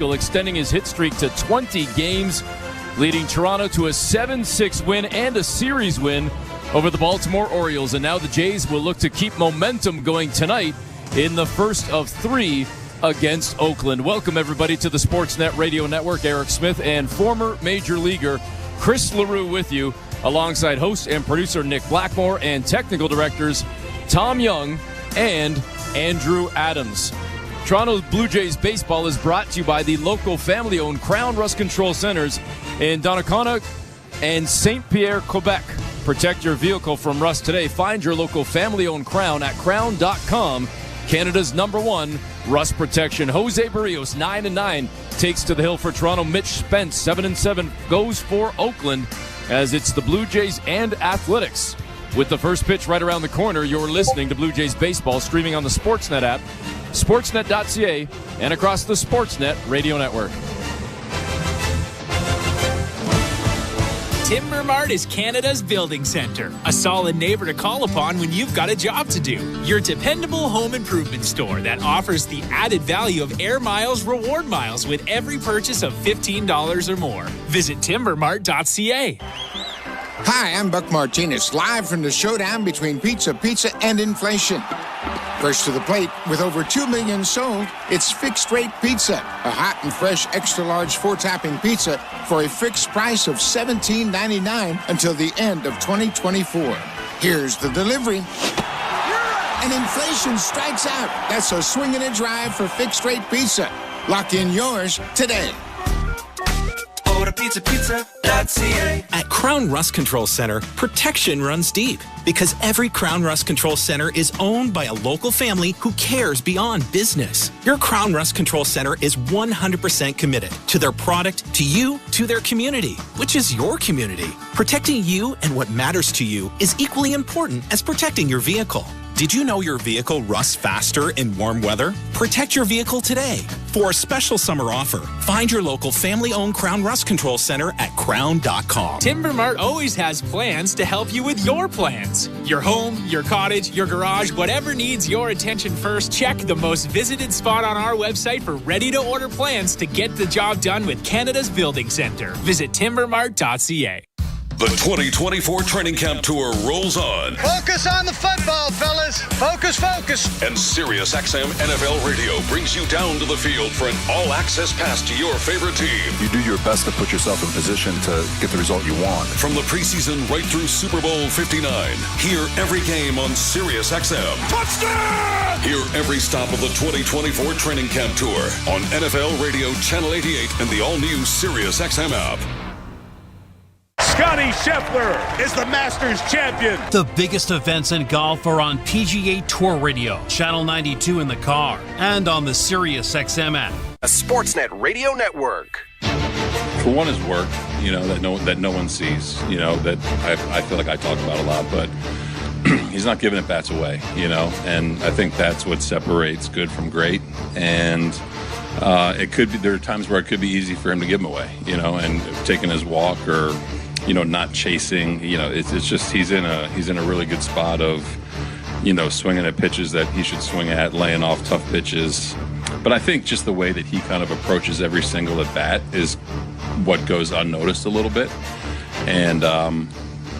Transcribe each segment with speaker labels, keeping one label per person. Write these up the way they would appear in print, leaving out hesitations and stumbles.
Speaker 1: extending his hit streak to 20 games, leading Toronto to a 7-6 win and a series win over the Baltimore Orioles. And now the Jays will look to keep momentum going tonight in the first of 3 against Oakland. Welcome, everybody, to the Sportsnet Radio Network. Eric Smith and former Major Leaguer Chris LaRue with you, alongside host and producer Nick Blackmore and technical directors Tom Young and Andrew Adams. Toronto Blue Jays baseball is brought to you by the local family-owned Crown Rust Control Centers in Donnacona and St. Pierre, Quebec. Protect your vehicle from rust today. Find your local family-owned Crown at crown.com, Canada's #1 rust protection. Jose Berrios, 9-9, takes to the hill for Toronto. Mitch Spence, 7-7, goes for Oakland, as it's the Blue Jays and Athletics. With the first pitch right around the corner, you're listening to Blue Jays baseball, streaming on the Sportsnet app, sportsnet.ca, and across the Sportsnet Radio Network.
Speaker 2: Timber Mart is Canada's building center, a solid neighbor to call upon when you've got a job to do. Your dependable home improvement store that offers the added value of Air Miles reward miles with every purchase of $15 or more. Visit timbermart.ca.
Speaker 3: Hi, I'm Buck Martinez, live from the showdown between pizza and inflation. First to the plate, with over 2 million sold, it's Fixed Rate Pizza, a hot and fresh extra-large 4-topping pizza for a fixed price of $17.99 until the end of 2024. Here's the delivery. And inflation strikes out. That's a swing and a drive for Fixed Rate Pizza. Lock in yours today.
Speaker 4: Pizza.ca. At Crown Rust Control Center, protection runs deep because every Crown Rust Control Center is owned by a local family who cares beyond business. Your Crown Rust Control Center is 100% committed to their product, to you, to their community, which is your community. Protecting you and what matters to you is equally important as protecting your vehicle. Did you know your vehicle rusts faster in warm weather? Protect your vehicle today. For a special summer offer, find your local family-owned Crown Rust Control Center at crown.com.
Speaker 2: Timber Mart always has plans to help you with your plans. Your home, your cottage, your garage, whatever needs your attention first, check the most visited spot on our website for ready-to-order plans to get the job done with Canada's Building Center. Visit timbermart.ca.
Speaker 5: The 2024 Training Camp Tour rolls on.
Speaker 6: Focus on the football, fellas. Focus.
Speaker 5: And SiriusXM NFL Radio brings you down to the field for an all-access pass to your favorite team.
Speaker 7: You do your best to put yourself in position to get the result you want.
Speaker 5: From the preseason right through Super Bowl 59, hear every game on SiriusXM. Touchdown! Hear every stop of the 2024 Training Camp Tour on NFL Radio Channel 88 and the all-new SiriusXM app.
Speaker 8: Scotty Scheffler is the Masters champion.
Speaker 9: The biggest events in golf are on PGA Tour Radio, Channel 92 in the car, and on the SiriusXM app.
Speaker 10: A Sportsnet Radio Network.
Speaker 11: For one, his work, that no one sees, that I feel like I talk about a lot, but he's not giving at bats away, and I think that's what separates good from great. And it could be, there are times where it could be easy for him to give them away, and taking his walk or not chasing, it's just he's in a really good spot of, swinging at pitches that he should swing at, laying off tough pitches. But I think just the way that he kind of approaches every single at bat is what goes unnoticed a little bit. And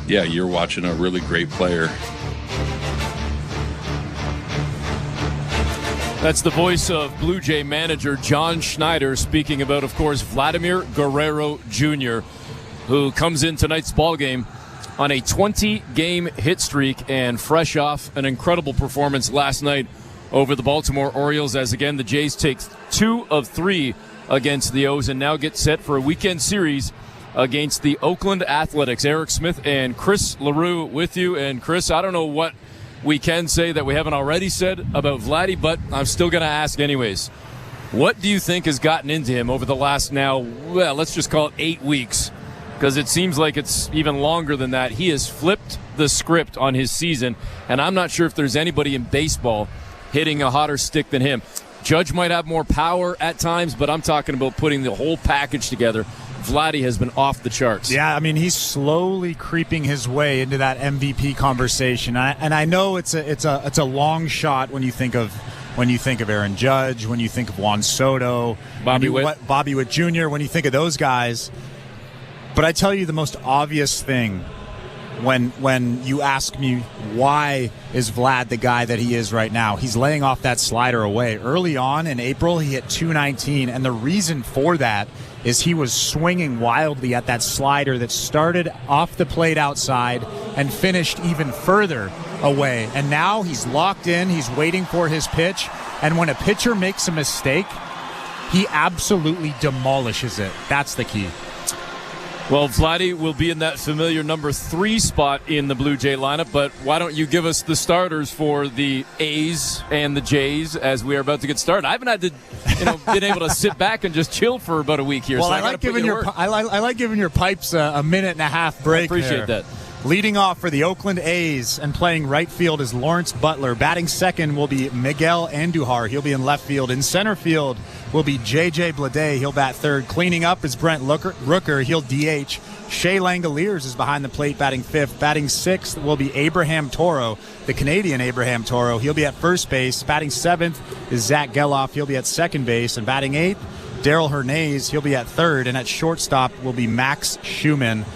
Speaker 11: you're watching a really great player.
Speaker 1: That's the voice of Blue Jay manager John Schneider speaking about, of course, Vladimir Guerrero Jr., who comes in tonight's ballgame on a 20-game hit streak and fresh off an incredible performance last night over the Baltimore Orioles, as again the Jays take 2 of 3 against the O's and now get set for a weekend series against the Oakland Athletics. Eric Smith and Chris LaRue with you. And Chris, I don't know what we can say that we haven't already said about Vladdy, but I'm still going to ask anyways. What do you think has gotten into him over the last let's just call it 8 weeks? Because it seems like it's even longer than that. He has flipped the script on his season, and I'm not sure if there's anybody in baseball hitting a hotter stick than him. Judge might have more power at times, but I'm talking about putting the whole package together. Vladdy has been off the charts.
Speaker 12: Yeah, I mean, he's slowly creeping his way into that MVP conversation. And I know it's a long shot when you think of when you think of Aaron Judge, when you think of Juan Soto,
Speaker 1: Bobby Witt
Speaker 12: Jr., when you think of those guys. But I tell you the most obvious thing when you ask me why is Vlad the guy that he is right now. He's laying off that slider away. Early on in April, he hit .219, and the reason for that is he was swinging wildly at that slider that started off the plate outside and finished even further away. And now he's locked in. He's waiting for his pitch. And when a pitcher makes a mistake, he absolutely demolishes it. That's the key.
Speaker 1: Well, Vladdy will be in that familiar number 3 spot in the Blue Jay lineup, but why don't you give us the starters for the A's and the Jays as we are about to get started? I haven't had to, been able to sit back and just chill for about a week here.
Speaker 12: Well,
Speaker 1: so
Speaker 12: I like giving your pipes a minute and a half break.
Speaker 1: I appreciate that.
Speaker 12: Leading off for the Oakland A's and playing right field is Lawrence Butler. Batting second will be Miguel Andujar. He'll be in left field. In center field will be J.J. Bleday. He'll bat third. Cleaning up is Brent Rooker. He'll DH. Shea Langoliers is behind the plate batting fifth. Batting sixth will be Abraham Toro, the Canadian Abraham Toro. He'll be at first base. Batting seventh is Zach Geloff. He'll be at second base. And batting eighth, Daryl Hernandez. He'll be at third. And at shortstop will be Max Schumann.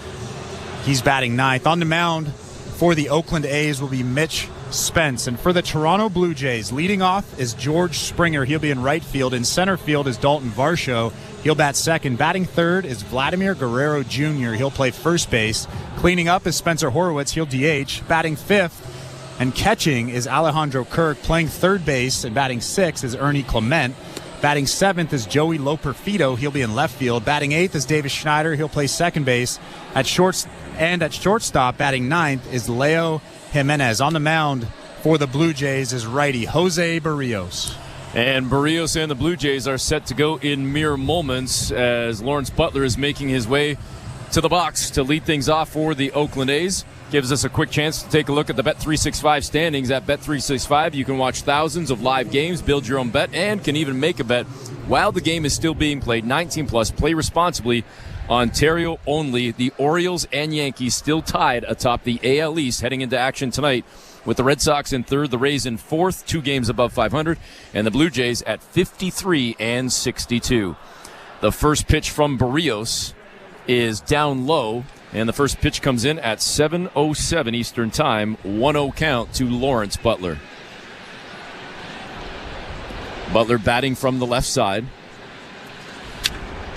Speaker 12: He's batting ninth. On the mound for the Oakland A's will be Mitch Spence. And for the Toronto Blue Jays, leading off is George Springer. He'll be in right field. In center field is Dalton Varsho. He'll bat second. Batting third is Vladimir Guerrero Jr. He'll play first base. Cleaning up is Spencer Horwitz. He'll DH. Batting fifth and catching is Alejandro Kirk. Playing third base and batting sixth is Ernie Clement. Batting seventh is Joey Loperfido. He'll be in left field. Batting eighth is Davis Schneider. He'll play second base. At shortstop, batting ninth is Leo Jimenez. On the mound for the Blue Jays is righty Jose Berrios.
Speaker 1: And Berrios and the Blue Jays are set to go in mere moments as Lawrence Butler is making his way to the box to lead things off for the Oakland A's. Gives us a quick chance to take a look at the Bet365 standings. At Bet365, you can watch thousands of live games, build your own bet, and can even make a bet while the game is still being played. 19 plus, play responsibly. Ontario only. The Orioles and Yankees still tied atop the AL East heading into action tonight, with the Red Sox in third, the Rays in fourth, 2 games above 500, and the Blue Jays at 53 and 62. The first pitch from Berrios is down low, and the first pitch comes in at 7:07 Eastern Time. 1-0 count to Lawrence Butler. Butler batting from the left side.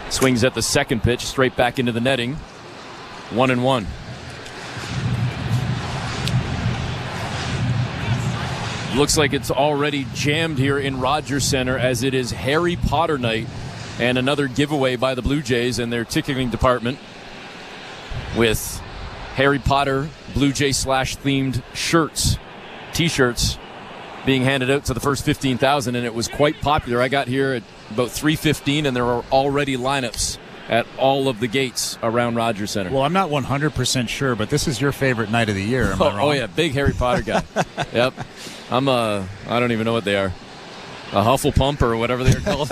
Speaker 1: Swings at the second pitch, straight back into the netting. 1-1. Looks like it's already jammed here in Rogers Center as it is Harry Potter night and another giveaway by the Blue Jays and their ticketing department with Harry Potter Blue Jay /themed shirts, t-shirts being handed out to the first 15,000, and it was quite popular. I got here at about 3:15 and there were already lineups at all of the gates around Rogers Center.
Speaker 12: Well, I'm not 100% sure, but this is your favorite night of the year. Am I wrong?
Speaker 1: Oh yeah, big Harry Potter guy. Yep. I don't even know what they are. A Hufflepump or whatever they are called.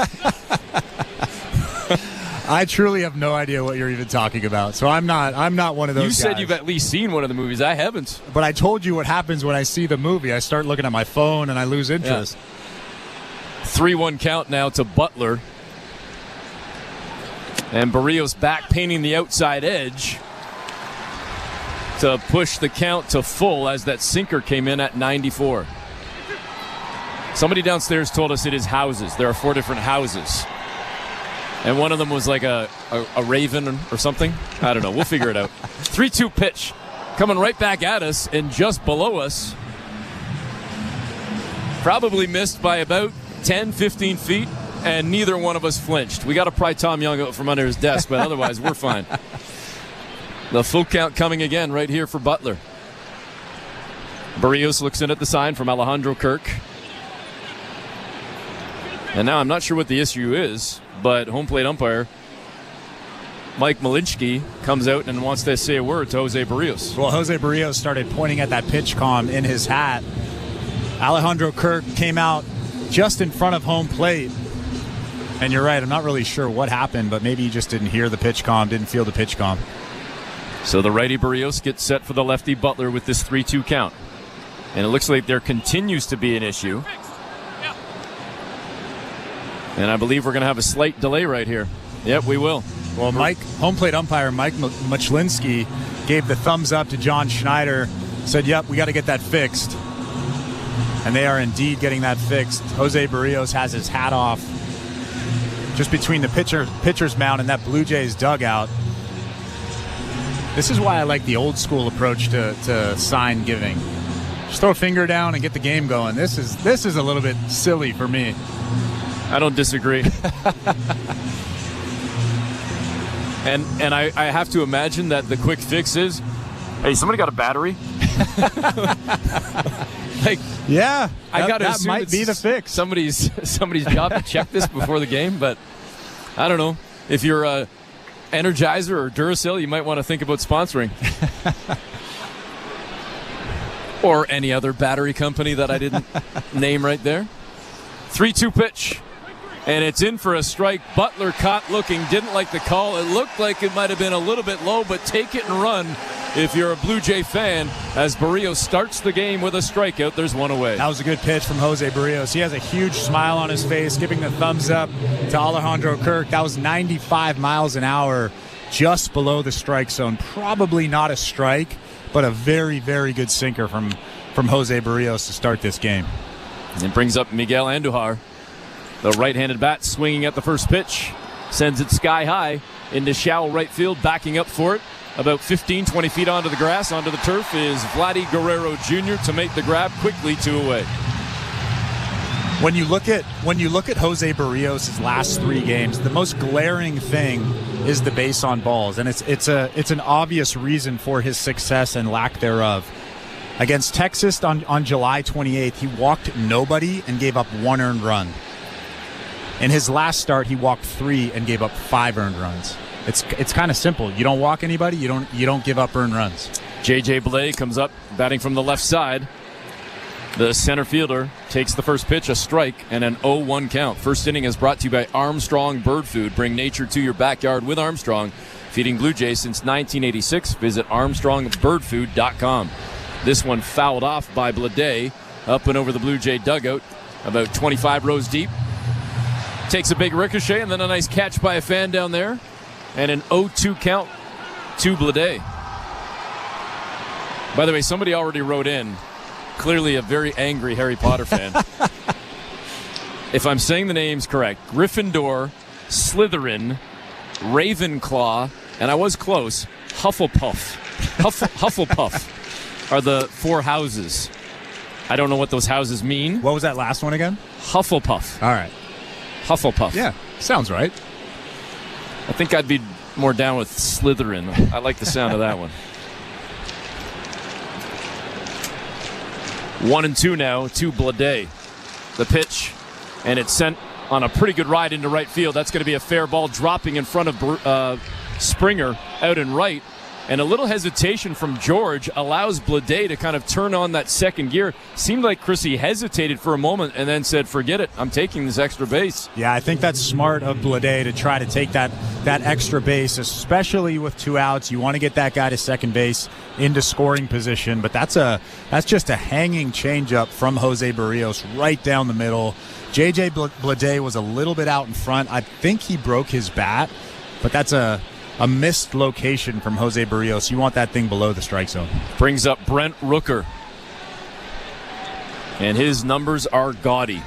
Speaker 12: I truly have no idea what you're even talking about. So I'm not one of those guys.
Speaker 1: You said you've at least seen one of the movies. I haven't.
Speaker 12: But I told you what happens when I see the movie. I start looking at my phone and I lose interest.
Speaker 1: Yeah. 3-1 count now to Butler. And Berrios back painting the outside edge to push the count to full as that sinker came in at 94. Somebody downstairs told us it is houses. There are 4 different houses. And one of them was like a raven or something. I don't know. We'll figure it out. 3-2 pitch coming right back at us and just below us. Probably missed by about 10, 15 feet. And neither one of us flinched. We got to pry Tom Young out from under his desk, but otherwise we're fine. The full count coming again right here for Butler. Berrios looks in at the sign from Alejandro Kirk. And now I'm not sure what the issue is, but home plate umpire Mike Malinsky comes out and wants to say a word to Jose Berrios.
Speaker 12: Well, Jose Berrios started pointing at that pitch comm in his hat. Alejandro Kirk came out just in front of home plate. And you're right, I'm not really sure what happened, but maybe he just didn't hear the pitch comm, didn't feel the pitch comm.
Speaker 1: So the righty Berrios gets set for the lefty Butler with this 3-2 count. And it looks like there continues to be an issue And I believe we're going to have a slight delay right here. Yep, we will.
Speaker 12: Well, home plate umpire Mike Muchlinski gave the thumbs up to John Schneider, said, yep, we got to get that fixed. And they are indeed getting that fixed. Jose Berrios has his hat off just between the pitcher's mound and that Blue Jays dugout. This is why I like the old school approach to sign giving. Just throw a finger down and get the game going. This is a little bit silly for me.
Speaker 1: I don't disagree. And I have to imagine that the quick fix is, hey, somebody got a battery?
Speaker 12: Yeah,
Speaker 1: I got to
Speaker 12: that might be the fix.
Speaker 1: Somebody's job to check this before the game, but I don't know. If you're a Energizer or Duracell, you might want to think about sponsoring. Or any other battery company that I didn't name right there. 3-2 pitch. And it's in for a strike. Butler caught looking, didn't like the call. It looked like it might have been a little bit low, but take it and run if you're a Blue Jay fan. As Berrios starts the game with a strikeout, there's one away.
Speaker 12: That was a good pitch from Jose Berrios. He has a huge smile on his face, giving the thumbs up to Alejandro Kirk. That was 95 miles an hour just below the strike zone. Probably not a strike, but a very, very good sinker from Jose Berrios to start this game.
Speaker 1: It brings up Miguel Andujar. The right-handed bat swinging at the first pitch. Sends it sky high into shallow right field, backing up for it. About 15, 20 feet onto the grass, onto the turf is Vladdy Guerrero Jr. to make the grab quickly, 2 away.
Speaker 12: When you look at Jose Berrios' last 3 games, the most glaring thing is the base on balls, and it's an obvious reason for his success and lack thereof. Against Texas on July 28th, he walked nobody and gave up 1 earned run. In his last start, he walked 3 and gave up 5 earned runs. It's kind of simple. You don't walk anybody, you don't give up earned runs.
Speaker 1: J.J. Blais comes up, batting from the left side. The center fielder takes the first pitch, a strike, and an 0-1 count. First inning is brought to you by Armstrong Bird Food. Bring nature to your backyard with Armstrong. Feeding Blue Jays since 1986. Visit ArmstrongBirdFood.com. This one fouled off by Vladdy, up and over the Blue Jay dugout, about 25 rows deep. Takes a big ricochet and then a nice catch by a fan down there. And an 0-2 count to Vladdy. By the way, somebody already wrote in, clearly a very angry Harry Potter fan. If I'm saying the names correct, Gryffindor, Slytherin, Ravenclaw, and I was close, Hufflepuff. Hufflepuff are the 4 houses. I don't know what those houses mean.
Speaker 12: What was that last one again?
Speaker 1: Hufflepuff.
Speaker 12: All right.
Speaker 1: Hufflepuff.
Speaker 12: Yeah, sounds right.
Speaker 1: I think I'd be more down with Slytherin. I like the sound of that one. 1-2 now to Vladdy. The pitch, and it's sent on a pretty good ride into right field. That's going to be a fair ball dropping in front of Springer out in right. And a little hesitation from George allows Vladdy to kind of turn on that second gear. Seemed like Chrissy hesitated for a moment and then said, forget it, I'm taking this extra base.
Speaker 12: Yeah, I think that's smart of Vladdy to try to take that extra base, especially with 2 outs. You want to get that guy to second base into scoring position, but that's just a hanging changeup from Jose Berrios right down the middle. J.J. Vladdy was a little bit out in front. I think he broke his bat, but that's a missed location from Jose Berrios. You want that thing below the strike zone.
Speaker 1: Brings up Brent Rooker. And his numbers are gaudy.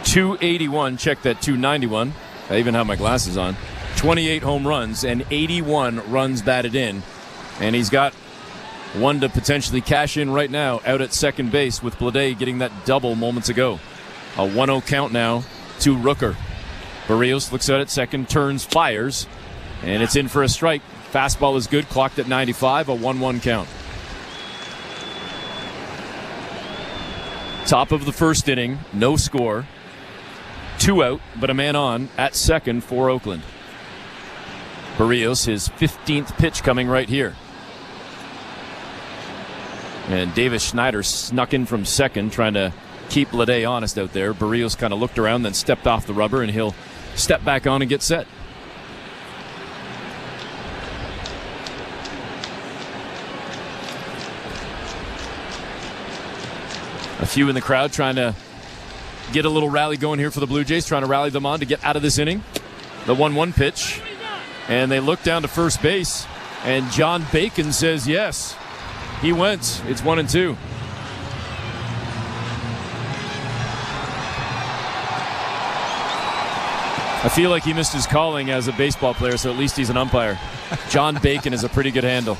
Speaker 1: 281, check that 291. I even have my glasses on. 28 home runs and 81 runs batted in. And he's got one to potentially cash in right now out at second base with Vladdy getting that double moments ago. A 1-0 count now to Rooker. Berrios looks at it, second, turns, fires, and it's in for a strike. Fastball is good, clocked at 95, a 1-1 count. Top of the first inning, no score. 2 out, but a man on at second for Oakland. Berrios, his 15th pitch coming right here. And Davis Schneider snuck in from second, trying to keep Vladdy honest out there. Berrios kind of looked around, then stepped off the rubber, and he'll step back on and get set. A few in the crowd trying to get a little rally going here for the Blue Jays, trying to rally them on to get out of this inning. The 1-1 pitch. And they look down to first base, and John Bacon says yes. He went. It's 1-2. I feel like he missed his calling as a baseball player, so at least he's an umpire. John Bacon is a pretty good handle.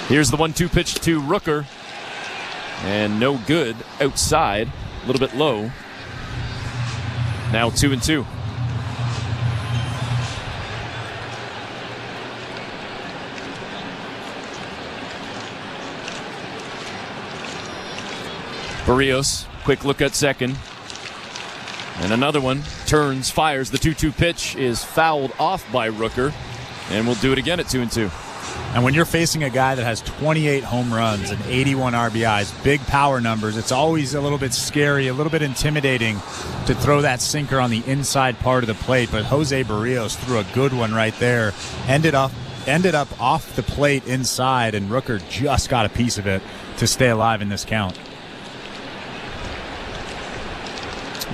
Speaker 1: Here's the 1-2 pitch to Rooker. And no good outside. A little bit low. Now 2-2. Berrios, quick look at second. And another one, turns, fires. The 2-2 pitch is fouled off by Rooker. And we'll do it again at 2-2.
Speaker 12: And when you're facing a guy that has 28 home runs and 81 RBIs, big power numbers, it's always a little bit scary, a little bit intimidating to throw that sinker on the inside part of the plate. But Jose Berrios threw a good one right there. Ended up off the plate inside, and Rooker just got a piece of it to stay alive in this count.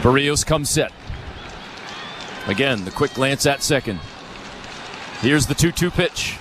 Speaker 1: Berrios comes set. Again, the quick glance at second. Here's the 2-2 pitch.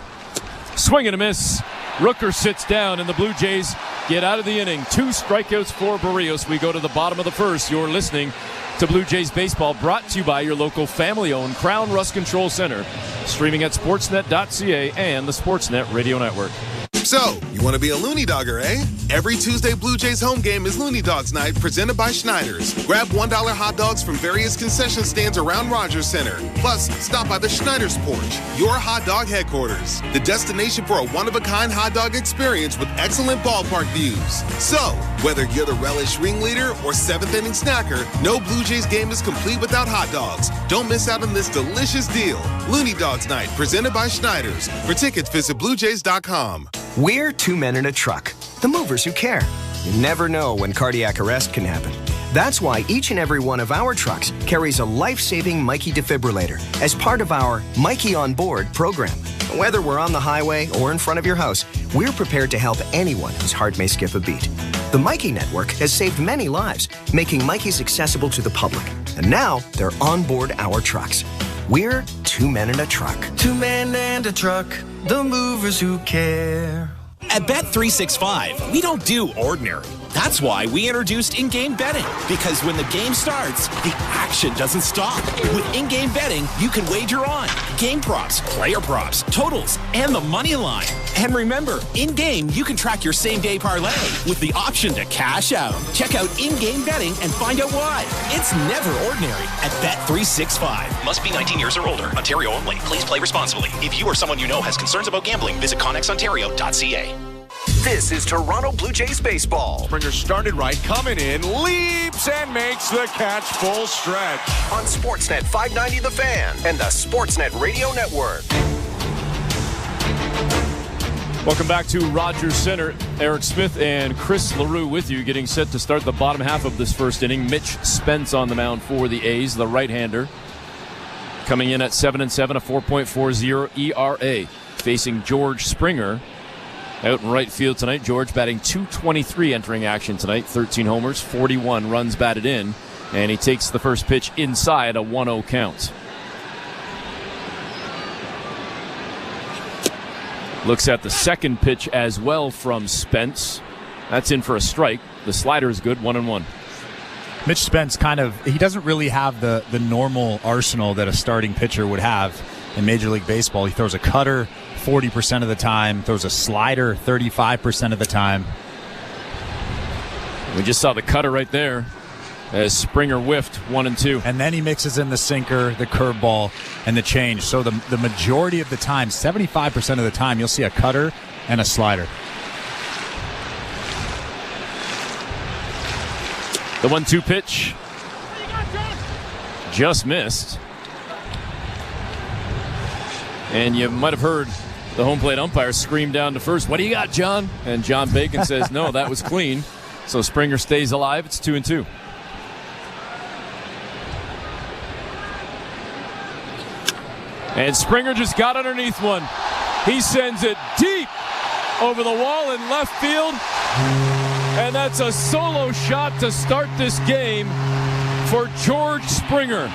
Speaker 1: Swing and a miss. Rooker sits down, and the Blue Jays get out of the inning. 2 strikeouts for Berrios. We go to the bottom of the first. You're listening to Blue Jays Baseball, brought to you by your local family-owned Crown Rust Control Center. Streaming at sportsnet.ca and the Sportsnet Radio Network.
Speaker 13: So, you want to be a Looney Dogger, eh? Every Tuesday Blue Jays home game is Looney Dogs Night, presented by Schneider's. Grab $1 hot dogs from various concession stands around Rogers Center. Plus, stop by the Schneider's Porch, your hot dog headquarters. The destination for a one-of-a-kind hot dog experience with excellent ballpark views. So, whether you're the relish ringleader or 7th-inning snacker, no Blue Jays game is complete without hot dogs. Don't miss out on this delicious deal. Looney Dogs Night, presented by Schneider's. For tickets, visit BlueJays.com.
Speaker 10: We're 2 men in a truck, the movers who care. You never know when cardiac arrest can happen. That's why each and every one of our trucks carries a life-saving Mikey defibrillator as part of our Mikey on Board program. Whether we're on the highway or in front of your house, we're prepared to help anyone whose heart may skip a beat. The Mikey Network has saved many lives, making Mikeys accessible to the public. And now they're on board our trucks. We're 2 men in a truck.
Speaker 14: 2 men and a truck, the movers who care.
Speaker 4: At Bet365, we don't do ordinary. That's why we introduced in-game betting. Because when the game starts, the action doesn't stop. With in-game betting, you can wager on game props, player props, totals, and the money line. And remember, in-game, you can track your same-day parlay with the option to cash out. Check out in-game betting and find out why. It's never ordinary at Bet365.
Speaker 15: Must be 19 years or older. Ontario only. Please play responsibly. If you or someone you know has concerns about gambling, visit connexontario.ca.
Speaker 10: This is Toronto Blue Jays baseball.
Speaker 8: Springer started right, coming in, leaps and makes the catch full stretch.
Speaker 10: On Sportsnet 590 The Fan and the Sportsnet Radio Network.
Speaker 1: Welcome back to Rogers Center. Eric Smith and Chris LaRue with you, getting set to start the bottom half of this first inning. Mitch Spence on the mound for the A's, the right-hander. Coming in at 7-7, a 4.40 ERA. Facing George Springer out in right field tonight. George batting .223 entering action tonight. 13 homers, 41 runs batted in. And he takes the first pitch inside, a 1-0 count. Looks at the second pitch as well from Spence. That's in for a strike. The slider is good, 1-1.
Speaker 12: Mitch Spence he doesn't really have the normal arsenal that a starting pitcher would have in Major League Baseball. He throws a cutter 40% of the time, throws a slider 35% of the time.
Speaker 1: We just saw the cutter right there as Springer whiffed 1-2.
Speaker 12: And then he mixes in the sinker, the curveball, and the change. So the majority of the time, 75% of the time, you'll see a cutter and a slider.
Speaker 1: The 1-2 pitch just missed. And you might have heard the home plate umpire scream down to first, "What do you got, John?" And John Bacon says, "No, that was clean." So Springer stays alive. It's 2-2. And Springer just got underneath one. He sends it deep over the wall in left field. And that's a solo shot to start this game for George Springer.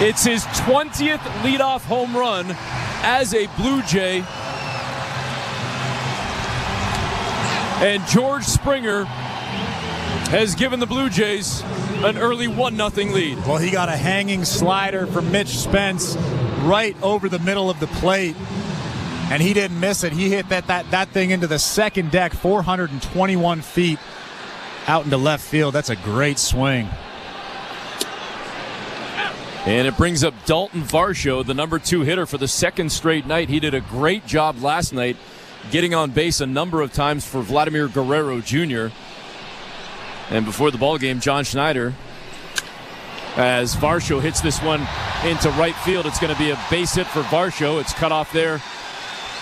Speaker 1: It's his 20th leadoff home run as a Blue Jay. And George Springer has given the Blue Jays an early 1-0 lead.
Speaker 12: Well, he got a hanging slider from Mitch Spence right over the middle of the plate, and he didn't miss it. He hit that thing into the second deck, 421 feet out into left field. That's a great swing.
Speaker 1: And it brings up Dalton Varsho, the number 2 hitter for the second straight night. He did a great job last night getting on base a number of times for Vladimir Guerrero Jr. And before the ball game, John Schneider, as Varsho hits this one into right field, it's going to be a base hit for Varsho. It's cut off there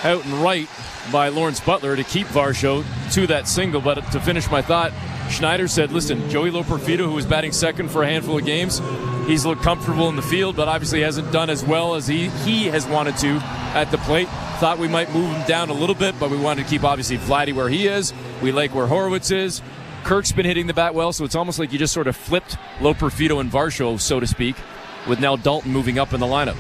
Speaker 1: out and right by Lawrence Butler to keep Varsho to that single. But to finish my thought, Schneider said, listen, Joey Loperfido, who was batting second for a handful of games, he's looked comfortable in the field, but obviously hasn't done as well as he has wanted to at the plate. Thought we might move him down a little bit, but we wanted to keep, obviously, Vladdy where he is. We like where Horwitz is. Kirk's been hitting the bat well, so it's almost like you just sort of flipped Loperfido and Varsho, so to speak, with now Dalton moving up in the lineup.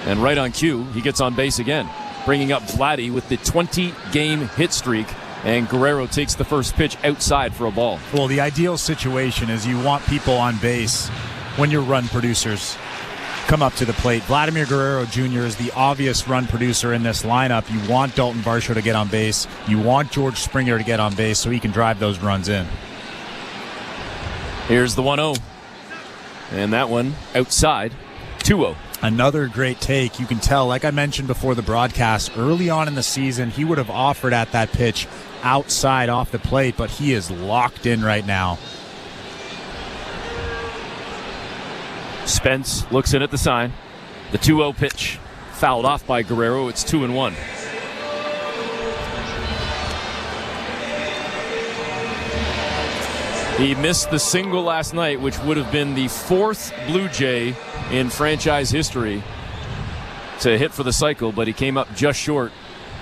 Speaker 1: And right on cue, he gets on base again, bringing up Vladdy with the 20-game hit streak. And Guerrero takes the first pitch outside for a ball.
Speaker 12: Well, the ideal situation is you want people on base when your run producers come up to the plate. Vladimir Guerrero Jr. is the obvious run producer in this lineup. You want Dalton Varsho to get on base. You want George Springer to get on base so he can drive those runs in.
Speaker 1: Here's the 1-0. And that one outside, 2-0.
Speaker 12: Another great take. You can tell, like I mentioned before the broadcast, early on in the season, he would have offered at that pitch outside off the plate, but he is locked in right now.
Speaker 1: Spence looks in at the sign. The 2-0 pitch fouled off by Guerrero. It's 2-1. He missed the single last night, which would have been the 4th Blue Jay in franchise history to hit for the cycle, but he came up just short.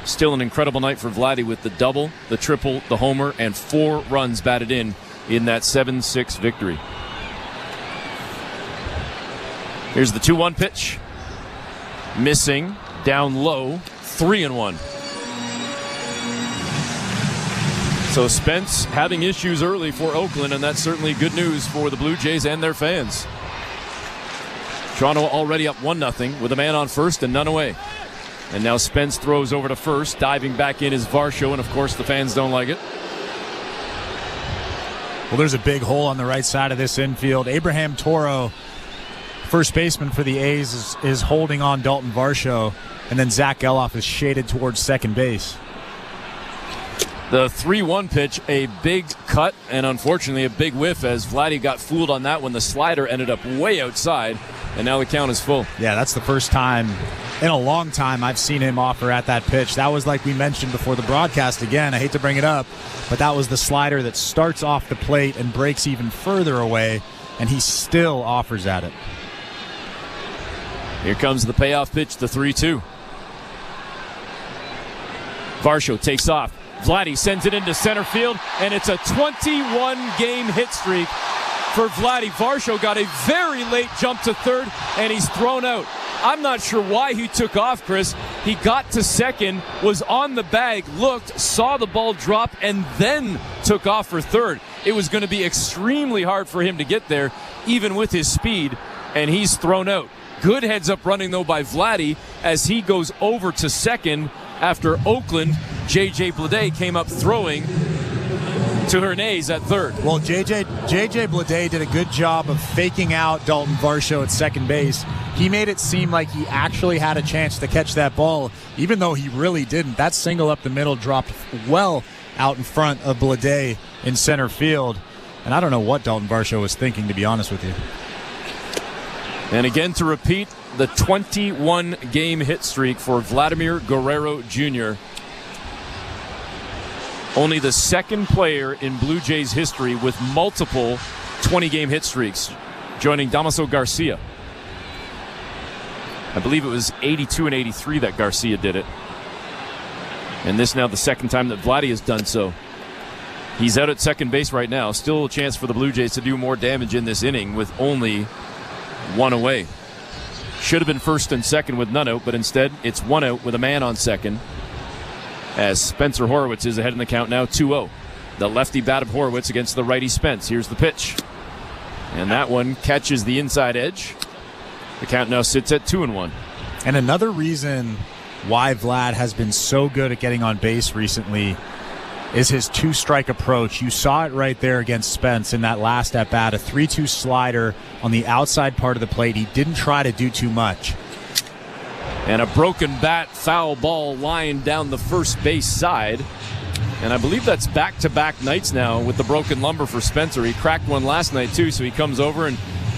Speaker 1: Still an incredible night for Vladdy with the double, the triple, the homer, and 4 runs batted in that 7-6 victory. Here's the 2-1 pitch. Missing, down low, 3-1. So Spence having issues early for Oakland, and that's certainly good news for the Blue Jays and their fans. Toronto already up 1-0 with a man on first and none away. And now Spence throws over to first. Diving back in is Varsho, and of course the fans don't like it.
Speaker 12: Well, there's a big hole on the right side of this infield. Abraham Toro, first baseman for the A's, is holding on Dalton Varsho, and then Zach Geloff is shaded towards second base.
Speaker 1: The 3-1 pitch, a big cut, and unfortunately a big whiff as Vladdy got fooled on that one. The slider ended up way outside, and now the count is full.
Speaker 12: Yeah, that's the first time in a long time I've seen him offer at that pitch. That was, like we mentioned before the broadcast, again, I hate to bring it up, but that was the slider that starts off the plate and breaks even further away, and he still offers at it.
Speaker 1: Here comes the payoff pitch, the 3-2. Varsho takes off. Vladdy sends it into center field, and it's a 21-game hit streak for Vladdy. Varsho got a very late jump to third, and he's thrown out. I'm not sure why he took off, Chris. He got to second, was on the bag, looked, saw the ball drop, and then took off for third. It was going to be extremely hard for him to get there, even with his speed, and he's thrown out. Good heads-up running, though, by Vladdy as he goes over to second after Oakland. J.J. Blade came up throwing to Hernandez at third.
Speaker 12: Well, J.J. Blade did a good job of faking out Dalton Varsho at second base. He made it seem like he actually had a chance to catch that ball, even though he really didn't. That single up the middle dropped well out in front of Blade in center field. And I don't know what Dalton Varsho was thinking, to be honest with you.
Speaker 1: And again, to repeat, the 21-game hit streak for Vladimir Guerrero Jr. Only the second player in Blue Jays history with multiple 20-game hit streaks, joining Damaso Garcia. I believe it was 82 and 83 that Garcia did it. And this now the second time that Vladdy has done so. He's out at second base right now. Still a chance for the Blue Jays to do more damage in this inning with only one away. Should have been first and second with none out, but instead it's one out with a man on second as Spencer Horwitz is ahead in the count now 2-0. The lefty bat of Horwitz against the righty Spence. Here's the pitch. And that one catches the inside edge. The count now sits at 2-1.
Speaker 12: And another reason why Vlad has been so good at getting on base recently is his two-strike approach. You saw it right there against Spence in that last at-bat, a 3-2 slider on the outside part of the plate. He didn't try to do too much.
Speaker 1: And a broken bat, foul ball lined down the first base side. And I believe that's back-to-back nights now with the broken lumber for Spencer. He cracked one last night, too, so he comes over and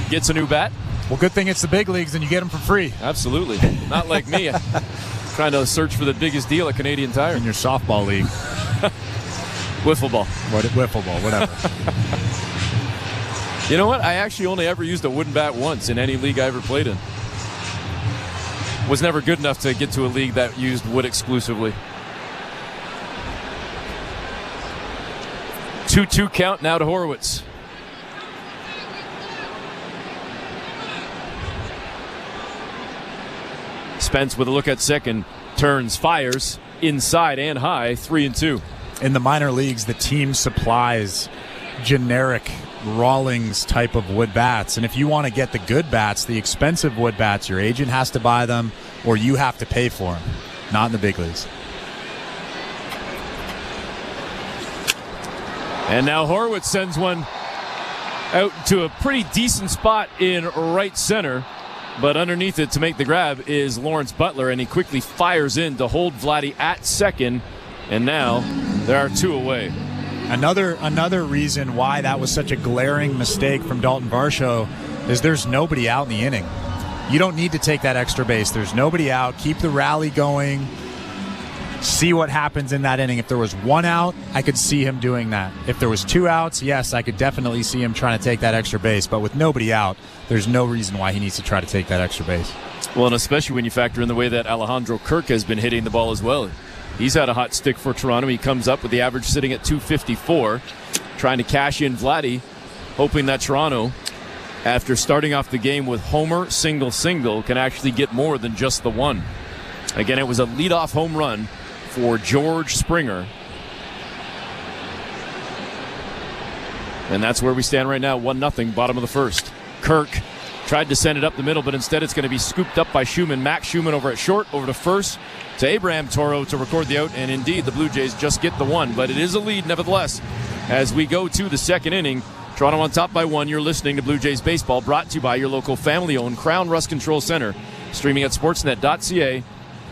Speaker 1: gets a new bat.
Speaker 12: Well, good thing it's the big leagues and you get them for free.
Speaker 1: Absolutely. Not like me. Trying to search for the biggest deal at Canadian Tire.
Speaker 12: In your softball league.
Speaker 1: Wiffle ball.
Speaker 12: Wiffle ball, whatever.
Speaker 1: You know what? I actually only ever used a wooden bat once in any league I ever played in. Was never good enough to get to a league that used wood exclusively. 2-2 count now to Horwitz. Spence with a look at second, turns, fires, inside and high, 3-2.
Speaker 12: In the minor leagues, the team supplies generic Rawlings type of wood bats. And if you want to get the good bats, the expensive wood bats, your agent has to buy them or you have to pay for them. Not in the big leagues.
Speaker 1: And now Horwitz sends one out to a pretty decent spot in right center. But underneath it to make the grab is Lawrence Butler, and he quickly fires in to hold Vladdy at second. And now there are two away.
Speaker 12: Another reason why that was such a glaring mistake from Dalton Varsho is there's nobody out in the inning. You don't need to take that extra base. There's nobody out. Keep the rally going. See what happens in that inning. If there was one out, I could see him doing that. If there was two outs, yes, I could definitely see him trying to take that extra base. But with nobody out, there's no reason why he needs to try to take that extra base.
Speaker 1: Well, and especially when you factor in the way that Alejandro Kirk has been hitting the ball as well. He's had a hot stick for Toronto. He comes up with the average sitting at 254, trying to cash in Vladdy, hoping that Toronto, after starting off the game with homer, single, can actually get more than just the one. Again, it was a leadoff home run for George Springer. And that's where we stand right now, 1-0, bottom of the first. Kirk tried to send it up the middle, but instead it's going to be scooped up by Schumann. Max Schumann over at short, over to first, to Abraham Toro to record the out, and indeed the Blue Jays just get the one. But it is a lead nevertheless as we go to the second inning. Toronto on top by 1. You're listening to Blue Jays Baseball, brought to you by your local family-owned Crown Rust Control Center, streaming at sportsnet.ca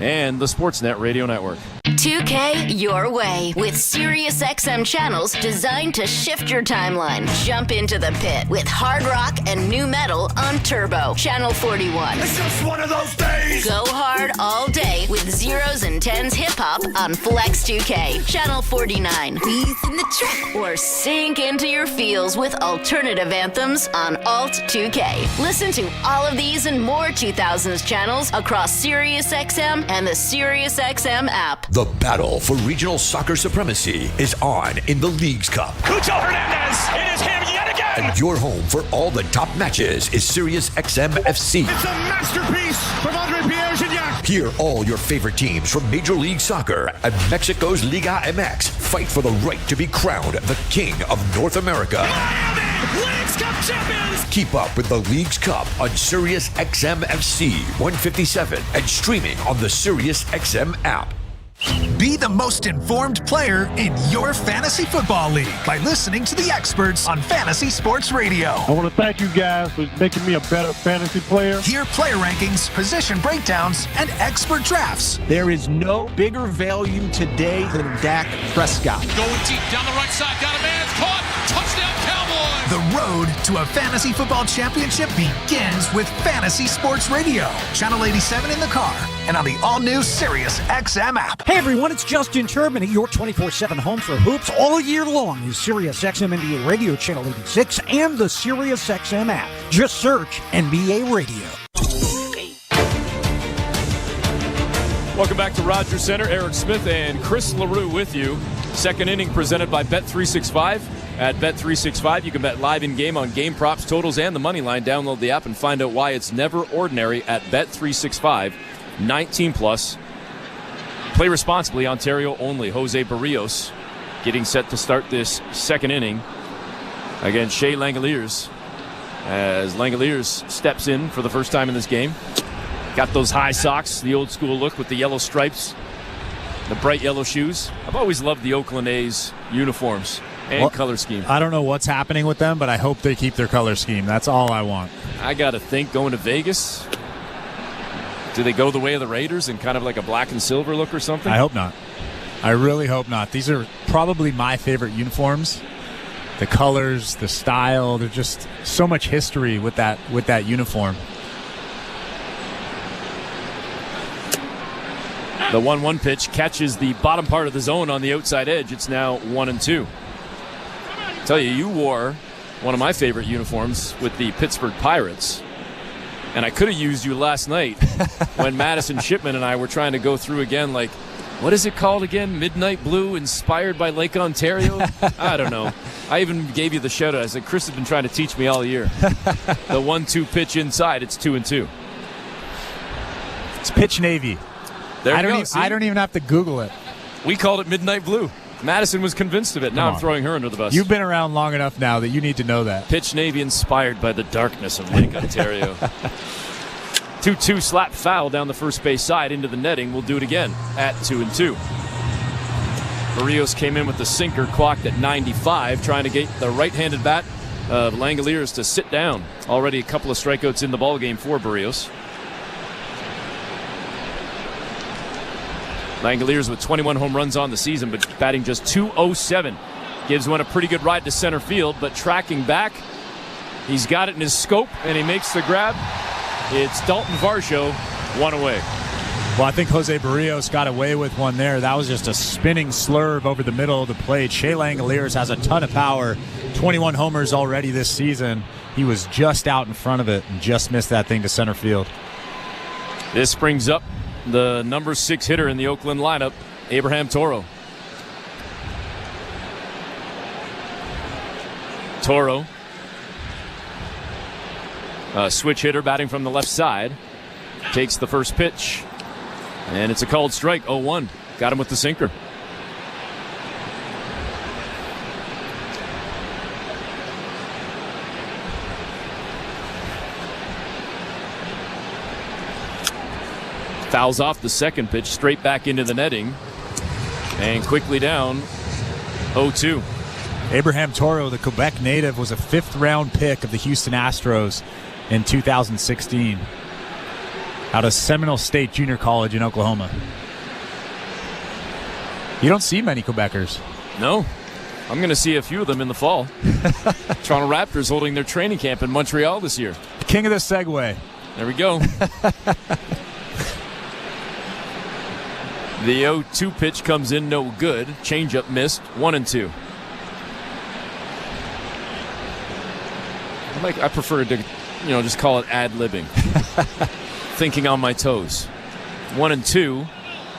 Speaker 1: and the Sportsnet Radio Network.
Speaker 16: 2K your way with SiriusXM channels designed to shift your timeline. Jump into the pit with hard rock and new metal on Turbo, Channel 41.
Speaker 17: It's just one of those days.
Speaker 16: Go hard all day with zeros and tens hip-hop on Flex 2K, Channel 49. Bees in the track. Or sink into your feels with alternative anthems on Alt 2K. Listen to all of these and more 2000s channels across SiriusXM and the SiriusXM app.
Speaker 17: The battle for regional soccer supremacy is on in the Leagues Cup.
Speaker 18: Cucho Hernandez, it is him yet again.
Speaker 17: And your home for all the top matches is SiriusXM FC.
Speaker 18: It's a masterpiece from Andre Pierre-Gignac.
Speaker 17: Hear all your favorite teams from Major League Soccer and Mexico's Liga MX fight for the right to be crowned the King of North America.
Speaker 18: Miami Leagues Cup champions.
Speaker 17: Keep up with the Leagues Cup on SiriusXM FC 157 and streaming on the SiriusXM app.
Speaker 19: Be the most informed player in your fantasy football league by listening to the experts on Fantasy Sports Radio.
Speaker 20: I want to thank you guys for making me a better fantasy player.
Speaker 19: Hear player rankings, position breakdowns, and expert drafts.
Speaker 21: There is no bigger value today than Dak Prescott.
Speaker 18: Going deep down the right side, got a man, caught, touchdown Cowboys.
Speaker 19: The road to a fantasy football championship begins with Fantasy Sports Radio. Channel 87 in the car and on the all-new SiriusXM app.
Speaker 22: Hey everyone, it's Justin Turbin at your 24/7 home for hoops all year long is SiriusXM NBA Radio Channel 86 and the SiriusXM app. Just search NBA Radio.
Speaker 1: Welcome back to Rogers Center. Eric Smith and Chris LaRue with you. Second inning presented by Bet365. At Bet365, you can bet live in-game on game props, totals, and the money line. Download the app and find out why it's never ordinary at Bet365. 19 plus. Play responsibly. Ontario only. Jose Berrios getting set to start this second inning against Shea Langoliers, as Langoliers steps in for the first time in this game. Got those high socks, the old school look with the yellow stripes, the bright yellow shoes. I've always loved the Oakland A's uniforms and color scheme.
Speaker 12: I don't know what's happening with them, but I hope they keep their color scheme. That's all I want.
Speaker 1: I got to think, going to Vegas, do they go the way of the Raiders and kind of like a black and silver look or something?
Speaker 12: I hope not. I really hope not. These are probably my favorite uniforms. The colors, the style, there's just so much history with that uniform.
Speaker 1: The 1-1 pitch catches the bottom part of the zone on the outside edge. It's now 1-2. I tell you, you wore one of my favorite uniforms with the Pittsburgh Pirates, and I could have used you last night when Madison Shipman and I were trying to go through again, like, what is it called again? Midnight Blue, inspired by Lake Ontario? I don't know. I even gave you the shout-out. I said, Chris has been trying to teach me all year. The 1-2 pitch inside, it's 2-2.
Speaker 12: It's pitch Navy.
Speaker 1: There
Speaker 12: I don't even have to Google it.
Speaker 1: We called it Midnight Blue. Madison was convinced of it. Now I'm throwing her under the bus.
Speaker 12: You've been around long enough now that you need to know that.
Speaker 1: Pitch Navy inspired by the darkness of Lake Ontario. 2-2 slap foul down the first base side into the netting. We'll do it again at 2-2. Berrios came in with the sinker clocked at 95, trying to get the right-handed bat of Langoliers to sit down. Already a couple of strikeouts in the ballgame for Berrios. Langoliers with 21 home runs on the season, but batting just .207. Gives one a pretty good ride to center field, but tracking back, he's got it in his scope, and he makes the grab. It's Dalton Varsho, one away.
Speaker 12: Well, I think Jose Berrios got away with one there. That was just a spinning slurve over the middle of the plate. Shea Langoliers has a ton of power. 21 homers already this season. He was just out in front of it and just missed that thing to center field.
Speaker 1: This brings up the number 6 hitter in the Oakland lineup, Abraham Toro. Toro, switch hitter batting from the left side, takes the first pitch, and it's a called strike, 0-1. Got him with the sinker. Fouls off the second pitch, straight back into the netting, and quickly down, 0-2.
Speaker 12: Abraham Toro, the Quebec native, was a 5th-round pick of the Houston Astros in 2016 out of Seminole State Junior College in Oklahoma. You don't see many Quebecers.
Speaker 1: No. I'm going to see a few of them in the fall. Toronto Raptors holding their training camp in Montreal this year.
Speaker 12: King of the segue.
Speaker 1: There we go. The 0-2 pitch comes in no good. Changeup missed. 1-2. I prefer to, just call it ad-libbing. Thinking on my toes. 1-2,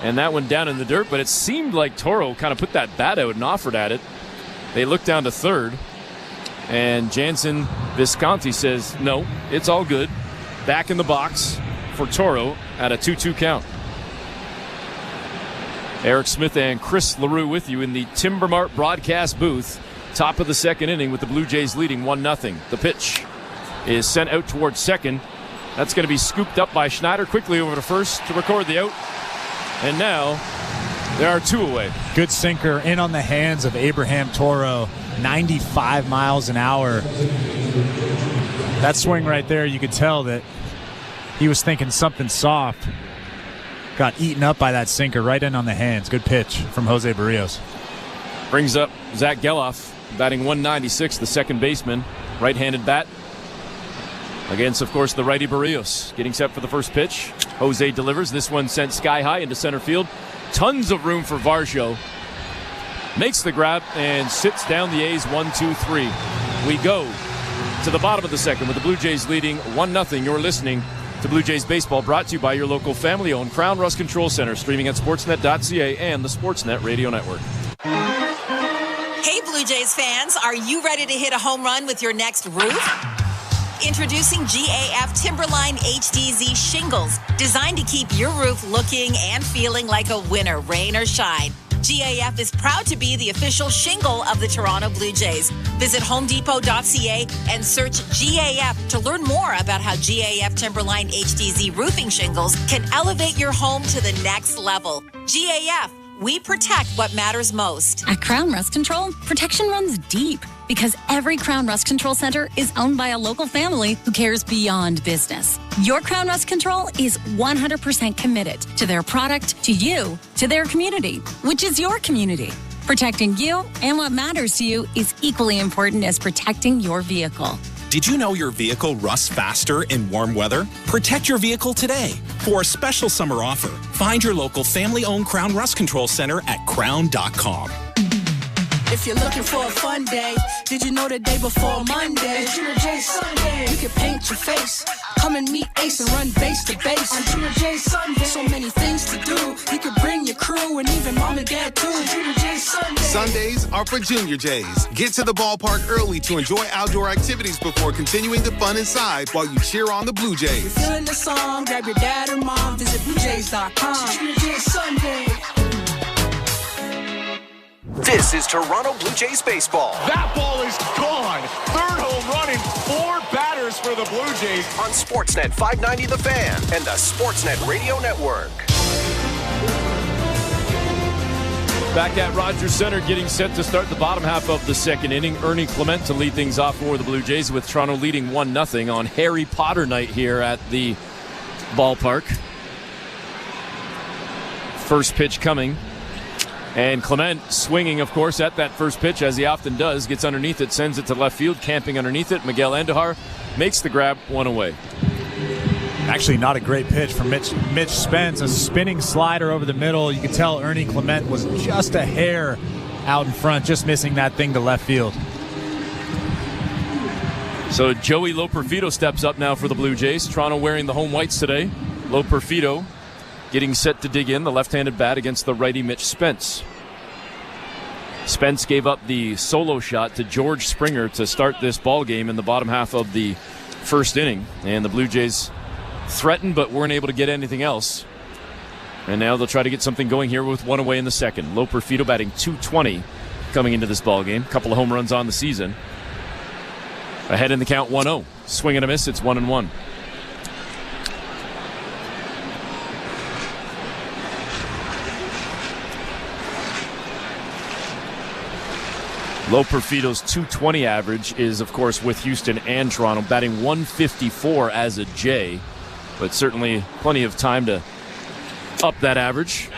Speaker 1: and that one down in the dirt, but it seemed like Toro kind of put that bat out and offered at it. They look down to third, and Jansen Visconti says, no, it's all good. Back in the box for Toro at a 2-2 count. Eric Smith and Chris LaRue with you in the Timber Mart broadcast booth. Top of the second inning with the Blue Jays leading 1-0. The pitch is sent out towards second. That's going to be scooped up by Schneider quickly over to first to record the out. And now there are 2 away.
Speaker 12: Good sinker in on the hands of Abraham Toro. 95 miles an hour. That swing right there, you could tell that he was thinking something soft. Got eaten up by that sinker right in on the hands. Good pitch from Jose Berrios.
Speaker 1: Brings up Zach Geloff, batting 196, the second baseman. Right-handed bat. Against, of course, the righty Berrios. Getting set for the first pitch. Jose delivers. This one sent sky high into center field. Tons of room for Varsho. Makes the grab and sits down the A's 1-2-3. We go to the bottom of the second with the Blue Jays leading 1-0. You're listening to Blue Jays Baseball, brought to you by your local family-owned Crown Rust Control Center, streaming at sportsnet.ca and the Sportsnet Radio Network.
Speaker 2: Hey, Blue Jays fans, are you ready to hit a home run with your next roof? Introducing GAF Timberline HDZ shingles, designed to keep your roof looking and feeling like a winner, rain or shine. GAF is proud to be the official shingle of the Toronto Blue Jays. Visit homedepot.ca and search GAF to learn more about how GAF Timberline HDZ roofing shingles can elevate your home to the next level. GAF, we protect what matters most.
Speaker 3: At Crown Rust Control, protection runs deep because every Crown Rust Control Center is owned by a local family who cares beyond business. Your Crown Rust Control is 100% committed to their product, to you, to their community, which is your community. Protecting you and what matters to you is equally important as protecting your vehicle.
Speaker 4: Did you know your vehicle rusts faster in warm weather? Protect your vehicle today. For a special summer offer, find your local family-owned Crown Rust Control Center at crown.com.
Speaker 23: If you're looking for a fun day, did you know the day before Monday? It's Junior J Sunday. You can paint your face, come and meet Ace and run base to base. On Junior J Sunday, so many things to do. You can bring your crew and even mom and dad too. Junior J Sunday.
Speaker 13: Sundays are for Junior Jays. Get to the ballpark early to enjoy outdoor activities before continuing the fun inside while you cheer on the Blue Jays.
Speaker 23: If you're feeling the song, grab your dad or mom, visit BlueJays.com. Junior J Sunday.
Speaker 24: This is Toronto Blue Jays baseball.
Speaker 8: That ball is gone. Third home run in 4 batters for the Blue Jays.
Speaker 24: On Sportsnet 590 The Fan and the Sportsnet Radio Network.
Speaker 1: Back at Rogers Center, getting set to start the bottom half of the second inning. Ernie Clement to lead things off for the Blue Jays, with Toronto leading 1-0 on Harry Potter night here at the ballpark. First pitch coming. And Clement swinging, of course, at that first pitch, as he often does. Gets underneath it, sends it to left field, camping underneath it. Miguel Andujar makes the grab, one away.
Speaker 12: Actually, not a great pitch from Mitch Spence. A spinning slider over the middle. You can tell Ernie Clement was just a hair out in front, just missing that thing to left field.
Speaker 1: So Joey Loperfido steps up now for the Blue Jays. Toronto wearing the home whites today. Loperfido getting set to dig in, the left-handed bat against the righty Mitch Spence. Spence gave up the solo shot to George Springer to start this ball game in the bottom half of the first inning. And the Blue Jays threatened but weren't able to get anything else. And now they'll try to get something going here with one away in the second. Loperfido batting .220 coming into this ball game. Couple of home runs on the season. Ahead in the count 1-0. Swing and a miss, it's 1-1. Loperfido's .220 average is, of course, with Houston and Toronto, batting .154 as a J, but certainly plenty of time to up that average.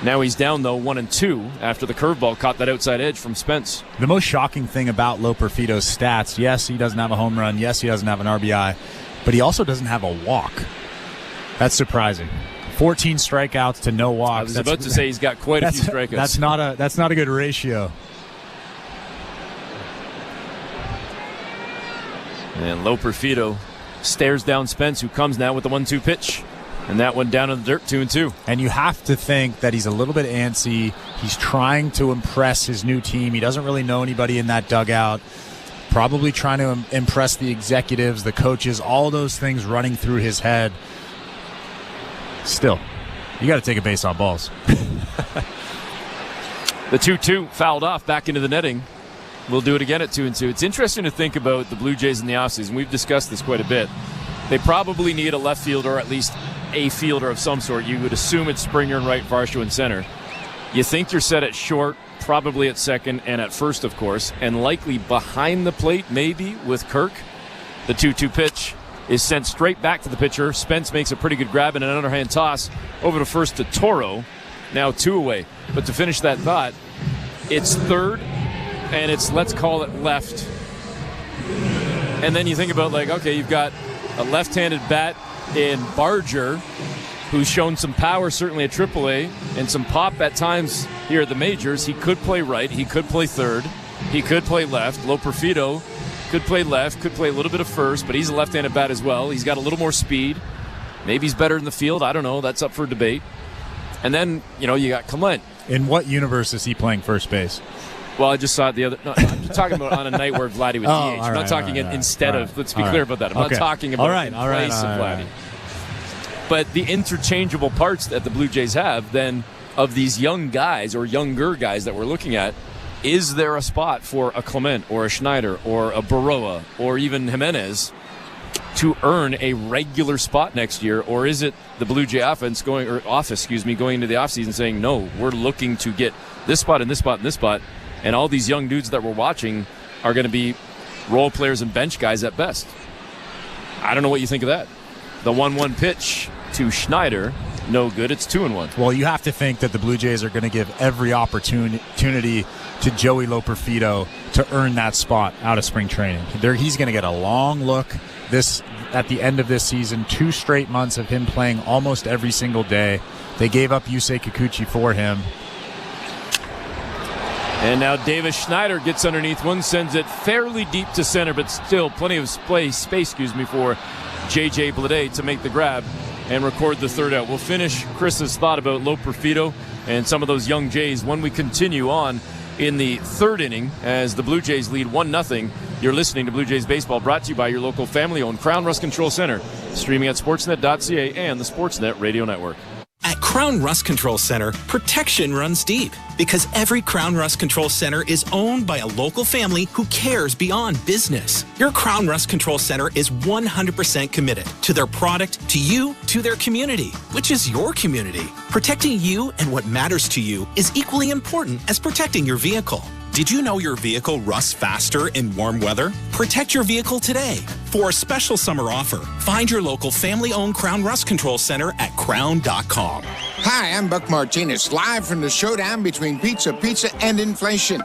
Speaker 1: Now he's down, though, 1-2 after the curveball caught that outside edge from Spence.
Speaker 12: The most shocking thing about Loperfido's stats, yes, he doesn't have a home run, yes, he doesn't have an RBI, but he also doesn't have a walk. That's surprising. 14 strikeouts to no walks.
Speaker 1: I was about to say he's got quite a few strikeouts.
Speaker 12: That's not a good ratio.
Speaker 1: And Loperfido stares down Spence, who comes now with the 1-2 pitch. And that one down in the dirt, 2-2.
Speaker 12: And you have to think that he's a little bit antsy. He's trying to impress his new team. He doesn't really know anybody in that dugout. Probably trying to impress the executives, the coaches, all those things running through his head. Still, you got to take a base on balls.
Speaker 1: The 2-2 fouled off back into the netting. We'll do it again at 2-2. It's interesting to think about the Blue Jays in the offseason. We've discussed this quite a bit. They probably need a left fielder, or at least a fielder of some sort. You would assume it's Springer and right, Varsho in center. You think you're set at short, probably at second, and at first, of course, and likely behind the plate, maybe, with Kirk. The 2-2 pitch is sent straight back to the pitcher. Spence makes a pretty good grab and an underhand toss over to first to Toro. Now 2 away. But to finish that thought, it's third, and it's, let's call it left. And then you think about, like, okay, you've got a left-handed bat in Barger, who's shown some power certainly at AAA and some pop at times here at the majors. He could play right, he could play third, he could play left. Loperfido Could play left, could play a little bit of first, but he's a left-handed bat as well. He's got a little more speed. Maybe he's better in the field. I don't know. That's up for debate. And then, you got Clement.
Speaker 12: In what universe is he playing first base?
Speaker 1: Well, I just saw it the other. No, I'm talking about on a night where Vladdy was DH. I'm not talking instead of. Let's be clear about that. I'm not talking about in place of Vladdy. But the interchangeable parts that the Blue Jays have then of these young guys or younger guys that we're looking at, is there a spot for a Clement or a Schneider or a Berrios or even Jimenez to earn a regular spot next year, or is it the Blue Jay office going into the offseason saying, no, we're looking to get this spot and this spot and this spot, and all these young dudes that we're watching are going to be role players and bench guys at best? I don't know what you think of that. The 1-1 pitch to Schneider, no good. It's 2-1.
Speaker 12: Well, you have to think that the Blue Jays are going to give every opportunity to Joey Loperfido to earn that spot out of spring training. He's going to get a long look at the end of this season. 2 straight months of him playing almost every single day. They gave up Yusei Kikuchi for him.
Speaker 1: And now Davis Schneider gets underneath one, sends it fairly deep to center, but still plenty of space for J.J. Blade to make the grab and record the third out. We'll finish Chris's thought about Loperfido and some of those young Jays when we continue on in the third inning as the Blue Jays lead 1-0. You're listening to Blue Jays Baseball, brought to you by your local family-owned Crown Rust Control Center, streaming at sportsnet.ca and the Sportsnet Radio Network.
Speaker 4: At Crown Rust Control Center, protection runs deep because every Crown Rust Control Center is owned by a local family who cares beyond business. Your Crown Rust Control Center is 100% committed to their product, to you, to their community, which is your community. Protecting you and what matters to you is equally important as protecting your vehicle. Did you know your vehicle rusts faster in warm weather? Protect your vehicle today. For a special summer offer, find your local family-owned Crown Rust Control Center at crown.com.
Speaker 5: Hi, I'm Buck Martinez, live from the showdown between Pizza and inflation.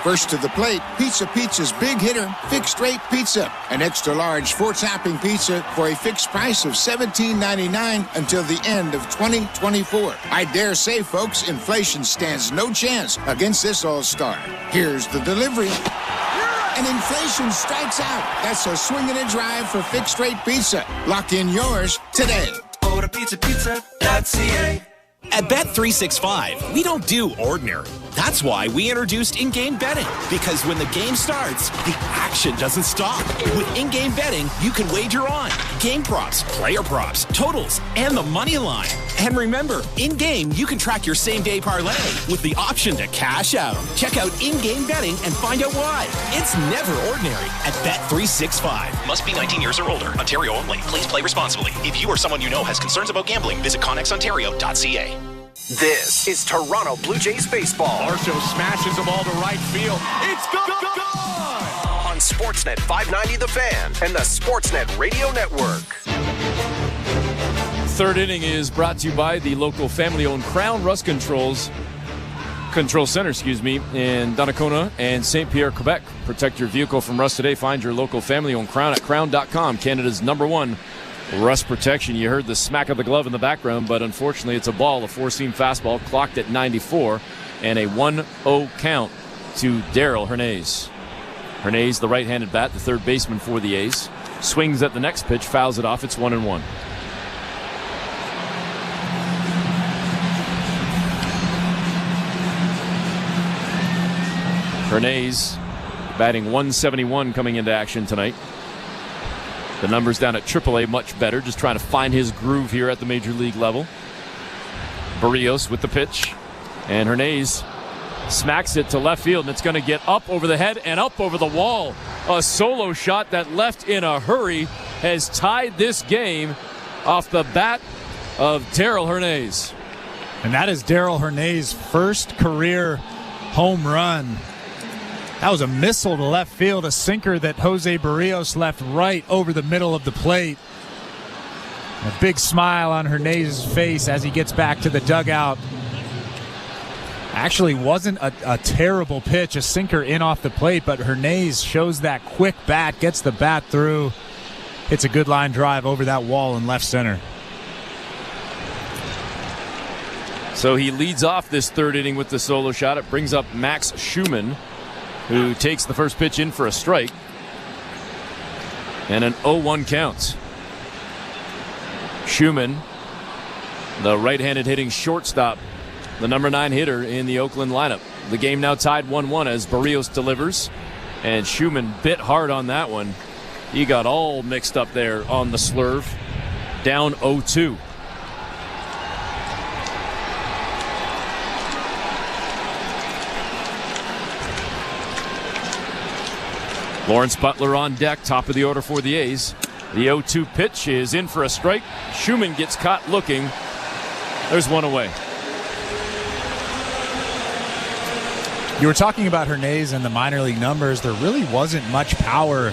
Speaker 5: First to the plate, Pizza's big hitter, fixed rate pizza. An extra large 4-topping pizza for a fixed price of $17.99 until the end of 2024. I dare say, folks, inflation stands no chance against this all-star. Here's the delivery. And inflation strikes out. That's a swing and a drive for fixed rate pizza. Lock in yours today.
Speaker 14: Order pizza.ca.
Speaker 4: At Bet365, we don't do ordinary. That's why we introduced in-game betting. Because when the game starts, the action doesn't stop. With in-game betting, you can wager on game props, player props, totals, and the money line. And remember, in-game, you can track your same-day parlay with the option to cash out. Check out in-game betting and find out why. It's never ordinary at Bet365.
Speaker 15: Must be 19 years or older. Ontario only. Please play responsibly. If you or someone you know has concerns about gambling, visit connexontario.ca.
Speaker 24: This is Toronto Blue Jays baseball.
Speaker 8: Marshall smashes the ball to right field. It's gone!
Speaker 24: On Sportsnet 590 The Fan and the Sportsnet Radio Network.
Speaker 1: Third inning is brought to you by the local family-owned Crown Rust Control Center, in Donnacona and St. Pierre, Quebec. Protect your vehicle from rust today. Find your local family-owned Crown at crown.com, Canada's #1 rust protection. You heard the smack of the glove in the background, but unfortunately it's a ball, a 4-seam fastball, clocked at 94, and a 1-0 count to Daryl Hernandez. Hernandez, the right-handed bat, the third baseman for the A's, swings at the next pitch, fouls it off. It's 1-1. Hernandez batting .171 coming into action tonight. The numbers down at AAA much better, just trying to find his groove here at the major league level. Berrios with the pitch, and Hernandez smacks it to left field, and it's going to get up over the head and up over the wall. A solo shot that left in a hurry has tied this game off the bat of Daryl Hernandez.
Speaker 12: And that is Daryl Hernandez's first career home run. That was a missile to left field, a sinker that Jose Berrios left right over the middle of the plate. A big smile on Hernandez's face as he gets back to the dugout. Actually wasn't a terrible pitch, a sinker in off the plate, but Hernandez shows that quick bat, gets the bat through. It's a good line drive over that wall in left center.
Speaker 1: So he leads off this third inning with the solo shot. It brings up Max Schumann, who takes the first pitch in for a strike. And an 0-1 count. Schumann, the right-handed hitting shortstop, the number 9 hitter in the Oakland lineup. The game now tied 1-1 as Berrios delivers. And Schumann bit hard on that one. He got all mixed up there on the slurve. Down 0-2. Lawrence Butler on deck, top of the order for the A's. The 0-2 pitch is in for a strike. Schumann gets caught looking. There's one away.
Speaker 12: You were talking about Hernandez and the minor league numbers. There really wasn't much power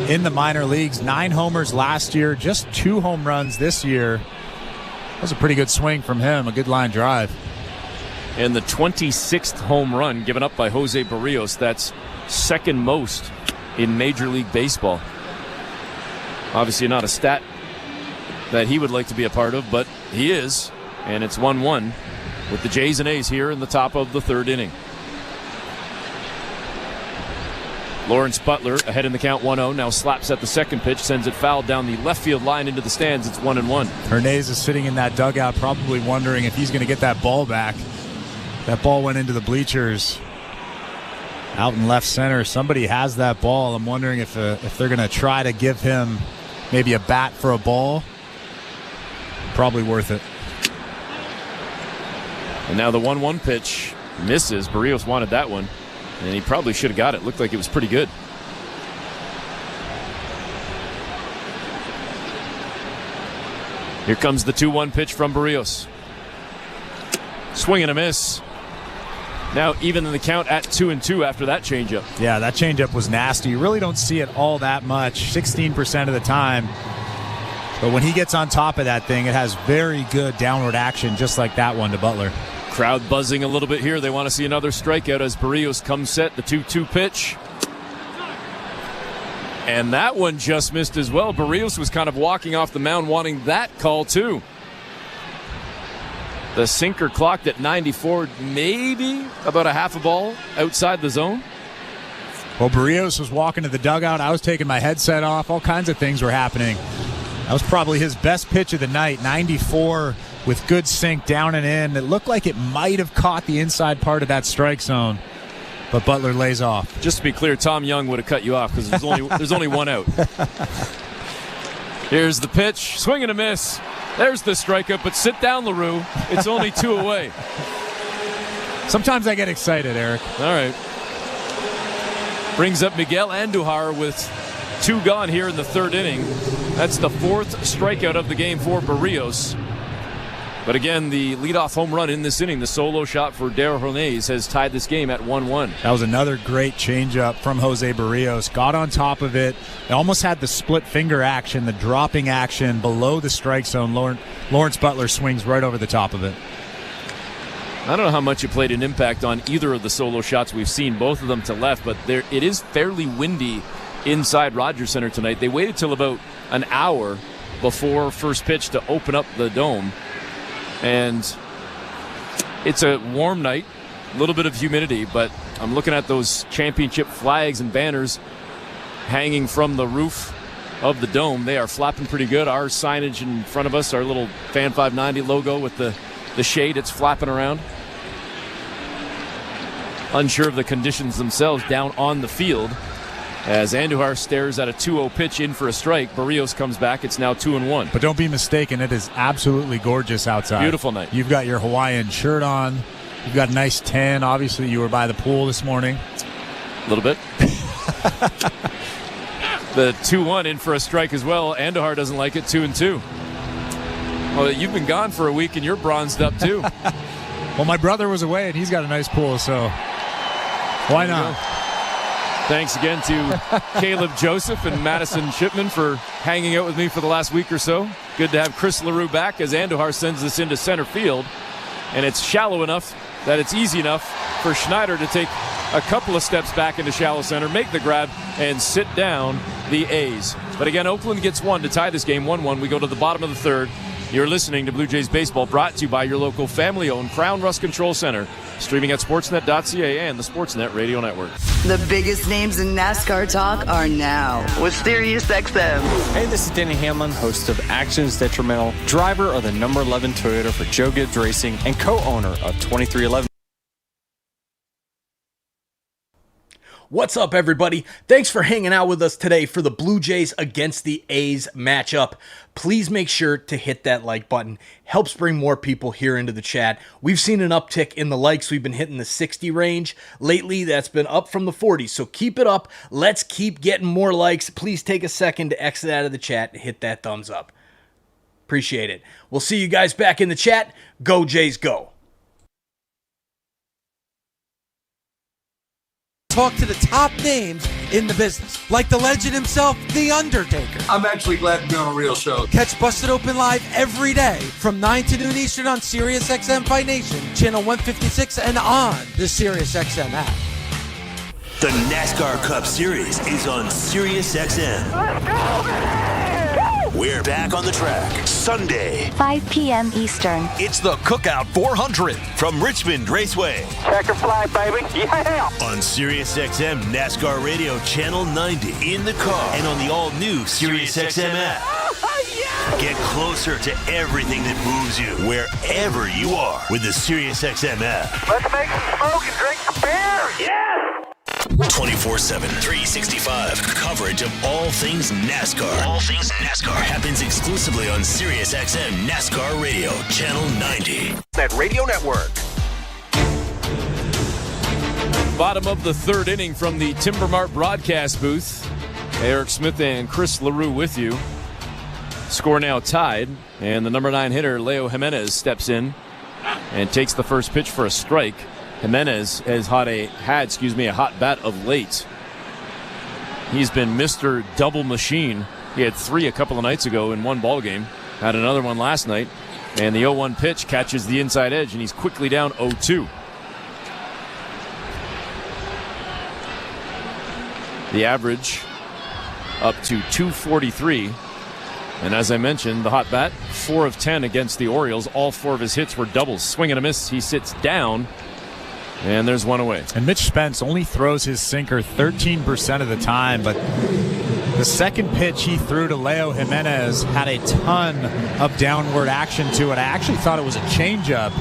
Speaker 12: in the minor leagues. 9 homers last year, just 2 home runs this year. That was a pretty good swing from him, a good line drive.
Speaker 1: And the 26th home run given up by Jose Berrios. That's second most in Major League Baseball. Obviously not a stat that he would like to be a part of, but he is. And it's 1-1 with the Jays and A's here in the top of the 3rd inning. Lawrence Butler ahead in the count 1-0. Now slaps at the second pitch, sends it foul down the left field line into the stands. It's 1-1.
Speaker 12: Hernandez is sitting in that dugout probably wondering if he's going to get that ball back. That ball went into the bleachers out in left center. Somebody has that ball. I'm wondering if they're going to try to give him maybe a bat for a ball. Probably worth it.
Speaker 1: And now the 1-1 pitch misses. Berrios wanted that one, and he probably should have got it. Looked like it was pretty good. Here comes the 2-1 pitch from Berrios. Swing and a miss. Now even in the count at 2-2 after that changeup.
Speaker 12: Yeah, that changeup was nasty. You really don't see it all that much, 16% of the time. But when he gets on top of that thing, it has very good downward action, just like that one to Butler.
Speaker 1: Crowd buzzing a little bit here. They want to see another strikeout as Berrios comes set. The 2-2 pitch. And that one just missed as well. Berrios was kind of walking off the mound wanting that call too. The sinker clocked at 94, maybe about a half a ball outside the zone.
Speaker 12: Well, Berrios was walking to the dugout. I was taking my headset off. All kinds of things were happening. That was probably his best pitch of the night, 94 with good sink down and in. It looked like it might have caught the inside part of that strike zone, but Butler lays off.
Speaker 1: Just to be clear, Tom Young would have cut you off because there's only one out. Here's the pitch. Swing and a miss. There's the strikeout, but sit down, LaRue. It's only 2 away.
Speaker 12: Sometimes I get excited, Eric.
Speaker 1: All right. Brings up Miguel Andujar with 2 gone here in the 3rd inning. That's the 4th strikeout of the game for Berrios. But again, the leadoff home run in this inning, the solo shot for Darryl Hernandez, has tied this game at 1-1.
Speaker 12: That was another great changeup from Jose Berrios. Got on top of it. It almost had the split finger action, the dropping action below the strike zone. Lawrence Butler swings right over the top of it.
Speaker 1: I don't know how much it played an impact on either of the solo shots we've seen, both of them to left, but it is fairly windy inside Rogers Center tonight. They waited till about an hour before first pitch to open up the dome. And it's a warm night, a little bit of humidity, but I'm looking at those championship flags and banners hanging from the roof of the dome. They are flapping pretty good. Our signage in front of us, our little Fan 590 logo with the shade, it's flapping around. Unsure of the conditions themselves down on the field. As Andujar stares at a 2-0 pitch in for a strike, Berrios comes back. It's now 2-1.
Speaker 12: But don't be mistaken, it is absolutely gorgeous outside.
Speaker 1: Beautiful night.
Speaker 12: You've got your Hawaiian shirt on. You've got a nice tan. Obviously, you were by the pool this morning.
Speaker 1: A little bit. The 2-1 in for a strike as well. Andujar doesn't like it. 2-2. Well, you've been gone for a week and you're bronzed up too.
Speaker 12: Well, my brother was away and he's got a nice pool, so why not?
Speaker 1: Thanks again to Caleb Joseph and Madison Shipman for hanging out with me for the last week or so. Good to have Chris LaRue back as Andujar sends this into center field. And it's shallow enough that it's easy enough for Schneider to take a couple of steps back into shallow center, make the grab, and sit down the A's. But again, Oakland gets 1 to tie this game 1-1. We go to the bottom of the 3rd. You're listening to Blue Jays Baseball, brought to you by your local family-owned Crown Rust Control Center, streaming at sportsnet.ca and the Sportsnet Radio Network.
Speaker 6: The biggest names in NASCAR talk are now with SiriusXM.
Speaker 7: Hey, this is Denny Hamlin, host of Actions Detrimental, driver of the number 11 Toyota for Joe Gibbs Racing, and co-owner of 2311.
Speaker 9: What's up, everybody? Thanks for hanging out with us today for the Blue Jays against the A's matchup. Please make sure to hit that like button. Helps bring more people here into the chat. We've seen an uptick in the likes. We've been hitting the 60 range. Lately, that's been up from the 40s, so keep it up. Let's keep getting more likes. Please take a second to exit out of the chat and hit that thumbs up. Appreciate it. We'll see you guys back in the chat. Go Jays, go.
Speaker 11: Talk to the top names in the business, like the legend himself, The Undertaker.
Speaker 25: I'm actually glad to be on a real show.
Speaker 11: Catch Busted Open live every day from 9 to noon Eastern on SiriusXM Fight Nation, channel 156, and on the SiriusXM app.
Speaker 26: The NASCAR Cup Series is on SiriusXM.
Speaker 27: Let's go, man!
Speaker 26: We're back on the track Sunday,
Speaker 27: 5 p.m. Eastern.
Speaker 26: It's the Cookout 400 from Richmond Raceway.
Speaker 27: Checker flag, baby. Yeah!
Speaker 26: On SiriusXM NASCAR Radio Channel 90, in the car, and on the all-new SiriusXM app.
Speaker 27: Yeah!
Speaker 26: Get closer to everything that moves you, wherever you are, with the SiriusXM app.
Speaker 27: Let's make some smoke and drink some beer. Yeah!
Speaker 26: 24/7, 365 coverage of all things NASCAR. All things NASCAR happens exclusively on SiriusXM NASCAR Radio, Channel 90.
Speaker 24: That Radio Network.
Speaker 1: Bottom of the third inning from the Timber Mart broadcast booth. Eric Smith and Chris LaRue with you. Score now tied, and the number 9 hitter, Leo Jimenez, steps in and takes the first pitch for a strike. Jimenez has had a hot bat of late. He's been Mr. Double Machine. He had 3 a couple of nights ago in one ball game. Had another one last night. And the 0-1 pitch catches the inside edge, and he's quickly down 0-2. The average up to 243. And as I mentioned, the hot bat, 4 of 10 against the Orioles. All 4 of his hits were doubles. Swing and a miss. He sits down. And there's one away.
Speaker 12: And Mitch Spence only throws his sinker 13% of the time, but the second pitch he threw to Leo Jimenez had a ton of downward action to it. I actually thought it was a changeup.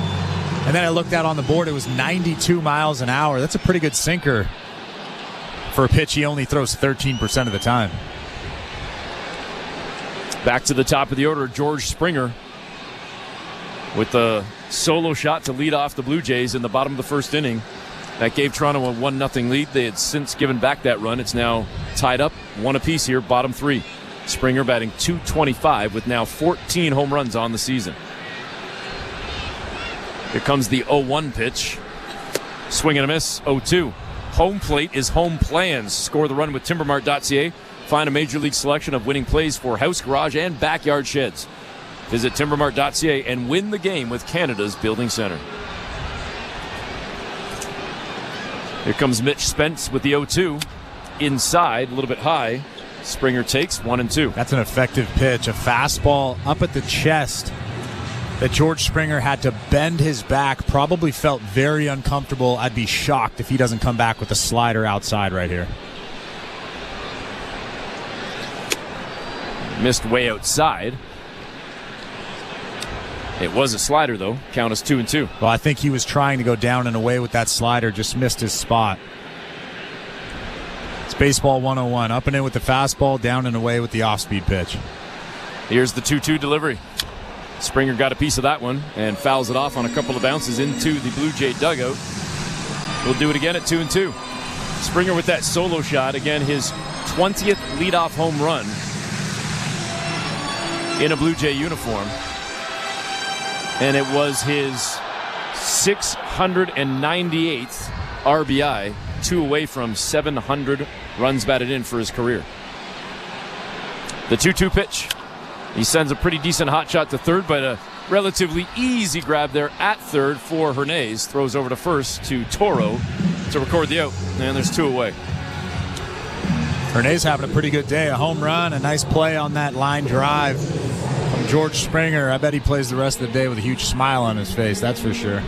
Speaker 12: And then I looked out on the board, it was 92 miles an hour. That's a pretty good sinker for a pitch he only throws 13% of the time.
Speaker 1: Back to the top of the order, George Springer with the solo shot to lead off the Blue Jays in the bottom of the first inning. That gave Toronto a 1-0 lead. They had since given back that run. It's now tied up, 1 apiece here, bottom 3. Springer batting .225 with now 14 home runs on the season. Here comes the 0-1 pitch. Swing and a miss, 0-2. Home plate is home plans. Score the run with timbermart.ca. Find a major league selection of winning plays for house, garage, and backyard sheds. Visit timbermart.ca and win the game with Canada's Building Center. Here comes Mitch Spence with the 0-2. Inside, a little bit high. Springer takes 1-2.
Speaker 12: That's an effective pitch. A fastball up at the chest that George Springer had to bend his back. Probably felt very uncomfortable. I'd be shocked if he doesn't come back with a slider outside right here.
Speaker 1: Missed way outside. It was a slider, though. Count is 2-2.
Speaker 12: Well, I think he was trying to go down and away with that slider, just missed his spot. It's baseball 101. Up and in with the fastball, down and away with the off-speed pitch.
Speaker 1: Here's the 2-2 delivery. Springer got a piece of that one and fouls it off on a couple of bounces into the Blue Jay dugout. We'll do it again at 2-2. Springer with that solo shot. Again, his 20th leadoff home run in a Blue Jay uniform. And it was his 698th RBI, 2 away from 700 runs batted in for his career. The 2-2 pitch. He sends a pretty decent hot shot to third, but a relatively easy grab there at third for Hernandez. Throws over to first to Toro to record the out, and there's 2 away.
Speaker 12: Hernandez having a pretty good day. A home run, a nice play on that line drive from George Springer, I bet he plays the rest of the day with a huge smile on his face, that's for sure.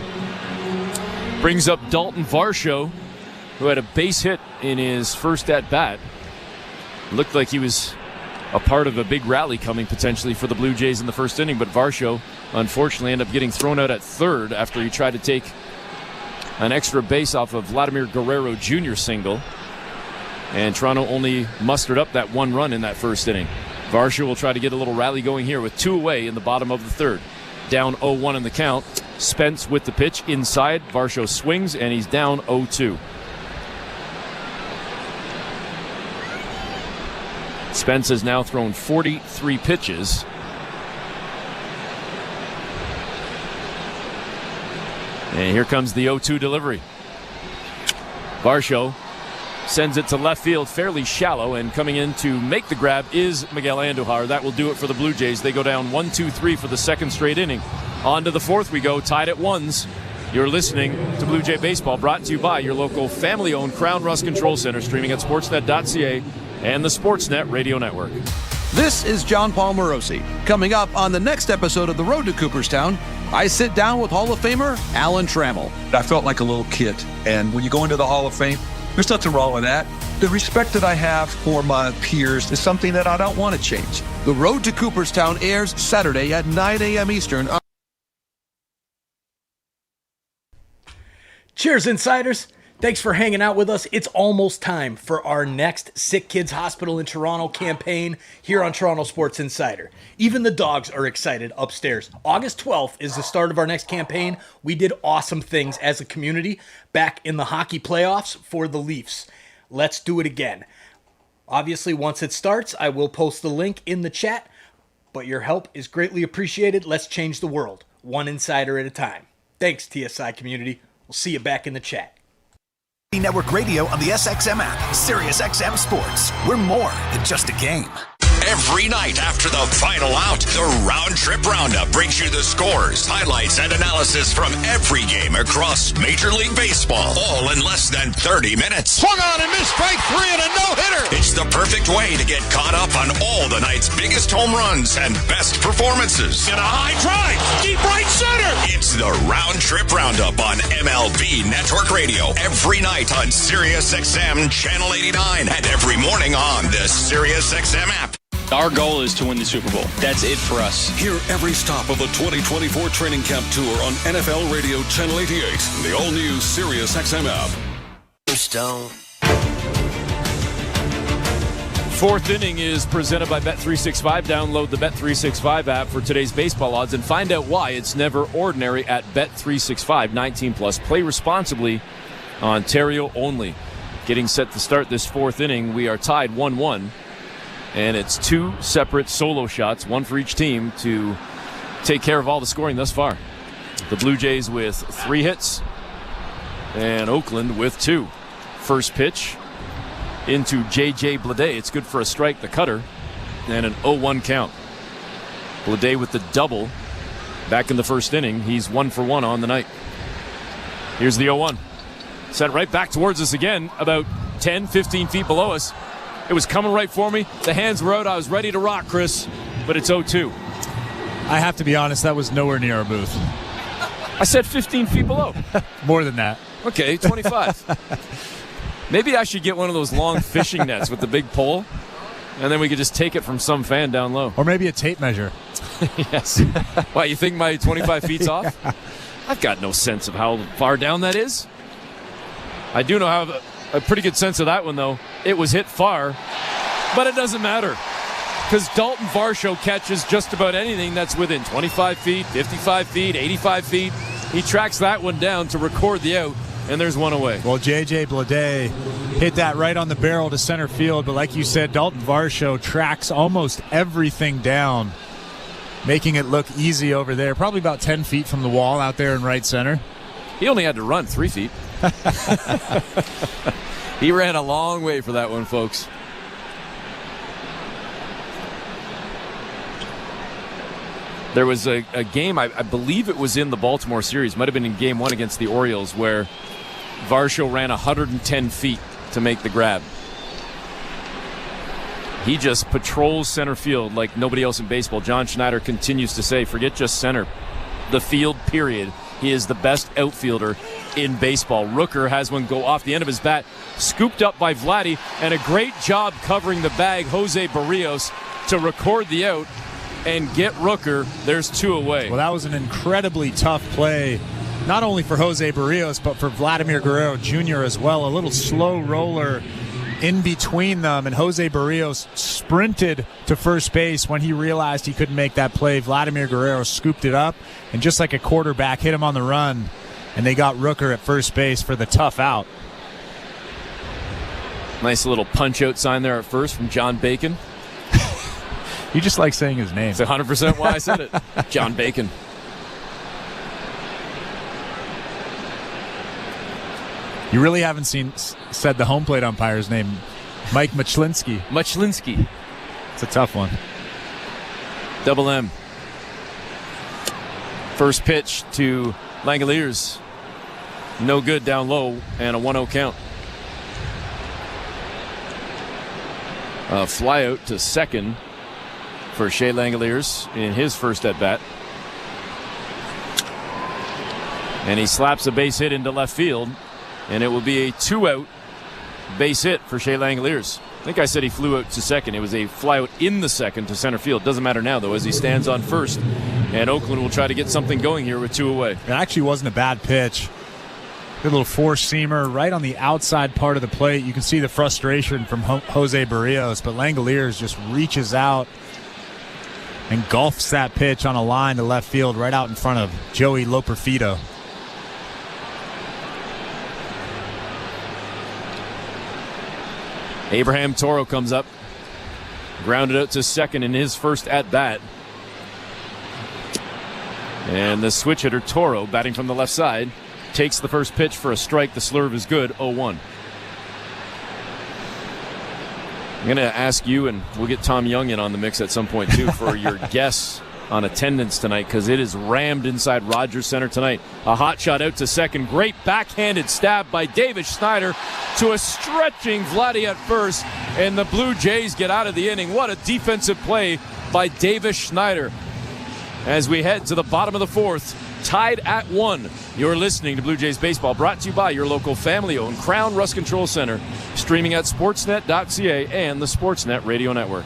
Speaker 1: Brings up Dalton Varsho, who had a base hit in his first at-bat. Looked like he was a part of a big rally coming potentially for the Blue Jays in the first inning, but Varsho unfortunately ended up getting thrown out at third after he tried to take an extra base off of Vladimir Guerrero Jr. single. And Toronto only mustered up that one run in that first inning. Varsho will try to get a little rally going here with 2 away in the bottom of the third. Down 0-1 in the count. Spence with the pitch inside. Varsho swings, and he's down 0-2. Spence has now thrown 43 pitches. And here comes the 0-2 delivery. Varsho sends it to left field fairly shallow, and coming in to make the grab is Miguel Andujar. That will do it for the Blue Jays. They go down 1-2-3 for the second straight inning. On to the fourth we go, tied at 1s. You're listening to Blue Jay Baseball, brought to you by your local family-owned Crown Rust Control Center, streaming at sportsnet.ca and the Sportsnet Radio Network.
Speaker 10: This is John Paul Morosi. Coming up on the next episode of The Road to Cooperstown, I sit down with Hall of Famer Alan Trammell.
Speaker 16: I felt like a little kid, and when you go into the Hall of Fame, there's nothing wrong with that. The respect that I have for my peers is something that I don't want to change.
Speaker 10: The Road to Cooperstown airs Saturday at 9 a.m. Eastern.
Speaker 9: Cheers, Insiders. Thanks for hanging out with us. It's almost time for our next Sick Kids Hospital in Toronto campaign here on Toronto Sports Insider. Even the dogs are excited upstairs. August 12th is the start of our next campaign. We did awesome things as a community back in the hockey playoffs for the Leafs. Let's do it again. Obviously, once it starts, I will post the link in the chat, but your help is greatly appreciated. Let's change the world, one insider at a time. Thanks, TSI community. We'll see you back in the chat.
Speaker 17: Network radio on the SXM app. Sirius XM Sports. We're more than just a game.
Speaker 18: Every night after the final out, the Round Trip Roundup brings you the scores, highlights, and analysis from every game across Major League Baseball, all in less than 30 minutes.
Speaker 8: Swung on and missed, strike three and a no-hitter.
Speaker 18: It's the perfect way to get caught up on all the night's biggest home runs and best performances.
Speaker 8: In a high drive, deep right center.
Speaker 18: It's the Round Trip Roundup on MLB Network Radio every night on Sirius XM Channel 89 and every morning on the Sirius XM app.
Speaker 7: Our goal is to win the Super Bowl. That's it for us.
Speaker 19: Hear every stop of the 2024 training camp tour on NFL Radio Channel 88, the all-new Sirius XM app.
Speaker 20: Stone.
Speaker 1: Fourth inning is presented by Bet365. Download the Bet365 app for today's baseball odds and find out why it's never ordinary at Bet365. 19+. Play responsibly. Ontario only. Getting set to start this fourth inning. We are tied 1-1. And it's two separate solo shots, one for each team, to take care of all the scoring thus far. The Blue Jays with 3 hits and Oakland with 2. First pitch into J.J. Bladé. It's good for a strike, the cutter, and an 0-1 count. Bladé with the double back in the first inning. He's 1 for 1 on the night. Here's the 0-1. Sent right back towards us again, about 10, 15 feet below us. It was coming right for me. The hands were out. I was ready to rock, Chris, but it's 0-2.
Speaker 12: I have to be honest, that was nowhere near our booth.
Speaker 1: I said 15 feet below.
Speaker 12: More than that.
Speaker 1: Okay, 25. Maybe I should get one of those long fishing nets with the big pole, and then we could just take it from some fan down low.
Speaker 12: Or maybe a tape measure.
Speaker 1: Yes. Why, you think my 25 feet's off? I've got no sense of how far down that is. I do know how... A pretty good sense of that one, though. It was hit far, but it doesn't matter because Dalton Varsho catches just about anything that's within 25 feet, 55 feet, 85 feet. He tracks that one down to record the out, and there's one away.
Speaker 12: Well, J.J. Bladé hit that right on the barrel to center field, but like you said, Dalton Varsho tracks almost everything down, making it look easy over there. Probably about 10 feet from the wall out there in right center.
Speaker 1: He only had to run 3 feet. He ran a long way for that one, folks. There was a game, I believe it was in the Baltimore series, might have been in Game 1 against the Orioles, where Varsho ran 110 feet to make the grab. He just patrols center field like nobody else in baseball. John Schneider continues to say, forget just center, the field, period. He is the best outfielder in baseball. Rooker has one go off the end of his bat, scooped up by Vladdy, and a great job covering the bag, Jose Berrios, to record the out and get Rooker. There's 2 away.
Speaker 12: Well, that was an incredibly tough play, not only for Jose Berrios, but for Vladimir Guerrero Jr. as well. A little slow roller in between them, and Jose Berrios sprinted to first base when he realized he couldn't make that play. Vladimir Guerrero scooped it up, and just like a quarterback, hit him on the run, and they got Rooker at first base for the tough out.
Speaker 1: Nice little punch-out sign there at first from John Bacon.
Speaker 12: You just like saying his name.
Speaker 1: It's 100% why I said it. John Bacon.
Speaker 12: You really haven't said the home plate umpire's name, Mike Machlinsky.
Speaker 1: Machlinsky.
Speaker 12: It's a tough one.
Speaker 1: Double M. First pitch to Langoliers. No good down low, and a 1-0 count. A fly out to second for Shea Langoliers in his first at-bat. And he slaps a base hit into left field. And it will be a 2-out base hit for Shea Langoliers. I think I said he flew out to second. It was a fly out in the second to center field. Doesn't matter now, though, as he stands on first. And Oakland will try to get something going here with 2 away.
Speaker 12: It actually wasn't a bad pitch. Good little four-seamer right on the outside part of the plate. You can see the frustration from Jose Berrios, but Langoliers just reaches out and golfs that pitch on a line to left field right out in front of Joey Loperfido.
Speaker 1: Abraham Toro comes up, grounded out to second in his first at-bat. And the switch hitter Toro, batting from the left side, takes the first pitch for a strike. The slurve is good, 0-1. I'm going to ask you, and we'll get Tom Young in on the mix at some point too, for your guess on attendance tonight, because it is rammed inside Rogers Center tonight. A hot shot out to second. Great backhanded stab by Davis Schneider to a stretching Vladdy at first, and the Blue Jays get out of the inning. What a defensive play by Davis Schneider. As we head to the bottom of the fourth, tied at 1. You're listening to Blue Jays Baseball, brought to you by your local family-owned Crown Rust Control Center, streaming at sportsnet.ca and the Sportsnet Radio Network.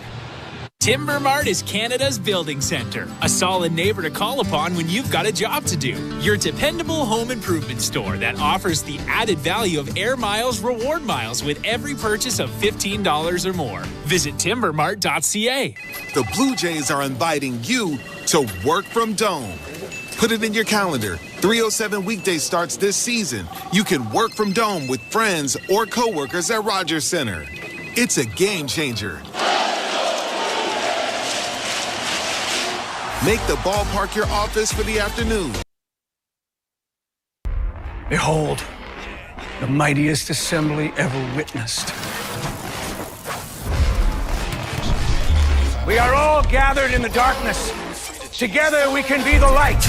Speaker 2: Timber Mart is Canada's building center, a solid neighbor to call upon when you've got a job to do. Your dependable home improvement store that offers the added value of Air Miles reward miles with every purchase of $15 or more. Visit timbermart.ca.
Speaker 3: The Blue Jays are inviting you to work from Dome. Put it in your calendar. 307 weekday starts this season. You can work from Dome with friends or coworkers at Rogers Center. It's a game changer. Make the ballpark your office for the afternoon.
Speaker 13: Behold, the mightiest assembly ever witnessed. We are all gathered in the darkness. Together we can be the light.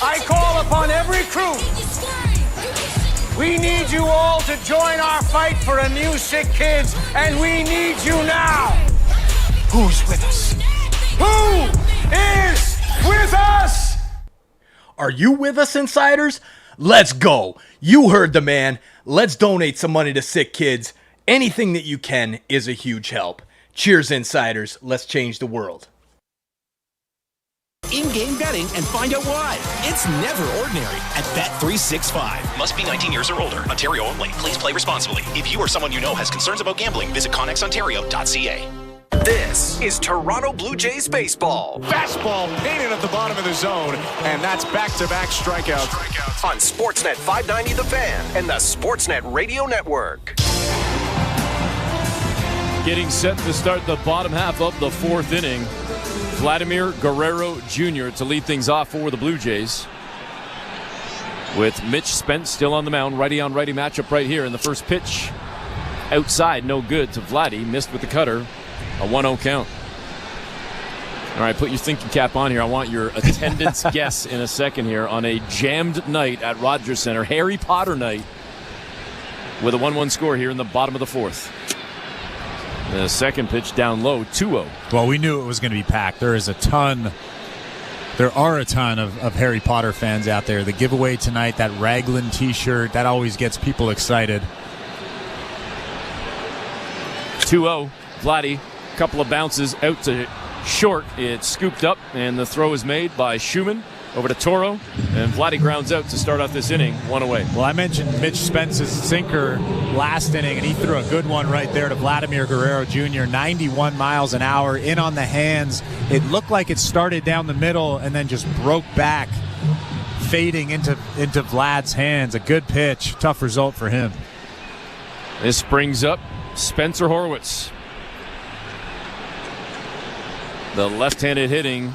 Speaker 13: I call upon every crew. We need you all to join our fight for a new sick kids, and we need you now. Who's with us? Who is with us?
Speaker 9: Are you with us, insiders? Let's go. You heard the man. Let's donate some money to sick kids. Anything that you can is a huge help. Cheers, insiders. Let's change the world.
Speaker 15: In-game betting and find out why. It's never ordinary at Bet365. Must be 19 years or older. Ontario only. Please play responsibly. If you or someone you know has concerns about gambling, visit connexontario.ca.
Speaker 24: This is Toronto Blue Jays baseball.
Speaker 8: Fastball painted at the bottom of the zone, and that's back-to-back strikeouts.
Speaker 24: On Sportsnet 590 The Fan and the Sportsnet Radio Network.
Speaker 1: Getting set to start the bottom half of the fourth inning. Vladimir Guerrero Jr. to lead things off for the Blue Jays. With Mitch Spence still on the mound. Righty-on-righty matchup right here. In the first pitch, outside, no good to Vladdy. Missed with the cutter. A 1-0 count. All right, put your thinking cap on here. I want your attendance guess in a second here on a jammed night at Rogers Center. Harry Potter night with a 1-1 score here in the bottom of the fourth. The second pitch down low, 2-0.
Speaker 12: Well, we knew it was going to be packed. There are a ton of Harry Potter fans out there. The giveaway tonight, that Raglan t-shirt, that always gets people excited.
Speaker 1: 2-0. Vladdy, couple of bounces out to short. It's scooped up, and the throw is made by Schumann over to Toro, and Vladdy grounds out to start off this inning, one away.
Speaker 12: Well, I mentioned Mitch Spence's sinker last inning, and he threw a good one right there to Vladimir Guerrero Jr., 91 miles an hour, in on the hands. It looked like it started down the middle and then just broke back, fading into Vlad's hands. A good pitch. Tough result for him.
Speaker 1: This brings up Spencer Horwitz. The left-handed hitting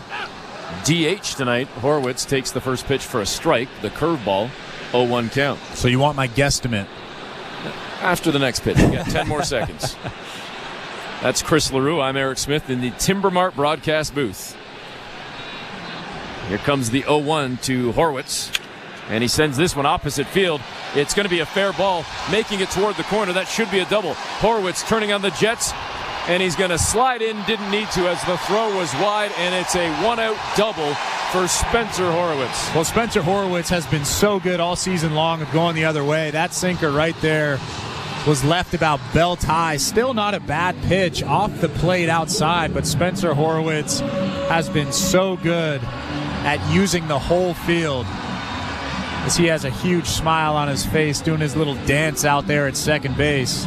Speaker 1: DH tonight. Horwitz takes the first pitch for a strike, the curveball, 0-1 count.
Speaker 12: So you want my guesstimate?
Speaker 1: After the next pitch. You got 10 more seconds. That's Chris LaRue. I'm Eric Smith in the Timbermart broadcast booth. Here comes the 0-1 to Horwitz, and he sends this one opposite field. It's going to be a fair ball, making it toward the corner. That should be a double. Horwitz turning on the Jets, and he's going to slide in. Didn't need to, as the throw was wide, and it's a one-out double for Spencer Horwitz.
Speaker 12: Well, Spencer Horwitz has been so good all season long of going the other way. That sinker right there was left about belt high. Still not a bad pitch off the plate outside, but Spencer Horwitz has been so good at using the whole field, as he has a huge smile on his face doing his little dance out there at second base.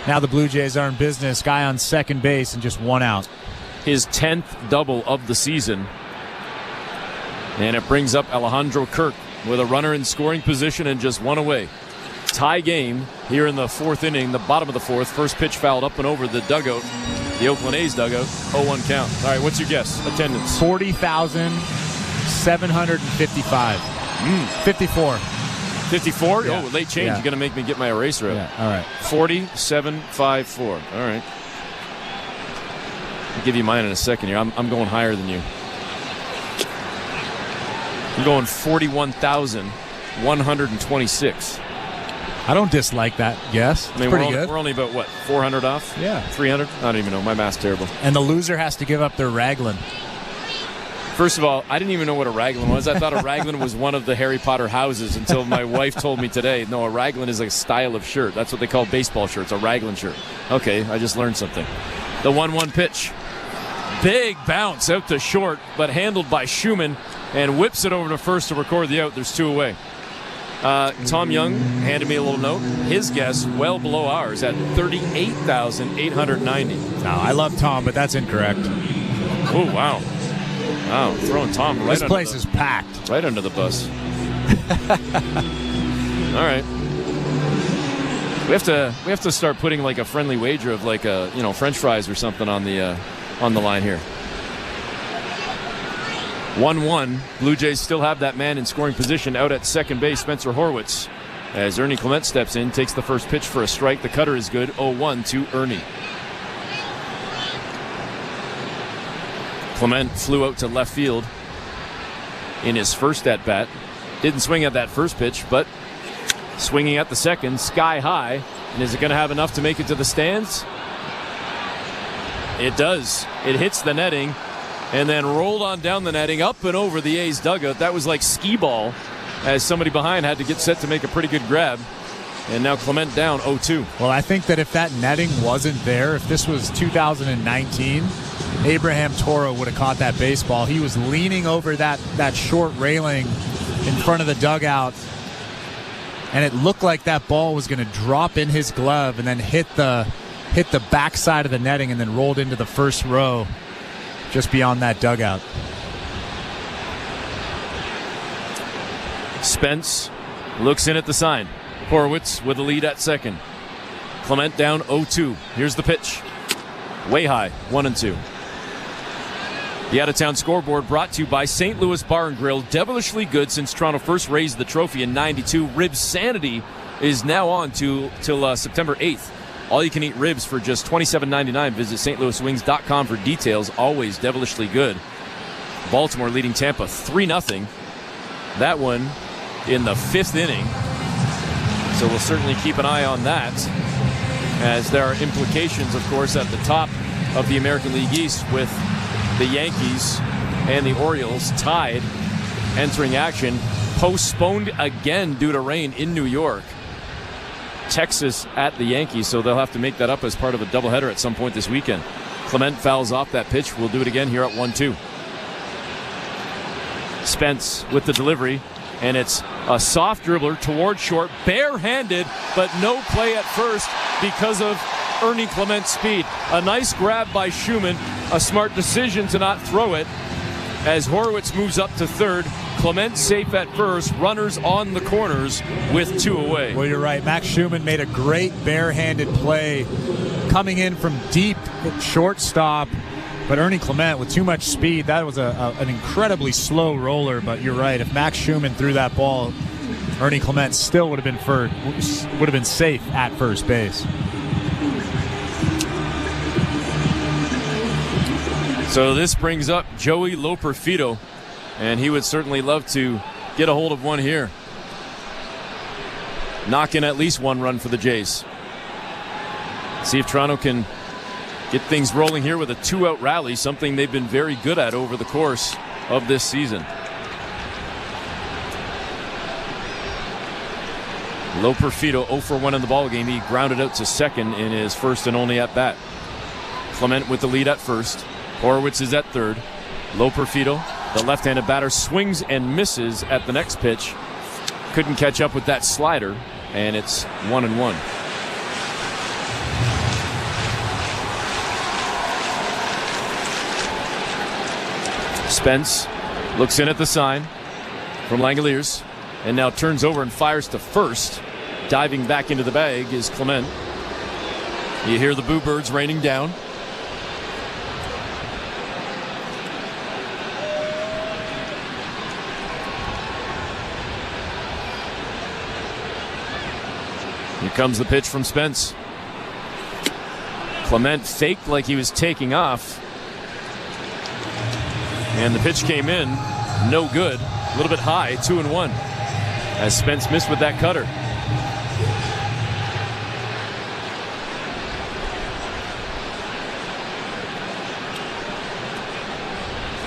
Speaker 12: Now the Blue Jays are in business. Guy on second base and just one out.
Speaker 1: His 10th double of the season. And it brings up Alejandro Kirk with a runner in scoring position and just one away. Tie game here in the fourth inning, the bottom of the fourth. First pitch fouled up and over the dugout, the Oakland A's dugout. 0-1 count. All right, what's your guess? Attendance?
Speaker 12: 40,755. 54.
Speaker 1: 54?
Speaker 12: Yeah.
Speaker 1: Oh, late change.
Speaker 12: Yeah.
Speaker 1: You're going to make me get my eraser out.
Speaker 12: Yeah, all right.
Speaker 1: 4754. All right. I'll give you mine in a second here. I'm going higher than you. I'm going 41,126.
Speaker 12: I don't dislike that guess.
Speaker 1: I mean,
Speaker 12: pretty good.
Speaker 1: We're only about, what, 400 off?
Speaker 12: Yeah.
Speaker 1: 300? I don't even know. My math's terrible.
Speaker 12: And the loser has to give up their raglan.
Speaker 1: First of all, I didn't even know what a raglan was. I thought a raglan was one of the Harry Potter houses until my wife told me today. No, a raglan is a style of shirt. That's what they call baseball shirts, a raglan shirt. Okay, I just learned something. The 1-1 pitch. Big bounce out to short, but handled by Schumann, and whips it over to first to record the out. There's two away. Tom Young handed me a little note. His guess well below ours at 38,890.
Speaker 12: No, I love Tom, but that's incorrect.
Speaker 1: Oh, wow. Wow, throwing Tom right
Speaker 12: this place is packed.
Speaker 1: Right under the bus. All right. We have to start putting like a friendly wager of like a, French fries or something on the line here. 1-1. Blue Jays still have that man in scoring position out at second base, Spencer Horwitz. As Ernie Clement steps in, takes the first pitch for a strike. The cutter is good. 0-1 to Ernie. Clement flew out to left field in his first at-bat. Didn't swing at that first pitch, but swinging at the second, sky high. And is it going to have enough to make it to the stands? It does. It hits the netting and then rolled on down the netting up and over the A's dugout. That was like skee ball, as somebody behind had to get set to make a pretty good grab. And now Clement down 0-2.
Speaker 12: Well, I think that if that netting wasn't there, if this was 2019, Abraham Toro would have caught that baseball. He was leaning over that short railing in front of the dugout, and it looked like that ball was going to drop in his glove and then hit the backside of the netting and then rolled into the first row just beyond that dugout.
Speaker 1: Spence looks in at the sign. Horwitz with the lead at second. Clement down 0-2. Here's the pitch. Way high, 1-2. The out-of-town scoreboard brought to you by St. Louis Bar and Grill. Devilishly good since Toronto first raised the trophy in '92. Rib Sanity is now on till September 8th. All you can eat ribs for just $27.99. Visit stlouiswings.com for details. Always devilishly good. Baltimore leading Tampa 3-0. That one in the fifth inning. So we'll certainly keep an eye on that. as there are implications, of course, at the top of the American League East with the Yankees and the Orioles tied, entering action, postponed again due to rain in New York. Texas at the Yankees, so they'll have to make that up as part of a doubleheader at some point this weekend. Clement fouls off that pitch. We'll do it again here at 1-2. Spence with the delivery, and it's a soft dribbler towards short, barehanded, but no play at first because of Ernie Clement's speed. A nice grab by Schumann, a smart decision to not throw it as Horwitz moves up to third. Clement safe at first, runners on the corners with 2 away.
Speaker 12: Well, you're right. Max Schumann made a great barehanded play coming in from deep at shortstop, but Ernie Clement with too much speed, that was an incredibly slow roller. But you're right, if Max Schumann threw that ball, Ernie Clement still would have been safe at first base.
Speaker 1: So this brings up Joey Loperfido, and he would certainly love to get a hold of one here. Knock in at least 1 run for the Jays. See if Toronto can get things rolling here with a 2-out rally, something they've been very good at over the course of this season. Loperfido 0 for 1 in the ballgame. He grounded out to second in his first and only at bat. Clement with the lead at first. Horwitz is at third. Loperfido, the left-handed batter, swings and misses at the next pitch. Couldn't catch up with that slider, and it's 1-1. Spence looks in at the sign from Langoliers and now turns over and fires to first. Diving back into the bag is Clement. You hear the boo birds raining down. Here comes the pitch from Spence. Clement faked like he was taking off. And the pitch came in, no good. A little bit high, 2-1. As Spence missed with that cutter.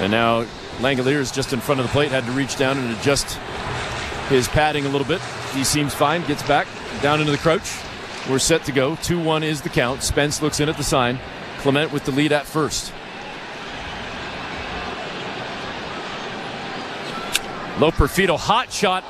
Speaker 1: And now Langoliers just in front of the plate had to reach down and adjust his padding a little bit. He seems fine, gets back down into the crouch. We're set to go. 2-1 is the count. Spence looks in at the sign. Clement with the lead at first. Loperfido, hot shot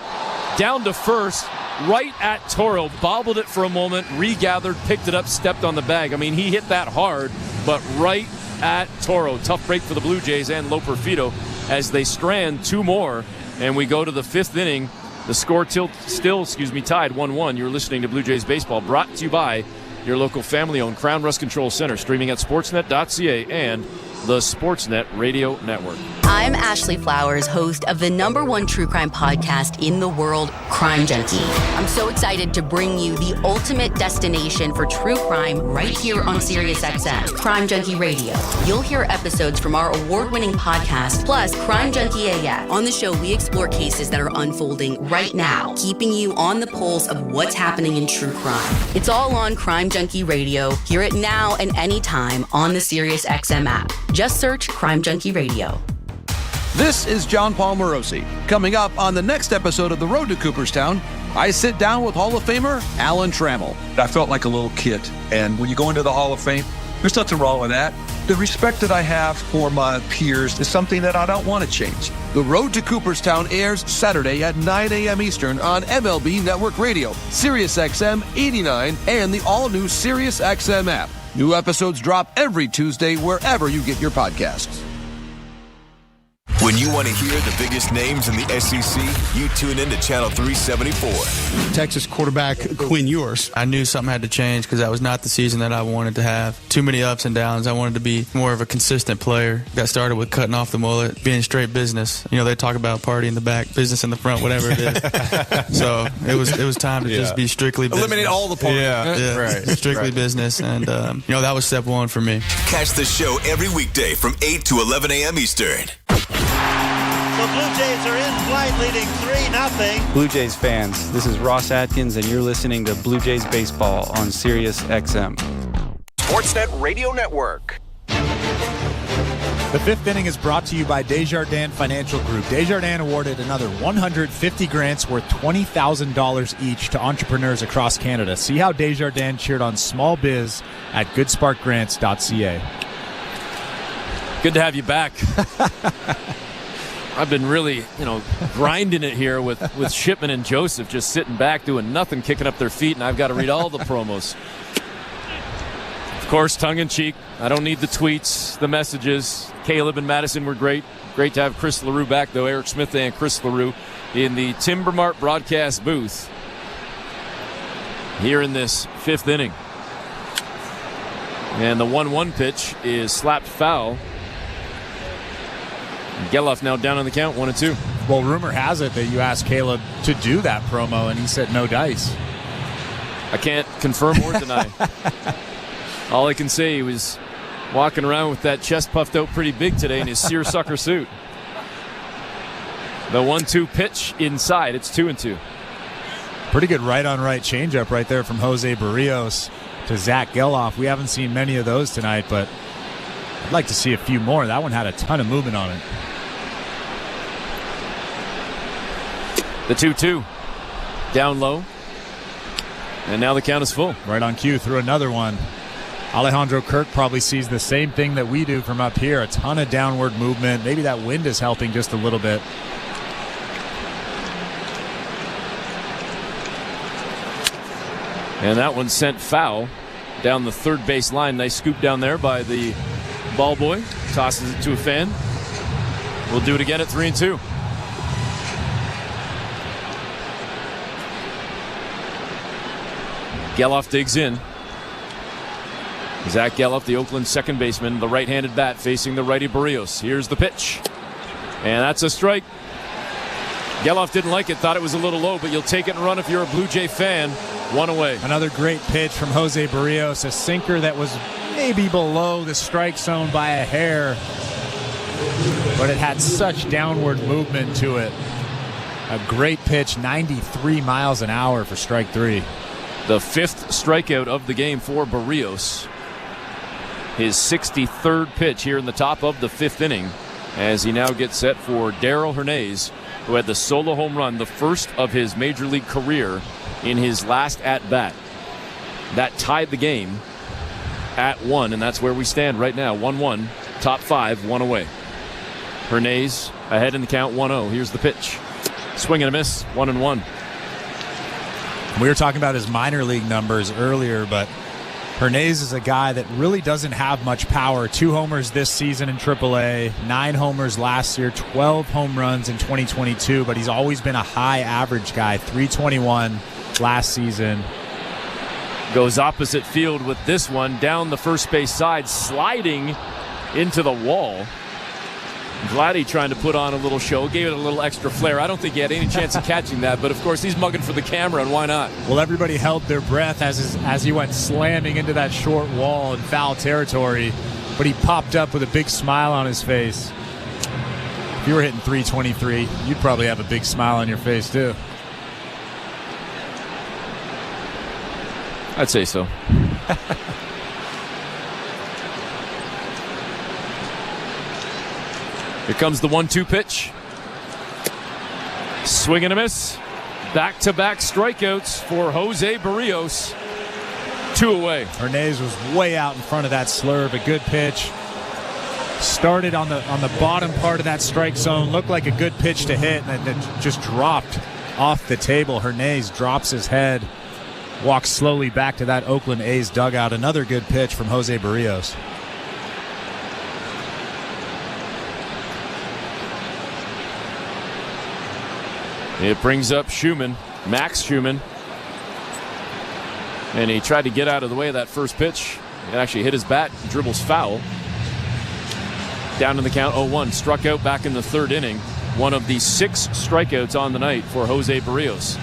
Speaker 1: down to first, right at Toro. Bobbled it for a moment, regathered, picked it up, stepped on the bag. I mean, he hit that hard, but right at Toro. Tough break for the Blue Jays and Loperfido as they strand 2 more, and we go to the 5th inning. The score still tied 1-1. You're listening to Blue Jays Baseball, brought to you by your local family-owned Crown Rust Control Center, streaming at sportsnet.ca and the Sportsnet Radio Network.
Speaker 4: I'm Ashley Flowers, host of the #1 true crime podcast in the world, Crime Junkie. I'm so excited to bring you the ultimate destination for true crime right here on SiriusXM, Crime Junkie Radio. You'll hear episodes from our award-winning podcast, plus Crime Junkie AF. On the show, we explore cases that are unfolding right now, keeping you on the pulse of what's happening in true crime. It's all on Crime Junkie Radio. Hear it now and anytime on the SiriusXM app. Just search Crime Junkie Radio.
Speaker 10: This is John Paul Morosi. Coming up on the next episode of The Road to Cooperstown, I sit down with Hall of Famer Alan Trammell.
Speaker 16: I felt like a little kid. And when you go into the Hall of Fame, there's nothing wrong with that. The respect that I have for my peers is something that I don't want to change.
Speaker 10: The Road to Cooperstown airs Saturday at 9 a.m. Eastern on MLB Network Radio, SiriusXM 89, and the all-new SiriusXM app. New episodes drop every Tuesday wherever you get your podcasts.
Speaker 26: When you want to hear the biggest names in the SEC, you tune in to Channel 374.
Speaker 5: Texas quarterback Quinn Ewers. I knew something had to change because that was not the season that I wanted to have. Too many ups and downs. I wanted to be more of a consistent player. Got started with cutting off the mullet, being straight business. You know, they talk about party in the back, business in the front, whatever it is. So it was time to just be strictly business.
Speaker 8: Eliminate all the party.
Speaker 5: Yeah.
Speaker 8: Right.
Speaker 5: Strictly business. And, you know, that was step 1 for me.
Speaker 26: Catch the show every weekday from 8 to 11 a.m. Eastern.
Speaker 13: The
Speaker 6: The Blue Jays are in flight, leading 3-0.
Speaker 14: Blue Jays fans, this is Ross Atkins, and you're listening to Blue Jays Baseball on Sirius XM.
Speaker 24: Sportsnet Radio Network.
Speaker 12: The fifth inning is brought to you by Desjardins Financial Group. Desjardins awarded another 150 grants worth $20,000 each to entrepreneurs across Canada. See how Desjardins cheered on small biz at goodsparkgrants.ca.
Speaker 1: Good to have you back. I've been really, grinding it here with Shipman and Joseph just sitting back doing nothing, kicking up their feet, and I've got to read all the promos. Of course, tongue-in-cheek. I don't need the tweets, the messages. Caleb and Madison were great. Great to have Chris LaRue back, though. Eric Smith and Chris LaRue in the Timbermart broadcast booth here in this fifth inning. And the 1-1 pitch is slapped foul. Geloff now down on the count, 1-2.
Speaker 12: Well, rumor has it that you asked Caleb to do that promo, and he said no dice.
Speaker 1: I can't confirm or deny. All I can say, he was walking around with that chest puffed out pretty big today in his seersucker suit. The 1-2 pitch inside. It's 2-2.
Speaker 12: Pretty good right-on-right changeup right there from Jose Berrios to Zach Geloff. We haven't seen many of those tonight, but I'd like to see a few more. That one had a ton of movement on it.
Speaker 1: The 2-2. Down low. And now the count is full.
Speaker 12: Right on cue through another one. Alejandro Kirk probably sees the same thing that we do from up here. A ton of downward movement. Maybe that wind is helping just a little bit.
Speaker 1: And that one sent foul down the third base line. Nice scoop down there by the ball boy. Tosses it to a fan. We'll do it again at 3-2. Geloff digs in. Zach Geloff, the Oakland second baseman, the right-handed bat facing the righty Berrios. Here's the pitch. And that's a strike. Geloff didn't like it, thought it was a little low, but you'll take it and run if you're a Blue Jay fan. One away.
Speaker 12: Another great pitch from Jose Berrios. A sinker that was maybe below the strike zone by a hair, but it had such downward movement to it. A great pitch, 93 miles an hour for strike three.
Speaker 1: The fifth strikeout of the game for Berrios. His 63rd pitch here in the top of the fifth inning as he now gets set for Darryl Hernandez, who had the solo home run, the first of his major league career in his last at-bat. That tied the game at 1, and that's where we stand right now. 1-1, top 5, 1 away. Hernandez ahead in the count, 1-0. Here's the pitch. Swing and a miss, 1-1.
Speaker 12: We were talking about his minor league numbers earlier, but Hernandez is a guy that really doesn't have much power. 2 homers this season in AAA, 9 homers last year, 12 home runs in 2022, but he's always been a high average guy, 321 last season.
Speaker 1: Goes opposite field with this one, down the first base side, sliding into the wall. Vladdy trying to put on a little show, gave it a little extra flair. I don't think he had any chance of catching that, but of course he's mugging for the camera, and why not?
Speaker 12: Well, everybody held their breath as he went slamming into that short wall in foul territory, but he popped up with a big smile on his face. If you were hitting 323, you'd probably have a big smile on your face too.
Speaker 1: I'd say so. Here comes the 1-2 pitch. Swing and a miss. Back-to-back strikeouts for Jose Berrios. 2 away.
Speaker 12: Hernandez was way out in front of that slurve. A good pitch. Started on the bottom part of that strike zone. Looked like a good pitch to hit, and then just dropped off the table. Hernandez drops his head, walks slowly back to that Oakland A's dugout. Another good pitch from Jose Berrios.
Speaker 1: It brings up Schumann, Max Schumann. And he tried to get out of the way of that first pitch. It actually hit his bat, dribbles foul. Down in the count, 0-1. Struck out back in the third inning. One of the 6 strikeouts on the night for Jose Berrios.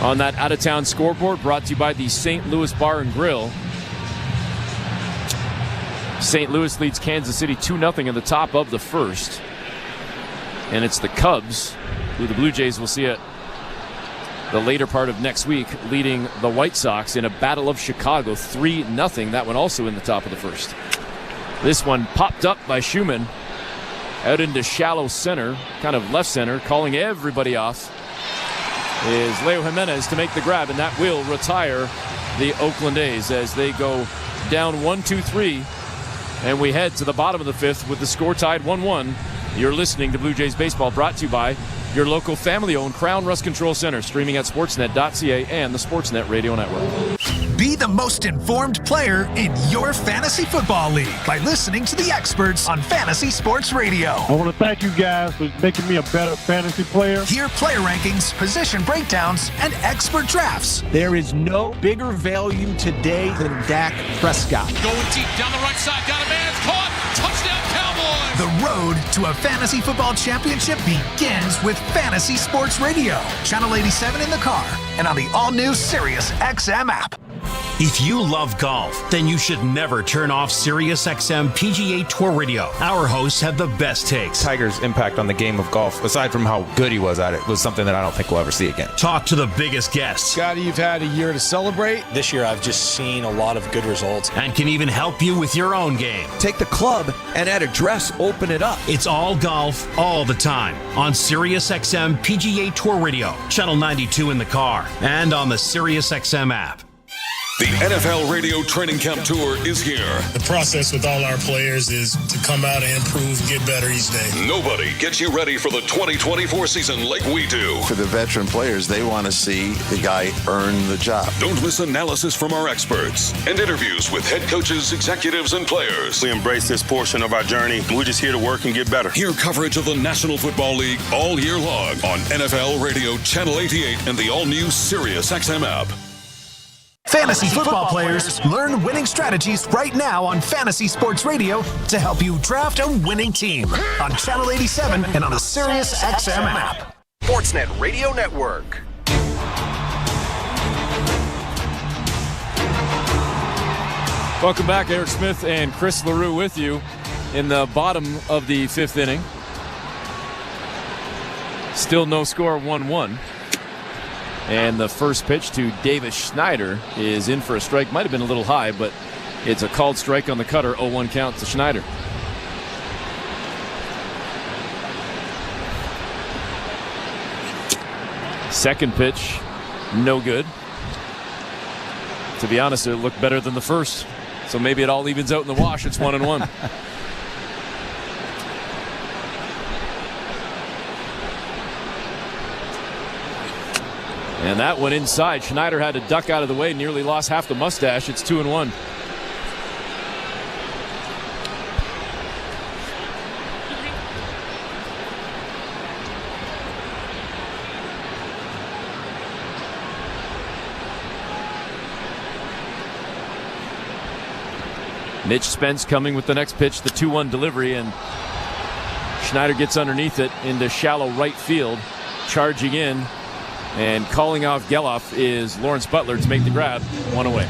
Speaker 1: On that out-of-town scoreboard, brought to you by the St. Louis Bar and Grill. St. Louis leads Kansas City 2-0 in the top of the first. And it's the Cubs, who the Blue Jays will see at the later part of next week, leading the White Sox in a Battle of Chicago 3-0. That one also in the top of the first. This one popped up by Schumann out into shallow center, kind of left center, calling everybody off is Leo Jimenez to make the grab, and that will retire the Oakland A's as they go down 1-2-3. And we head to the bottom of the fifth with the score tied 1-1. You're listening to Blue Jays Baseball, brought to you by your local family-owned Crown Rust Control Center, streaming at sportsnet.ca and the Sportsnet Radio Network.
Speaker 17: Be the most informed player in your fantasy football league by listening to the experts on Fantasy Sports Radio.
Speaker 11: I want to thank you guys for making me a better fantasy player.
Speaker 17: Hear player rankings, position breakdowns, and expert drafts.
Speaker 20: There is no bigger value today than Dak Prescott.
Speaker 21: Going deep down the right side, got a man, caught, touchdown Cowboys!
Speaker 17: The road to a fantasy football championship begins with Fantasy Sports Radio. Channel 87 in the car and on the all-new Sirius XM app.
Speaker 26: If you love golf, then you should never turn off SiriusXM PGA Tour Radio. Our hosts have the best takes.
Speaker 22: Tiger's impact on the game of golf, aside from how good he was at it, was something that I don't think we'll ever see again.
Speaker 26: Talk to the biggest guests.
Speaker 23: Scotty, you've had a year to celebrate.
Speaker 25: This year, I've just seen a lot of good results.
Speaker 26: And can even help you with your own game.
Speaker 27: Take the club and at address, open it up.
Speaker 26: It's all golf, all the time. On SiriusXM PGA Tour Radio, Channel 92 in the car, and on the SiriusXM app.
Speaker 19: The NFL Radio Training Camp Tour is here.
Speaker 28: The process with all our players is to come out and improve and get better each day.
Speaker 19: Nobody gets you ready for the 2024 season like we do.
Speaker 29: For the veteran players, they want to see the guy earn the job.
Speaker 19: Don't miss analysis from our experts and interviews with head coaches, executives, and players.
Speaker 28: We embrace this portion of our journey. We're just here to work and get better.
Speaker 19: Hear coverage of the National Football League all year long on NFL Radio Channel 88 and the all-new Sirius XM app.
Speaker 17: Fantasy football players, learn winning strategies right now on Fantasy Sports Radio to help you draft a winning team on Channel 87 and on the Sirius XM app.
Speaker 24: Sportsnet Radio Network.
Speaker 1: Welcome back. Eric Smith and Chris LaRue with you in the bottom of the fifth inning. Still no score, 1-1. And the first pitch to Davis Schneider is in for a strike. Might have been a little high, but it's a called strike on the cutter. 0-1 count to Schneider. Second pitch, no good. To be honest, it looked better than the first. So maybe it all evens out in the wash. It's 1-1. And that went inside. Schneider had to duck out of the way, nearly lost half the mustache. It's 2-1. Mitch Spence coming with the next pitch, the 2-1 delivery, and Schneider gets underneath it into shallow right field, charging in. And calling off Geloff is Lawrence Butler to make the grab. One away.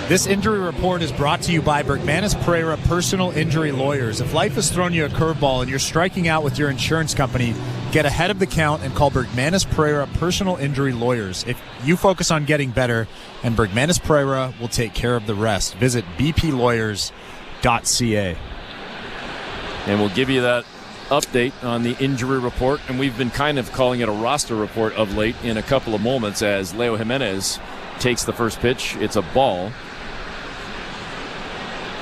Speaker 12: This injury report is brought to you by Bergmanis Pereira Personal Injury Lawyers. If life has thrown you a curveball and you're striking out with your insurance company, get ahead of the count and call Bergmanis Pereira Personal Injury Lawyers. If you focus on getting better, and Bergmanis Pereira will take care of the rest. Visit bplawyers.ca.
Speaker 1: And we'll give you that update on the injury report, and we've been kind of calling it a roster report of late in a couple of moments as Leo Jimenez takes the first pitch. It's a ball.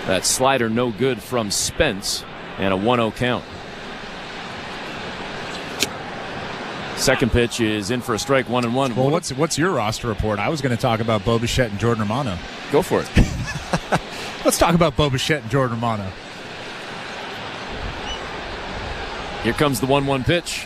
Speaker 1: That slider no good from Spence, and a 1-0 count. Second pitch is in for a strike, 1-1.
Speaker 12: Well, what's your roster report? I was going to talk about Bo Bichette and Jordan Romano.
Speaker 1: Go for it.
Speaker 12: Let's talk about Bo Bichette and Jordan Romano.
Speaker 1: Here comes the 1-1 pitch.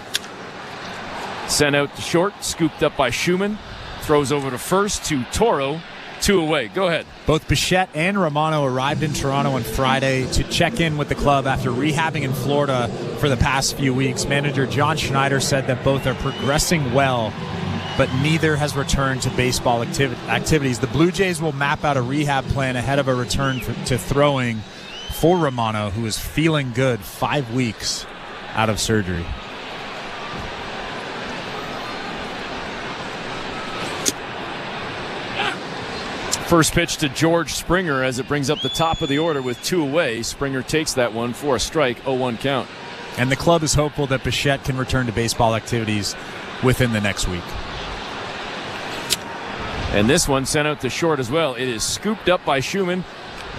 Speaker 1: Sent out to short, scooped up by Schumann. Throws over to first to Toro. 2 away. Go ahead.
Speaker 12: Both Bichette and Romano arrived in Toronto on Friday to check in with the club after rehabbing in Florida for the past few weeks. Manager John Schneider said that both are progressing well, but neither has returned to baseball activities. The Blue Jays will map out a rehab plan ahead of a return to throwing for Romano, who is feeling good 5 weeks out of surgery.
Speaker 1: First pitch to George Springer as it brings up the top of the order with 2 away. Springer takes that one for a strike, 0-1 count.
Speaker 12: And the club is hopeful that Bichette can return to baseball activities within the next week.
Speaker 1: And this one sent out to short as well. It is scooped up by Schumann.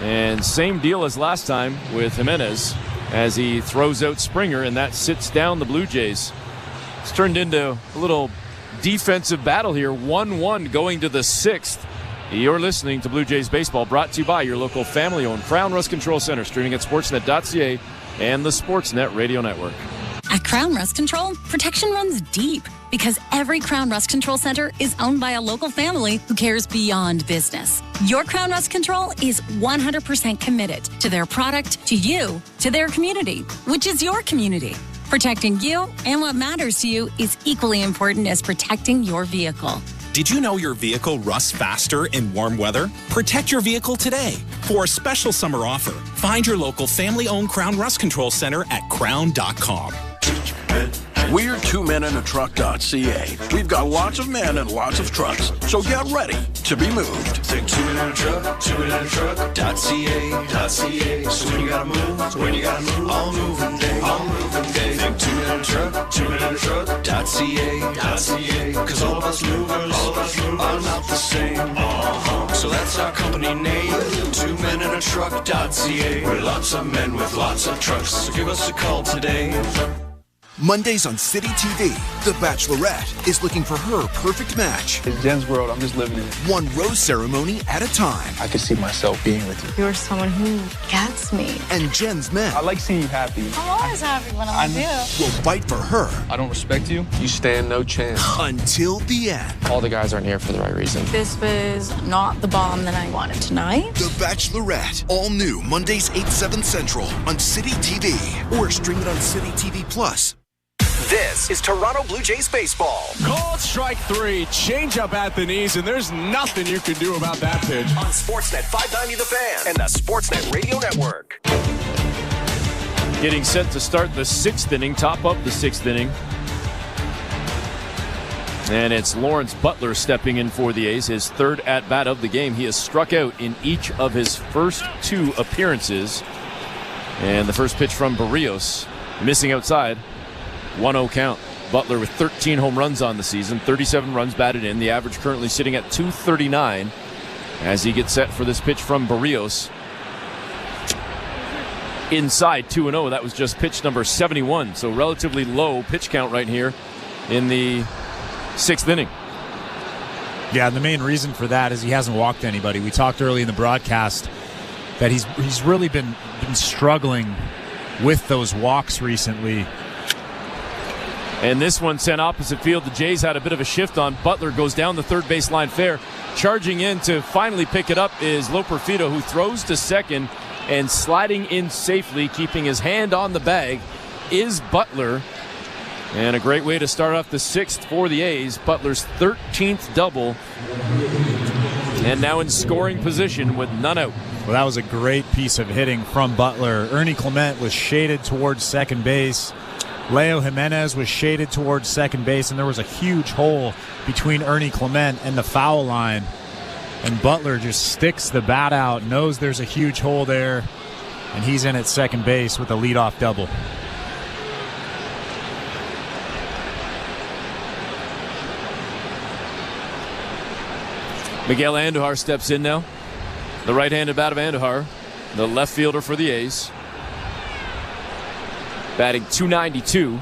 Speaker 1: And same deal as last time with Jimenez as he throws out Springer, and that sits down the Blue Jays. It's turned into a little defensive battle here. 1-1 going to the 6th. You're listening to Blue Jays Baseball, brought to you by your local family-owned Crown Rust Control Center, streaming at sportsnet.ca and the Sportsnet Radio Network.
Speaker 2: At Crown Rust Control, protection runs deep because every Crown Rust Control Center is owned by a local family who cares beyond business. Your Crown Rust Control is 100% committed to their product, to you, to their community, which is your community. Protecting you and what matters to you is equally important as protecting your vehicle.
Speaker 3: Did you know your vehicle rusts faster in warm weather? Protect your vehicle today. For a special summer offer, find your local family-owned Crown Rust Control Center at crown.com.
Speaker 4: We're twomeninatruck.ca. We've got lots of men and lots of trucks, so get ready to be moved.
Speaker 7: Think 2 men in a truck, 2 men in a truck.ca. So when you gotta move, all moving day, Think 2 men in a truck, 2 men in a truck.ca. Cause all of us movers are not the same. So that's our company name, 2 men in a truck.ca. We're lots of men with lots of trucks, so give us a call today.
Speaker 9: Mondays on City TV, The Bachelorette is looking for her perfect match.
Speaker 10: It's Jen's world, I'm just living in it.
Speaker 9: One rose ceremony at a time.
Speaker 10: I could see myself being with you.
Speaker 15: You're someone who gets me.
Speaker 9: And Jen's men.
Speaker 10: I like seeing you happy.
Speaker 15: I'm always happy when I'm with
Speaker 9: you. Will fight for her.
Speaker 10: I don't respect you. You stand no chance.
Speaker 9: Until the end.
Speaker 10: All the guys aren't here for the right reason.
Speaker 15: This was not the bomb that I wanted tonight.
Speaker 9: The Bachelorette, all new Mondays 8, 7 Central on City TV. Or stream it on City TV Plus.
Speaker 24: This is Toronto Blue Jays baseball.
Speaker 8: Called strike 3, change up at the knees, and there's nothing you can do about that pitch.
Speaker 24: On Sportsnet 590 The Fan and the Sportsnet Radio Network.
Speaker 1: Getting set to start the 6th inning, top of the 6th inning. And it's Lawrence Butler stepping in for the A's, his 3rd at-bat of the game. He has struck out in each of his first 2 appearances. And the first pitch from Berrios, missing outside. 1-0 count. Butler with 13 home runs on the season, 37 runs batted in. The average currently sitting at 239 as he gets set for this pitch from Berrios. Inside 2-0. That was just pitch number 71. So relatively low pitch count right here in the 6th inning.
Speaker 12: Yeah, and the main reason for that is he hasn't walked anybody. We talked early in the broadcast that he's really been struggling with those walks recently.
Speaker 1: And this one sent opposite field. The Jays had a bit of a shift on. Butler goes down the third baseline fair. Charging in to finally pick it up is Loperfido, who throws to second, and sliding in safely, keeping his hand on the bag, is Butler. And a great way to start off the 6th for the A's. Butler's 13th double. And now in scoring position with none out.
Speaker 12: Well, that was a great piece of hitting from Butler. Ernie Clement was shaded towards second base. Leo Jimenez was shaded towards second base, and there was a huge hole between Ernie Clement and the foul line. And Butler just sticks the bat out, knows there's a huge hole there, and he's in at second base with a leadoff double.
Speaker 1: Miguel Andujar steps in now. The right-handed bat of Andujar, the left fielder for the A's. Batting .292.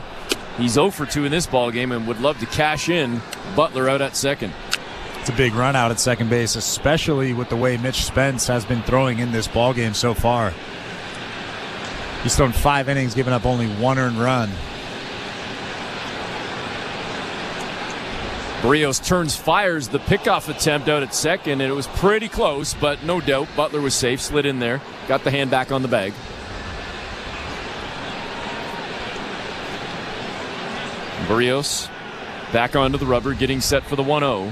Speaker 1: He's 0 for 2 in this ballgame and would love to cash in. Butler out at second.
Speaker 12: It's a big run out at second base, especially with the way Mitch Spence has been throwing in this ballgame so far. He's thrown 5 innings, giving up only 1 earned run.
Speaker 1: Berrios fires the pickoff attempt out at second, and it was pretty close, but no doubt Butler was safe, slid in there, got the hand back on the bag. Berrios back onto the rubber, getting set for the 1-0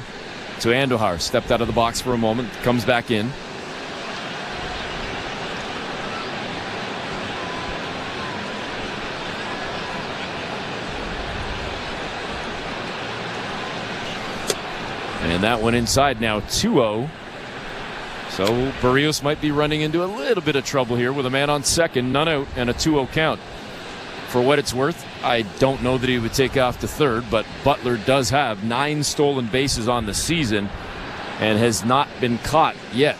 Speaker 1: to Andujar. Stepped out of the box for a moment, comes back in. And that one inside now 2-0. So Berrios might be running into a little bit of trouble here with a man on second, none out, and a 2-0 count. For what it's worth, I don't know that he would take off to third, but Butler does have 9 stolen bases on the season and has not been caught yet.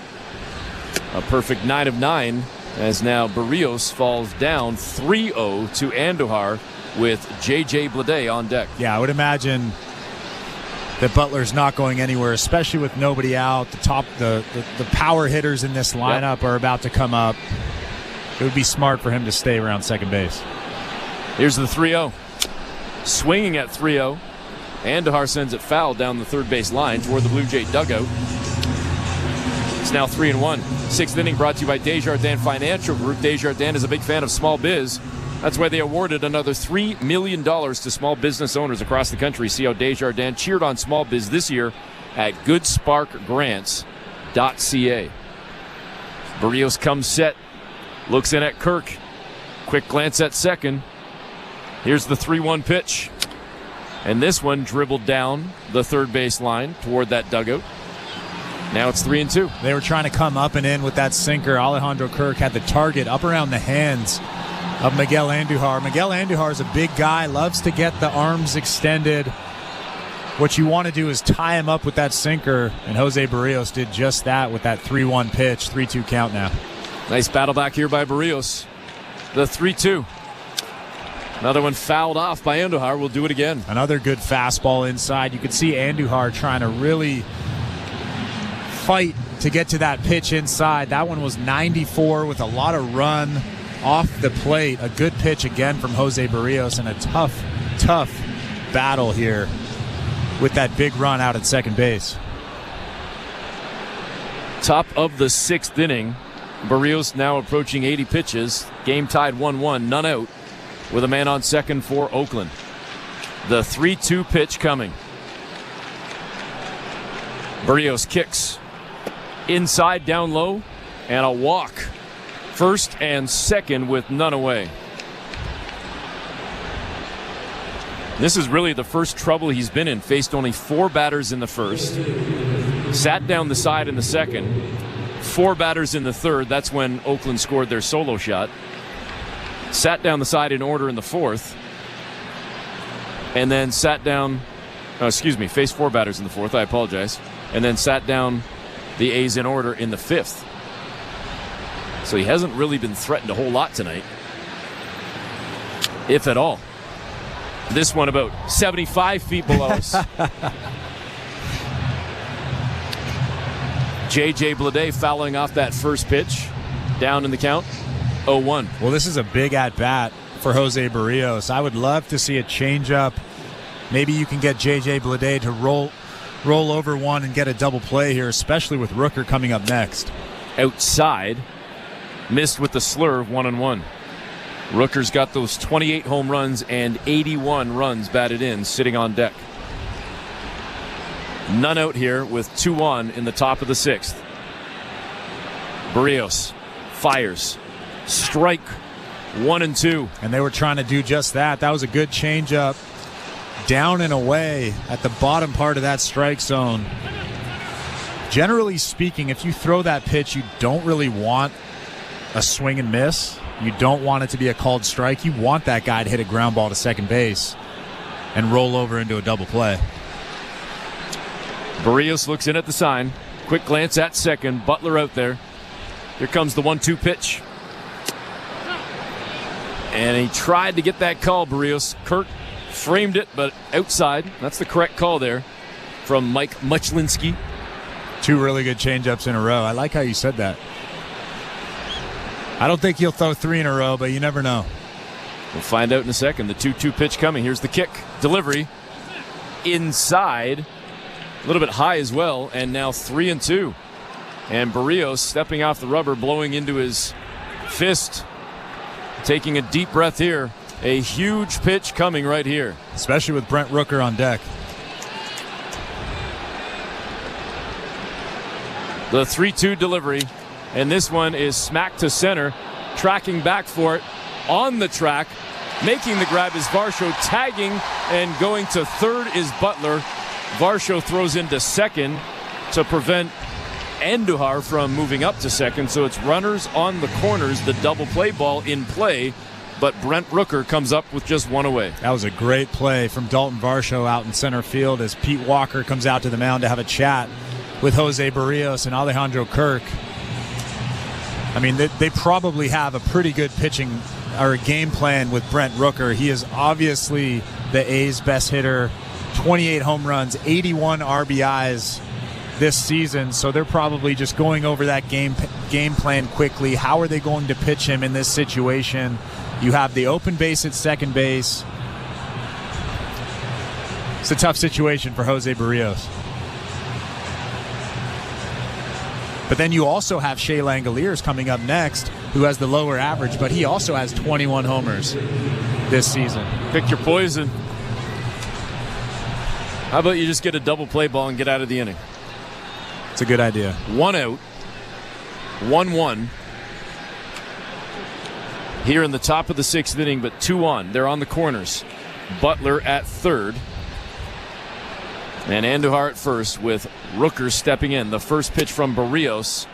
Speaker 1: A perfect 9 of 9 as now Berrios falls down 3-0 to Andujar with J.J. Vladdy on deck.
Speaker 12: Yeah, I would imagine that Butler's not going anywhere, especially with nobody out. The power hitters in this lineup are about to come up. It would be smart for him to stay around second base.
Speaker 1: Here's the 3-0. Swinging at 3-0. Andujar sends it foul down the third base line toward the Blue Jay dugout. It's now 3-1. Sixth inning brought to you by Desjardins Financial Group. Desjardins is a big fan of small biz. That's why they awarded another $3 million to small business owners across the country. See how Desjardins cheered on small biz this year at goodsparkgrants.ca. Berrios comes set, looks in at Kirk. Quick glance at second. Here's the 3-1 pitch. And this one dribbled down the third base line toward that dugout. Now it's 3-2.
Speaker 12: They were trying to come up and in with that sinker. Alejandro Kirk had the target up around the hands of Miguel Andujar. Miguel Andujar is a big guy, loves to get the arms extended. What you want to do is tie him up with that sinker, and Jose Berrios did just that with that 3-1 pitch. 3-2 count now.
Speaker 1: Nice battle back here by Berrios. The 3-2. Another one fouled off by Andujar. We'll do it again.
Speaker 12: Another good fastball inside. You could see Andujar trying to really fight to get to that pitch inside. That one was 94 with a lot of run off the plate. A good pitch again from Jose Berrios, and a tough battle here with that big run out at second base.
Speaker 1: Top of the sixth inning. Berrios now approaching 80 pitches. Game tied 1-1, none out, with a man on second for Oakland. The 3-2 pitch coming. Berrios kicks inside, down low, and a walk. First and second with none away. This is really the first trouble he's been in. Faced only 4 batters in the first. Sat down the side in the second. 4 batters in the third. That's when Oakland scored their solo shot. Sat down the side in order in the fourth. And then sat down, faced 4 batters in the fourth. I apologize. And then sat down the A's in order in the fifth. So he hasn't really been threatened a whole lot tonight, if at all. This one about 75 feet below us. J.J. Vladdy fouling off that first pitch, down in the count, 0-1.
Speaker 12: Well, this is a big at-bat for Jose Berrios. I would love to see a changeup. Maybe you can get J.J. Vladdy to roll over one and get a double play here, especially with Rooker coming up next.
Speaker 1: Outside. Missed with the slur, 1-1. Rooker's got those 28 home runs and 81 runs batted in, sitting on deck. None out here with 2 on in the top of the sixth. Berrios fires. Strike, 1-2.
Speaker 12: And they were trying to do just that. That was a good changeup. Down and away at the bottom part of that strike zone. Generally speaking, if you throw that pitch, you don't really want a swing and miss. You don't want it to be a called strike. You want that guy to hit a ground ball to second base and roll over into a double play.
Speaker 1: Berrios looks in at the sign. Quick glance at second. Butler out there. Here comes the 1-2 pitch. And he tried to get that call, Berrios. Kirk framed it, but outside. That's the correct call there from Mike Muchlinski.
Speaker 12: 2 really good changeups in a row. I like how you said that. I don't think he'll throw 3 in a row, but you never know.
Speaker 1: We'll find out in a second. The 2-2 pitch coming. Here's the kick. Delivery. Inside. A little bit high as well. And now 3-2. And Berrios stepping off the rubber, blowing into his fist. Taking a deep breath here. A huge pitch coming right here.
Speaker 12: Especially with Brent Rooker on deck.
Speaker 1: The 3-2 delivery. And this one is smacked to center. Tracking back for it. On the track. Making the grab is Varsho. Tagging and going to third is Butler. Varsho throws into second to prevent Andujar from moving up to second. So it's runners on the corners, the double play ball in play. But Brent Rooker comes up with just one away.
Speaker 12: That was a great play from Dalton Varsho out in center field as Pete Walker comes out to the mound to have a chat with Jose Berrios and Alejandro Kirk. I mean, they probably have a pretty good pitching or a game plan with Brent Rooker. He is obviously the A's best hitter, 28 home runs, 81 RBIs this season. So they're probably just going over that game plan quickly. How are they going to pitch him in this situation? You have the open base at second base. It's a tough situation for Jose Berrios. But then you also have Shea Langoliers coming up next, who has the lower average, but he also has 21 homers this season.
Speaker 1: Pick your poison. How about you just get a double play ball and get out of the inning?
Speaker 12: It's a good idea.
Speaker 1: 1 out, 1-1. Here in the top of the 6th inning, but 2 on. They're on the corners. Butler at third. And Andujar at first with Rooker stepping in. The first pitch from Berrios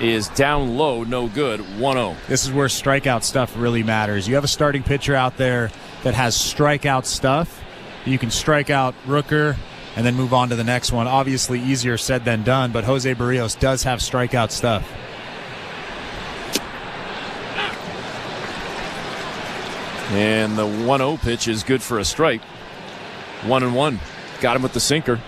Speaker 1: is down low, no good, 1-0.
Speaker 12: This is where strikeout stuff really matters. You have a starting pitcher out there that has strikeout stuff. You can strike out Rooker and then move on to the next one. Obviously easier said than done, but Jose Berrios does have strikeout stuff.
Speaker 1: And the 1-0 pitch is good for a strike. 1-1. Got him with the sinker.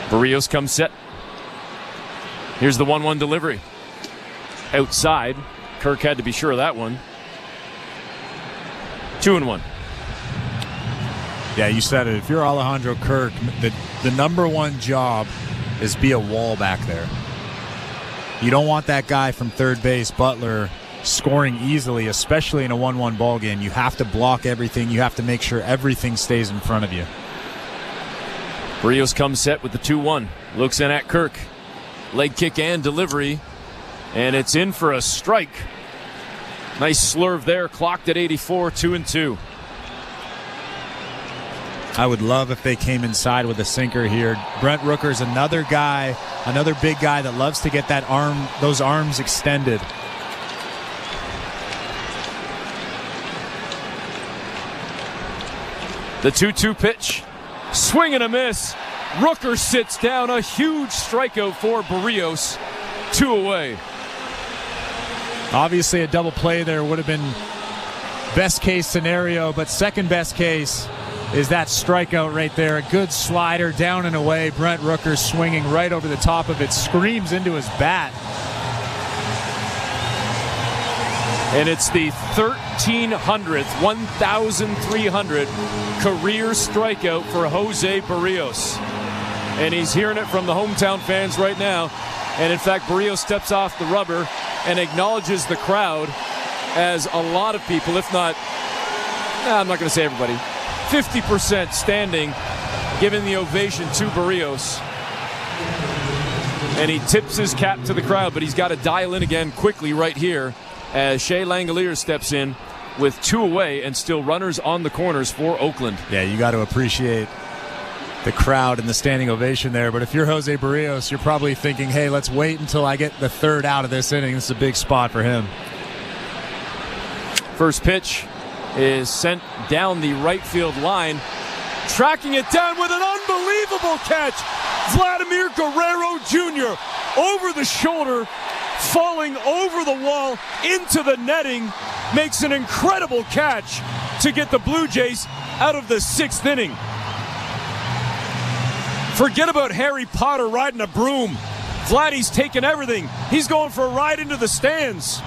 Speaker 1: Berrios comes set. Here's the 1-1 delivery. Outside. Kirk had to be sure of that one. 2-1.
Speaker 12: Yeah, you said it. If you're Alejandro Kirk, the number one job is be a wall back there. You don't want that guy from third base, Butler, scoring easily, especially in a 1-1 ball game. You have to block everything. You have to make sure everything stays in front of you.
Speaker 1: Berrios comes set with the 2-1. Looks in at Kirk. Leg kick and delivery. And it's in for a strike. Nice slurve there. Clocked at 84, 2-2.
Speaker 12: I would love if they came inside with a sinker here. Brent Rooker's another guy, another big guy that loves to get that those arms extended.
Speaker 1: The 2-2 pitch. Swing and a miss. Rooker sits down. A huge strikeout for Berrios. 2 away.
Speaker 12: Obviously a double play there would have been best case scenario, but second best case is that strikeout right there. A good slider down and away. Brent Rooker swinging right over the top of it. Screams into his bat.
Speaker 1: And it's the 1,300th, 1,300 career strikeout for Jose Berrios. And he's hearing it from the hometown fans right now. And in fact, Berrios steps off the rubber and acknowledges the crowd as a lot of people, if not, I'm not going to say everybody, 50% standing, giving the ovation to Berrios. And he tips his cap to the crowd, but he's got to dial in again quickly right here as Shea Langoliers steps in with 2 away and still runners on the corners for Oakland.
Speaker 12: Yeah, you got to appreciate the crowd and the standing ovation there. But if you're Jose Berrios, you're probably thinking, hey, let's wait until I get the third out of this inning. This is a big spot for him.
Speaker 1: First pitch is sent down the right field line. Tracking it down with an unbelievable catch. Vladimir Guerrero Jr. over the shoulder, falling over the wall into the netting, makes an incredible catch to get the Blue Jays out of the 6th inning. Forget about Harry Potter riding a broom. Vladdy's taking everything. He's going for a ride into the stands.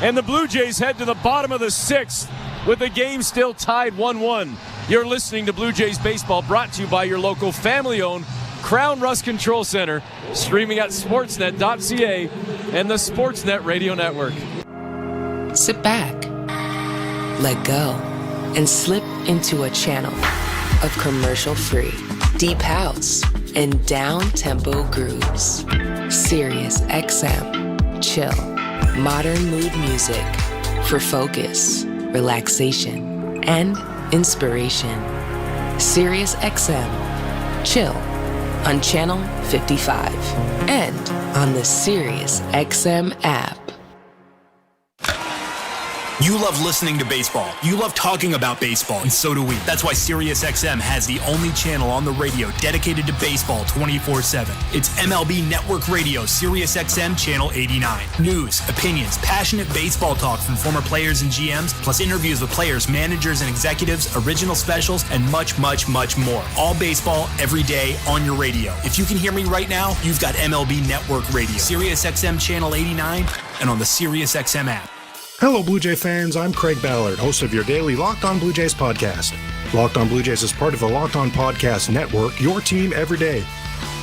Speaker 1: And the Blue Jays head to the bottom of the 6th with the game still tied 1-1. You're listening to Blue Jays Baseball, brought to you by your local family-owned Crown Rust Control Center, streaming at sportsnet.ca and the Sportsnet Radio Network.
Speaker 5: Sit back, let go, and slip into a channel of commercial-free, deep house, and down-tempo grooves. Sirius XM, chill, modern mood music for focus, relaxation, and inspiration. SiriusXM. Chill on Channel 55 and on the SiriusXM app.
Speaker 6: You love listening to baseball. You love talking about baseball, and so do we. That's why SiriusXM has the only channel on the radio dedicated to baseball 24/7. It's MLB Network Radio, SiriusXM Channel 89. News, opinions, passionate baseball talk from former players and GMs, plus interviews with players, managers, and executives, original specials, and much, much, much more. All baseball, every day, on your radio. If you can hear me right now, you've got MLB Network Radio, SiriusXM Channel 89, and on the SiriusXM app.
Speaker 11: Hello, Blue Jay fans. I'm Craig Ballard, host of your daily Locked On Blue Jays podcast. Locked On Blue Jays is part of the Locked On Podcast Network, your team every day.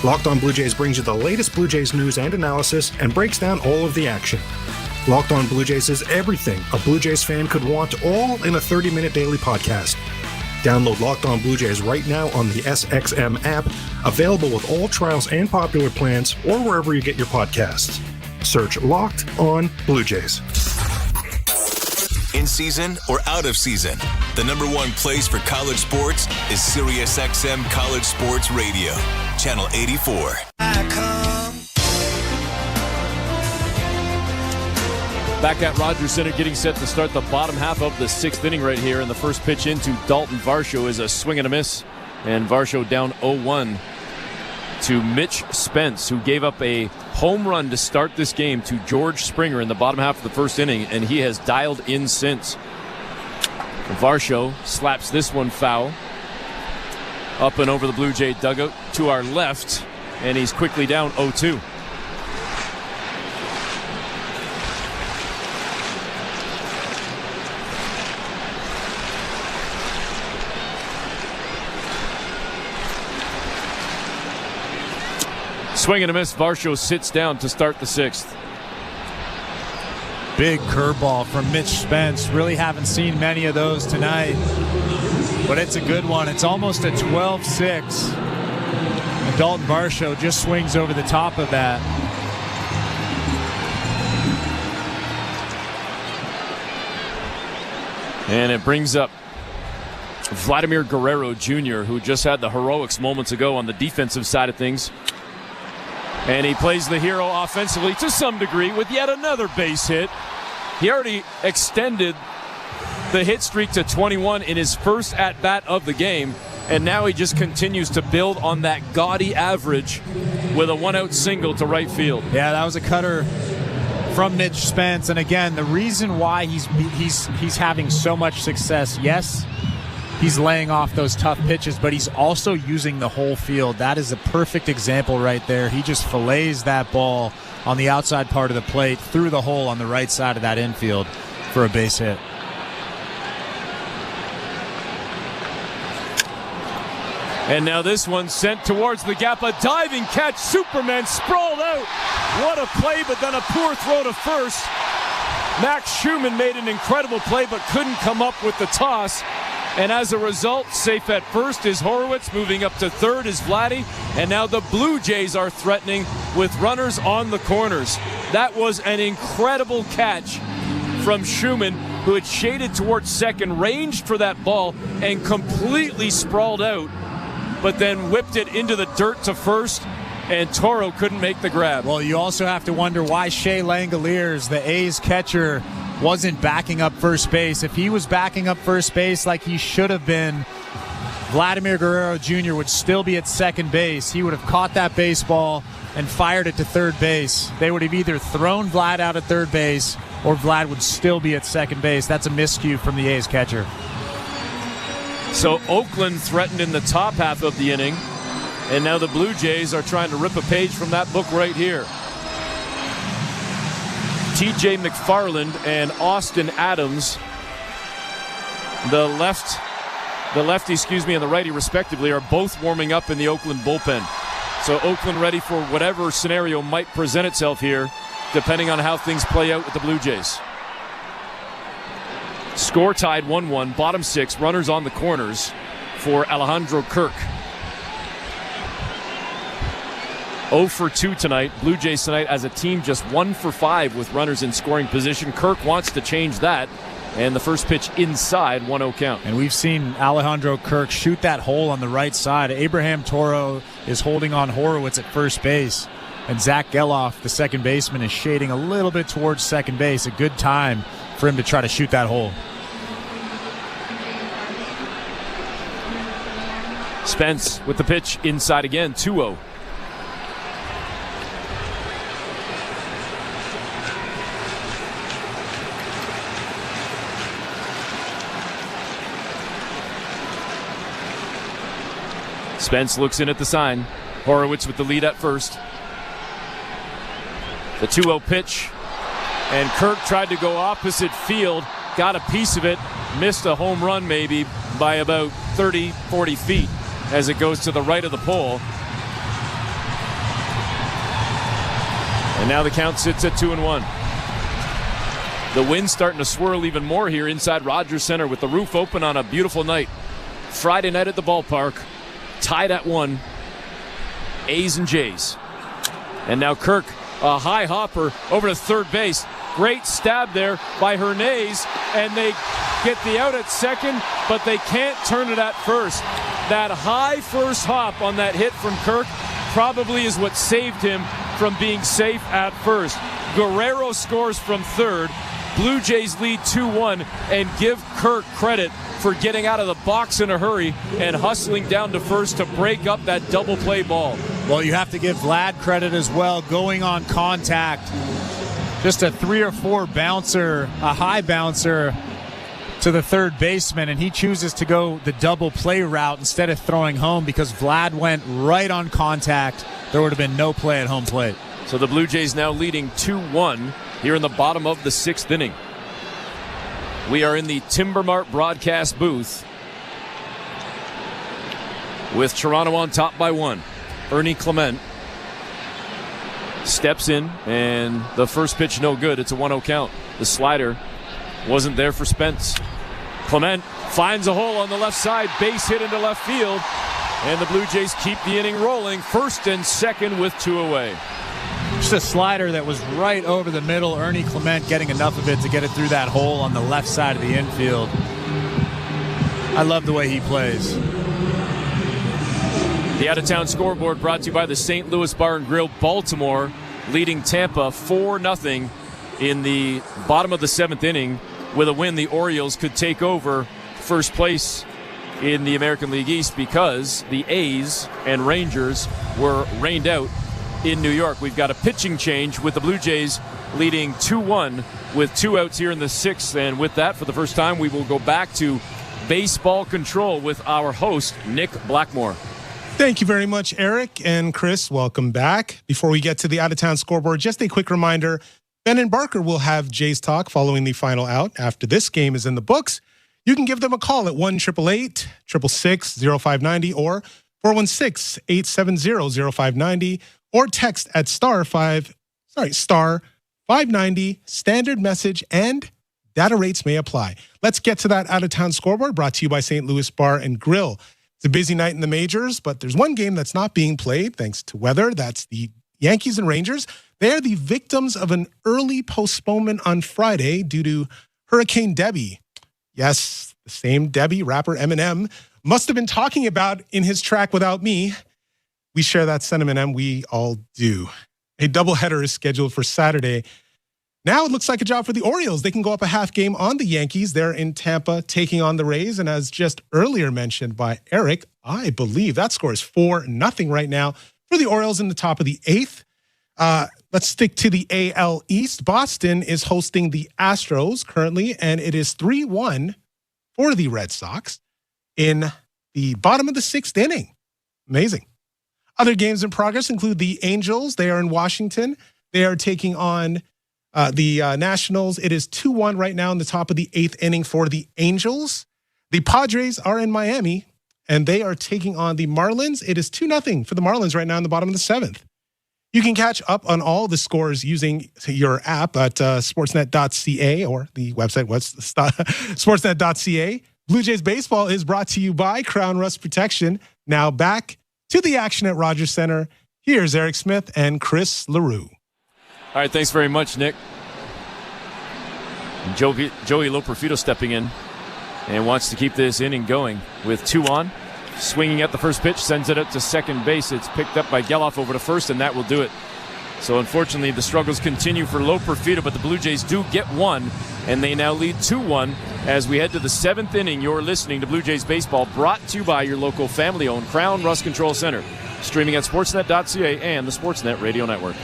Speaker 11: Locked On Blue Jays brings you the latest Blue Jays news and analysis and breaks down all of the action. Locked On Blue Jays is everything a Blue Jays fan could want, all in a 30-minute daily podcast. Download Locked On Blue Jays right now on the SXM app, available with all trials and popular plans, or wherever you get your podcasts. Search Locked On Blue Jays.
Speaker 13: In season or out of season, the number one place for college sports is SiriusXM College Sports Radio, Channel 84.
Speaker 1: Back at Rogers Center, getting set to start the bottom half of the sixth inning right here. And the first pitch into Dalton Varsho is a swing and a miss. And Varsho down 0-1 to Mitch Spence, who gave up a home run to start this game to George Springer in the bottom half of the first inning, and he has dialed in since. Varsho slaps this one foul up and over the Blue Jay dugout to our left, and he's quickly down 0-2. Swing and a miss. Varsho sits down to start the sixth.
Speaker 12: Big curveball from Mitch Spence. Really haven't seen many of those tonight, but it's a good one. It's almost a 12-6. And Dalton Varsho just swings over the top of that.
Speaker 1: And it brings up Vladimir Guerrero Jr., who just had the heroics moments ago on the defensive side of things. And he plays the hero offensively to some degree with yet another base hit. He already extended the hit streak to 21 in his first at-bat of the game, and now he just continues to build on that gaudy average with a one-out single to right field.
Speaker 12: Yeah, that was a cutter from Mitch Spence, and again, the reason why he's having so much success, yes, he's laying off those tough pitches, but he's also using the whole field. That is a perfect example right there. He just fillets that ball on the outside part of the plate through the hole on the right side of that infield for a base hit.
Speaker 1: And now this one sent towards the gap. A diving catch. Superman sprawled out. What a play, but then a poor throw to first. Max Schumann made an incredible play, but couldn't come up with the toss. And as a result, safe at first is Horwitz. Moving up to third is Vladdy. And now the Blue Jays are threatening with runners on the corners. That was an incredible catch from Schumann, who had shaded towards second, ranged for that ball, and completely sprawled out, but then whipped it into the dirt to first, and Toro couldn't make the grab.
Speaker 12: Well, you also have to wonder why Shea Langoliers, the A's catcher, wasn't backing up first base. If he was backing up first base like he should have been, Vladimir Guerrero Jr. would still be at second base. He would have caught that baseball and fired it to third base. They would have either thrown Vlad out at third base or Vlad would still be at second base. That's a miscue from the A's catcher.
Speaker 1: So Oakland threatened in the top half of the inning, and now the Blue Jays are trying to rip a page from that book right here. TJ McFarland and Austin Adams, the lefty, and the righty respectively, are both warming up in the Oakland bullpen. So Oakland ready for whatever scenario might present itself here, depending on how things play out with the Blue Jays. Score tied 1-1, bottom six, runners on the corners for Alejandro Kirk. 0 for 2 tonight. Blue Jays tonight as a team just 1 for 5 with runners in scoring position. Kirk wants to change that. And the first pitch inside, 1-0 count.
Speaker 12: And we've seen Alejandro Kirk shoot that hole on the right side. Abraham Toro is holding on Horwitz at first base. And Zach Geloff, the second baseman, is shading a little bit towards second base. A good time for him to try to shoot that hole.
Speaker 1: Spence with the pitch inside again, 2-0. Spence looks in at the sign. Horwitz with the lead at first. The 2-0 pitch. And Kirk tried to go opposite field. Got a piece of it. Missed a home run maybe by about 30, 40 feet as it goes to the right of the pole. And now the count sits at 2-1. The wind's starting to swirl even more here inside Rogers Center with the roof open on a beautiful night. Friday night at the ballpark. Tied at 1. A's and Jays. And now Kirk, a high hopper over to third base. Great stab there by Hernandez, and they get the out at second, but they can't turn it at first. That high first hop on that hit from Kirk probably is what saved him from being safe at first. Guerrero scores from third. Blue Jays lead 2-1, and give Kirk credit for getting out of the box in a hurry and hustling down to first to break up that double play ball.
Speaker 12: Well, you have to give Vlad credit as well, going on contact. Just a 3 or 4 bouncer, a high bouncer to the third baseman, and he chooses to go the double play route instead of throwing home because Vlad went right on contact. There would have been no play at home plate.
Speaker 1: So the Blue Jays now leading 2-1 here in the bottom of the 6th inning. We are in the Timbermart broadcast booth with Toronto on top by 1. Ernie Clement steps in, and the first pitch no good. It's a 1-0 count. The slider wasn't there for Spence. Clement finds a hole on the left side, base hit into left field, and the Blue Jays keep the inning rolling, first and second with 2 away.
Speaker 12: Just a slider that was right over the middle. Ernie Clement getting enough of it to get it through that hole on the left side of the infield. I love the way he plays.
Speaker 1: The out-of-town scoreboard brought to you by the St. Louis Bar and Grill. Baltimore leading Tampa 4-0 in the bottom of the 7th inning. With a win, the Orioles could take over first place in the American League East because the A's and Rangers were rained out in New York. We've got a pitching change with the Blue Jays leading 2-1 with 2 outs here in the 6th. And with that, for the first time, we will go back to baseball control with our host, Nick Blackmore.
Speaker 14: Thank you very much, Eric and Chris. Welcome back. Before we get to the out-of-town scoreboard, just a quick reminder, Ben and Barker will have Jays Talk following the final out. After this game is in the books, you can give them a call at 1-888-666-0590 or 416-870-0590 or text at star 590, standard message, and data rates may apply. Let's get to that out-of-town scoreboard brought to you by St. Louis Bar and Grill. It's a busy night in the majors, but there's one game that's not being played thanks to weather. That's the Yankees and Rangers. They are the victims of an early postponement on Friday due to Hurricane Debbie. Yes, the same Debbie rapper Eminem must have been talking about in his track Without Me. We share that sentiment, and we all do. A doubleheader is scheduled for Saturday. Now it looks like a job for the Orioles. They can go up a half game on the Yankees. They're in Tampa taking on the Rays. And as just earlier mentioned by Eric, I believe that score is 4-0 right now for the Orioles in the top of the 8th. Let's stick to the AL East. Boston is hosting the Astros currently, and it is 3-1 for the Red Sox in the bottom of the 6th inning. Amazing. Other games in progress include the Angels. They are in Washington. They are taking on the Nationals. It is 2-1 right now in the top of the 8th inning for the Angels. The Padres are in Miami, and they are taking on the Marlins. It is 2-0 for the Marlins right now in the bottom of the 7th. You can catch up on all the scores using your app at sportsnet.ca or the website sportsnet.ca. Blue Jays baseball is brought to you by Crown Rust Protection. Now back to the action at Rogers Center Here's Eric Smith and Chris LaRue.
Speaker 1: All right, thanks very much, Nick. And Joey Loperfido stepping in and wants to keep this inning going with 2 on. Swinging at the first pitch, sends it up to second base. It's picked up by Geloff over to first, and that will do it. So unfortunately, the struggles continue for Loperfido, but the Blue Jays do get 1, and they now lead 2-1 as we head to the 7th inning. You're listening to Blue Jays Baseball, brought to you by your local family-owned Crown Rust Control Center. Streaming at sportsnet.ca and the Sportsnet Radio Network.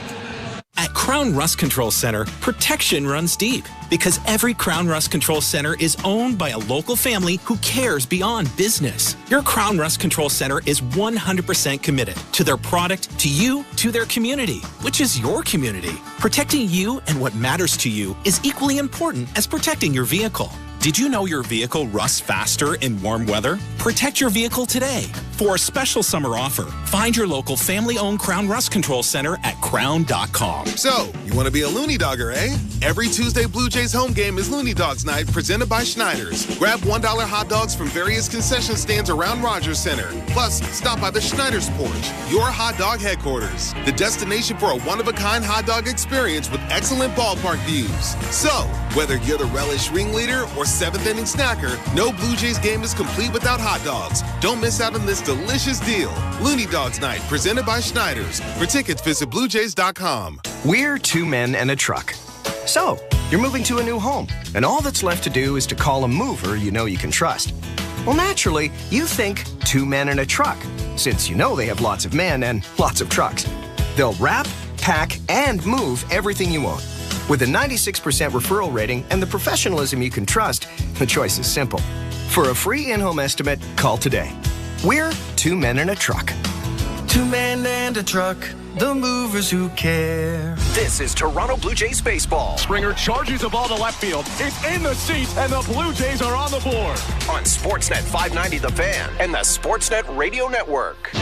Speaker 3: At Crown Rust Control Center, protection runs deep because every Crown Rust Control Center is owned by a local family who cares beyond business. Your Crown Rust Control Center is 100% committed to their product, to you, to their community, which is your community. Protecting you and what matters to you is equally important as protecting your vehicle. Did you know your vehicle rusts faster in warm weather? Protect your vehicle today. For a special summer offer, find your local family-owned Crown Rust Control Center at crown.com.
Speaker 16: So, you want to be a Looney Dogger, eh? Every Tuesday Blue Jays home game is Looney Dogs Night, presented by Schneider's. Grab $1 hot dogs from various concession stands around Rogers Center. Plus, stop by the Schneider's Porch, your hot dog headquarters. The destination for a one-of-a-kind hot dog experience with excellent ballpark views. So, whether you're the relish ringleader or 7th inning snacker, no Blue Jays game is complete without hot dogs. Don't miss out on this delicious deal. Looney Dogs Night, presented by Schneider's. For tickets, visit BlueJays.com.
Speaker 18: We're 2 men and a truck. So, you're moving to a new home, and all that's left to do is to call a mover you know you can trust. Well, naturally, you think 2 men and a truck, since you know they have lots of men and lots of trucks. They'll wrap, pack, and move everything you own. With a 96% referral rating and the professionalism you can trust, the choice is simple. For a free in-home estimate, call today. We're 2 men and a truck.
Speaker 7: 2 men and a truck, the movers who care.
Speaker 24: This is Toronto Blue Jays baseball.
Speaker 8: Springer charges the ball to left field. It's in the seats, and the Blue Jays are on the board.
Speaker 24: On Sportsnet 590 The Fan and the Sportsnet Radio Network.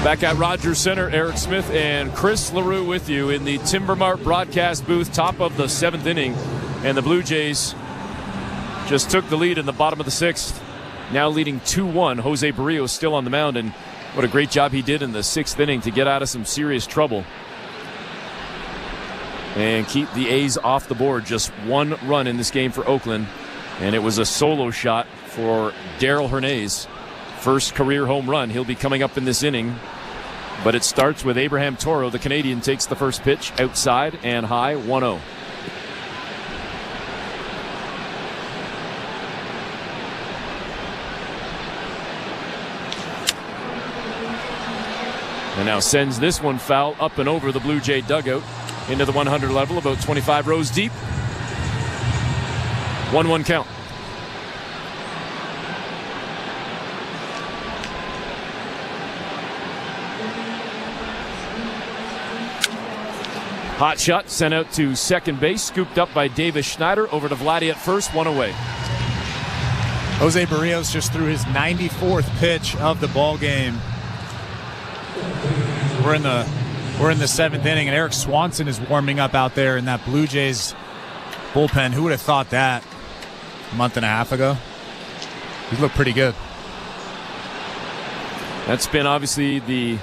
Speaker 1: Back at Rogers Center, Eric Smith and Chris LaRue with you in the Timbermart broadcast booth, top of the 7th inning. And the Blue Jays just took the lead in the bottom of the 6th, now leading 2-1. Jose Berrios still on the mound, and what a great job he did in the 6th inning to get out of some serious trouble and keep the A's off the board. Just 1 run in this game for Oakland, and it was a solo shot for Darryl Hernandez. First career home run. He'll be coming up in this inning. But it starts with Abraham Toro. The Canadian takes the first pitch outside and high, 1-0. And now sends this one foul up and over the Blue Jay dugout into the 100 level, about 25 rows deep. 1-1 count. Hot shot sent out to second base, scooped up by Davis Schneider, over to Vladdy at first, 1 away.
Speaker 12: Jose Berrios just threw his 94th pitch of the ball game. We're in the 7th inning, and Eric Swanson is warming up out there in that Blue Jays bullpen. Who would have thought that a month and a half ago? He looked pretty good.
Speaker 1: That's been obviously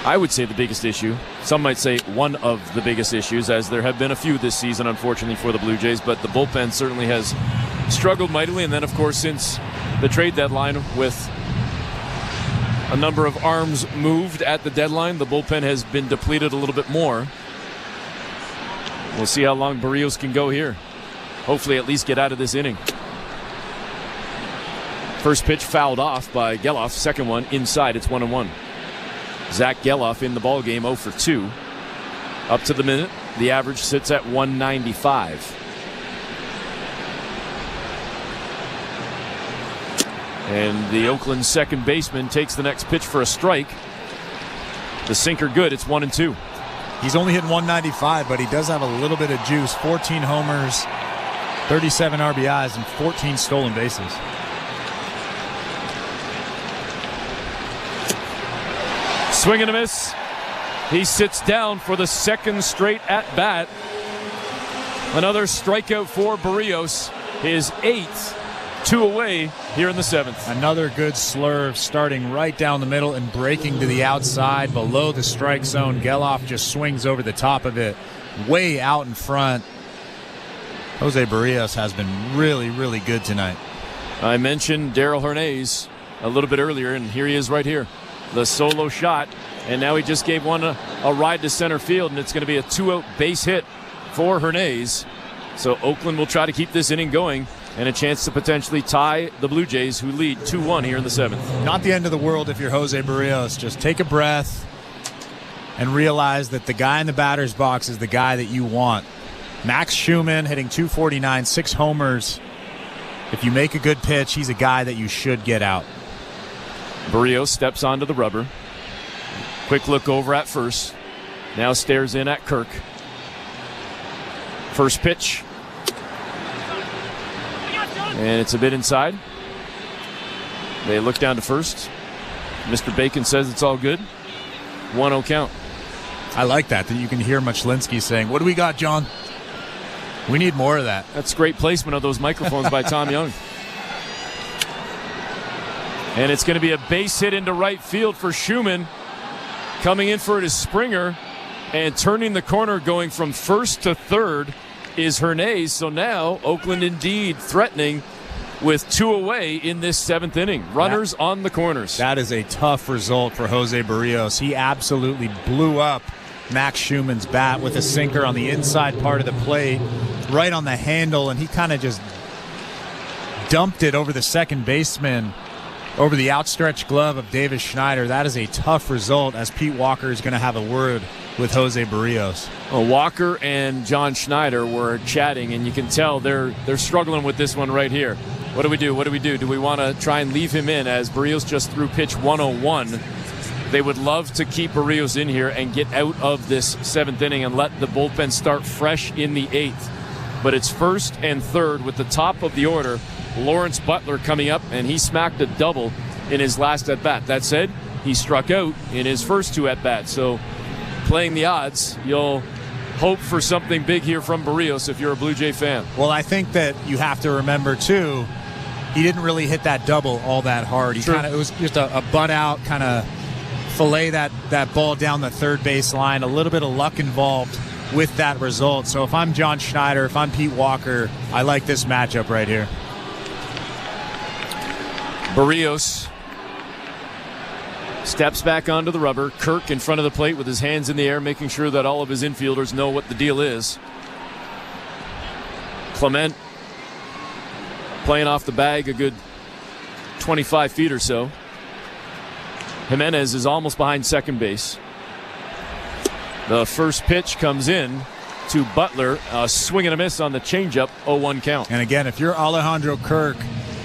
Speaker 1: I would say the biggest issue. Some might say one of the biggest issues, as there have been a few this season, unfortunately, for the Blue Jays. But the bullpen certainly has struggled mightily. And then, of course, since the trade deadline, with a number of arms moved at the deadline, the bullpen has been depleted a little bit more. We'll see how long Berrios can go here. Hopefully at least get out of this inning. First pitch fouled off by Geloff. Second one inside. It's 1-1. Zach Geloff in the ballgame, 0 for 2. Up to the minute, the average sits at 195. And the Oakland second baseman takes the next pitch for a strike. The sinker good. It's 1-2.
Speaker 12: He's only hitting 195, but he does have a little bit of juice. 14 homers, 37 RBIs, and 14 stolen bases.
Speaker 1: Swing and a miss. He sits down for the second straight at bat. Another strikeout for Berrios. His 8th 2 away here in the 7th.
Speaker 12: Another good slurve starting right down the middle and breaking to the outside below the strike zone. Geloff just swings over the top of it, way out in front. Jose Berrios has been really, really good tonight.
Speaker 1: I mentioned Darell Hernandez a little bit earlier, and here he is right here. The solo shot, and now he just gave one a ride to center field, and it's going to be a 2-out base hit for Hernandez. So Oakland will try to keep this inning going, and a chance to potentially tie the Blue Jays, who lead 2-1 here in the 7th.
Speaker 12: Not the end of the world if you're Jose Berrios. Just take a breath and realize that the guy in the batter's box is the guy that you want. Max Schumann hitting .249, 6 homers. If you make a good pitch, he's a guy that you should get out.
Speaker 1: Berrios steps onto the rubber. Quick look over at first. Now stares in at Kirk. First pitch. And it's a bit inside. They look down to first. Mr. Bacon says it's all good. 1-0 count.
Speaker 12: I like that you can hear Muchlinski saying, "What do we got, John?" We need more of that.
Speaker 1: That's great placement of those microphones by Tom Young. And it's going to be a base hit into right field for Schumann. Coming in for it is Springer. And turning the corner, going from first to third, is Hernandez. So now Oakland indeed threatening with 2 away in this 7th inning. Runners on the corners.
Speaker 12: That is a tough result for Jose Berrios. He absolutely blew up Max Schumann's bat with a sinker on the inside part of the plate, right on the handle, and he kind of just dumped it over the second baseman, over the outstretched glove of Davis Schneider. That is a tough result, as Pete Walker is going to have a word with Jose Berrios.
Speaker 1: Well, Walker and John Schneider were chatting, and you can tell they're struggling with this one right here. What do we do? What do we do? Do we want to try and leave him in, as Berrios just threw pitch 101? They would love to keep Berrios in here and get out of this 7th inning and let the bullpen start fresh in the 8th. But it's first and third with the top of the order. Lawrence Butler coming up, and he smacked a double in his last at-bat. That said, he struck out in his first 2 at-bats. So playing the odds, you'll hope for something big here from Berrios if you're a Blue Jay fan.
Speaker 12: Well, I think that you have to remember, too, he didn't really hit that double all that hard. It was just a butt-out kind of fillet that ball down the third base line. A little bit of luck involved with that result. So if I'm John Schneider, if I'm Pete Walker, I like this matchup right here.
Speaker 1: Berrios steps back onto the rubber. Kirk in front of the plate with his hands in the air, making sure that all of his infielders know what the deal is. Clement playing off the bag a good 25 feet or so. Jimenez is almost behind second base. The first pitch comes in to Butler. A swing and a miss on the changeup, 0-1 count.
Speaker 12: And again, if you're Alejandro Kirk,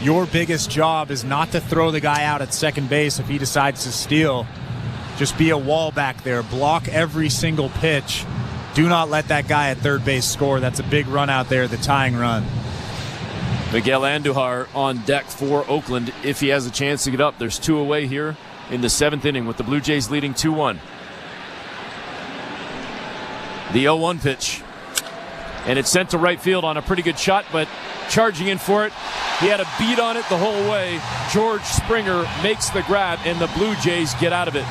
Speaker 12: your biggest job is not to throw the guy out at second base if he decides to steal. Just be a wall back there. Block every single pitch. Do not let that guy at third base score. That's a big run out there, the tying run.
Speaker 1: Miguel Andujar on deck for Oakland if he has a chance to get up. There's 2 away here in the 7th inning with the Blue Jays leading 2-1. The 0-1 pitch. And it's sent to right field on a pretty good shot, but charging in for it, he had a beat on it the whole way. George Springer makes the grab, and the Blue Jays get out of it.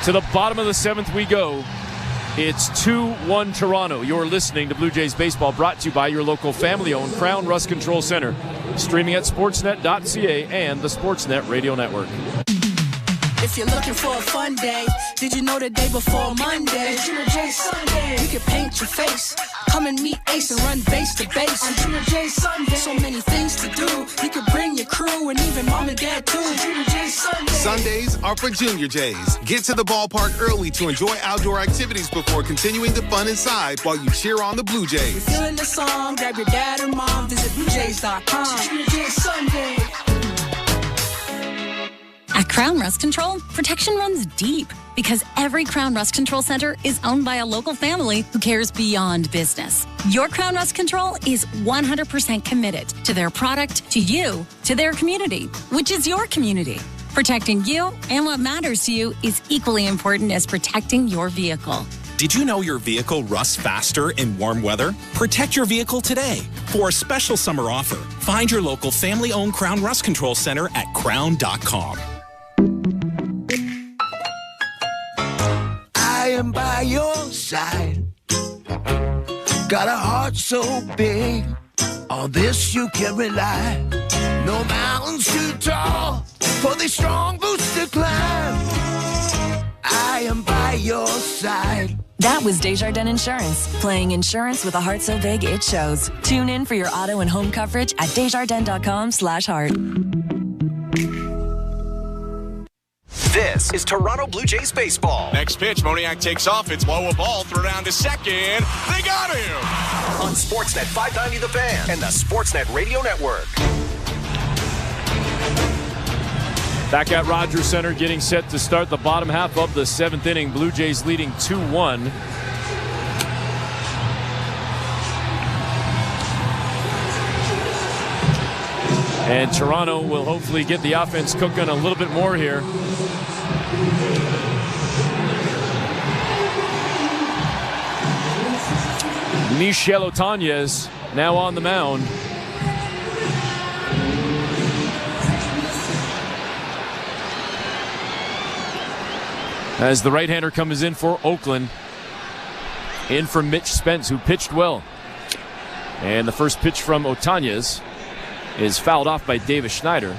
Speaker 1: To the bottom of the 7th we go. It's 2-1 Toronto. You're listening to Blue Jays Baseball, brought to you by your local family-owned Crown Rust Control Center. Streaming at sportsnet.ca and the Sportsnet Radio Network.
Speaker 20: If you're looking for a fun day, did you know the day before Monday? Junior J Sunday. You can paint your face. Come and meet Ace and run base to base. On Junior J Sunday. So many things to do. You can bring your crew and even mom and dad too. Junior J Sunday.
Speaker 16: Sundays are for Junior Jays. Get to the ballpark early to enjoy outdoor activities before continuing the fun inside while you cheer on the Blue Jays.
Speaker 20: If you're feeling the song, grab your dad or mom. Visit BlueJays.com. Junior J Sunday.
Speaker 2: At Crown Rust Control, protection runs deep because every Crown Rust Control Center is owned by a local family who cares beyond business. Your Crown Rust Control is 100% committed to their product, to you, to their community, which is your community. Protecting you and what matters to you is equally important as protecting your vehicle.
Speaker 3: Did you know your vehicle rusts faster in warm weather? Protect your vehicle today. For a special summer offer, find your local family-owned Crown Rust Control Center at crown.com.
Speaker 7: I am by your side. Got a heart so big, on this you can rely. No mountains too tall for the strong boots to climb. I am by your side.
Speaker 19: That was Desjardins Insurance, playing insurance with a heart so big it shows. Tune in for your auto and home coverage at desjardins.com/heart.
Speaker 24: This is Toronto Blue Jays baseball.
Speaker 8: Next pitch, Moniak takes off. It's low a ball, throw down to second. They got him!
Speaker 24: On Sportsnet 590 The Fan and the Sportsnet Radio Network.
Speaker 1: Back at Rogers Center, getting set to start the bottom half of the 7th inning. Blue Jays leading 2-1. And Toronto will hopefully get the offense cooking a little bit more here. Michel Otañez now on the mound. As the right-hander comes in for Oakland. In for Mitch Spence, who pitched well. And the first pitch from Otañez is fouled off by Davis Schneider.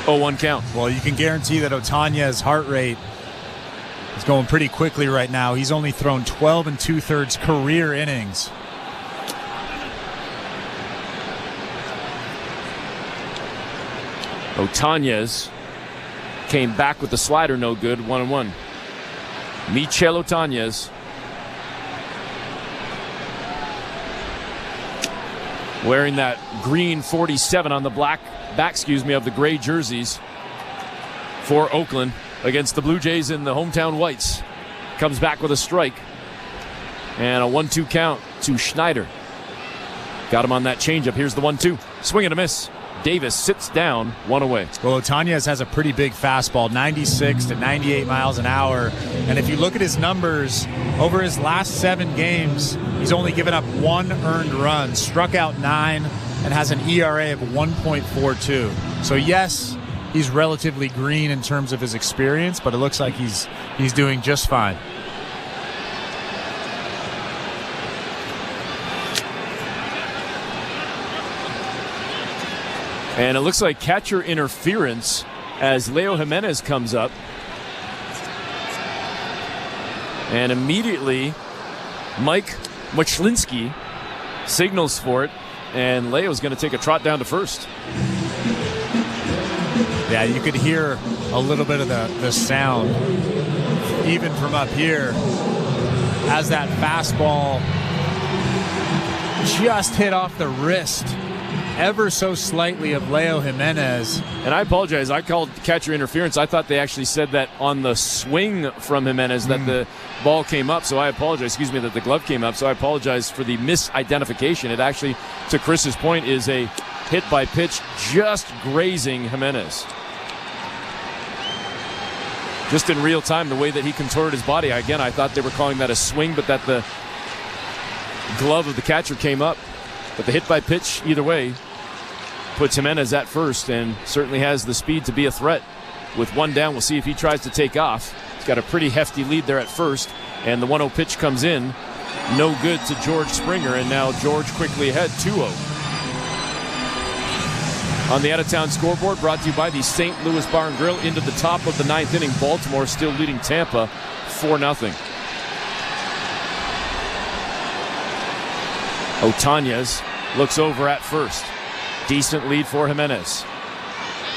Speaker 1: 0-1 count.
Speaker 12: Well, you can guarantee that Otañez's heart rate is going pretty quickly right now. He's only thrown 12 2/3 career innings.
Speaker 1: Otañez came back with the slider, no good, 1-1. Michel Otañez. Wearing that green 47 on the back, of the gray jerseys for Oakland against the Blue Jays in the hometown whites. Comes back with a strike. And a 1-2 count to Schneider. Got him on that changeup. Here's the 1-2. Swing and a miss. Davis sits down, one away.
Speaker 12: Well, Otañez has a pretty big fastball, 96 to 98 miles an hour. And if you look at his numbers, over his last 7 games, he's only given up 1 earned run, struck out 9, and has an ERA of 1.42. So yes, he's relatively green in terms of his experience, but it looks like he's doing just fine.
Speaker 1: And it looks like catcher interference as Leo Jimenez comes up. And immediately, Mike Muchlinski signals for it. And Leo's going to take a trot down to first.
Speaker 12: Yeah, you could hear a little bit of the sound, even from up here, as that fastball just hit off the wrist ever so slightly of Leo Jimenez.
Speaker 1: And I apologize, I called catcher interference. I thought they actually said that on the swing from Jimenez that the ball came up, so I apologize. Excuse me, that the glove came up, so I apologize for the misidentification. It actually, to Chris's point, is a hit by pitch just grazing Jimenez. Just in real time, the way that he contorted his body. Again, I thought they were calling that a swing, but that the glove of the catcher came up. But the hit by pitch, either way, puts Jimenez at first and certainly has the speed to be a threat. With 1 down, we'll see if he tries to take off. He's got a pretty hefty lead there at first, and the 1-0 pitch comes in. No good to George Springer, and now George quickly ahead, 2-0. On the out-of-town scoreboard, brought to you by the St. Louis Bar and Grill. Into the top of the 9th inning, Baltimore still leading Tampa 4-0. Otañez looks over at first. Decent lead for Jimenez.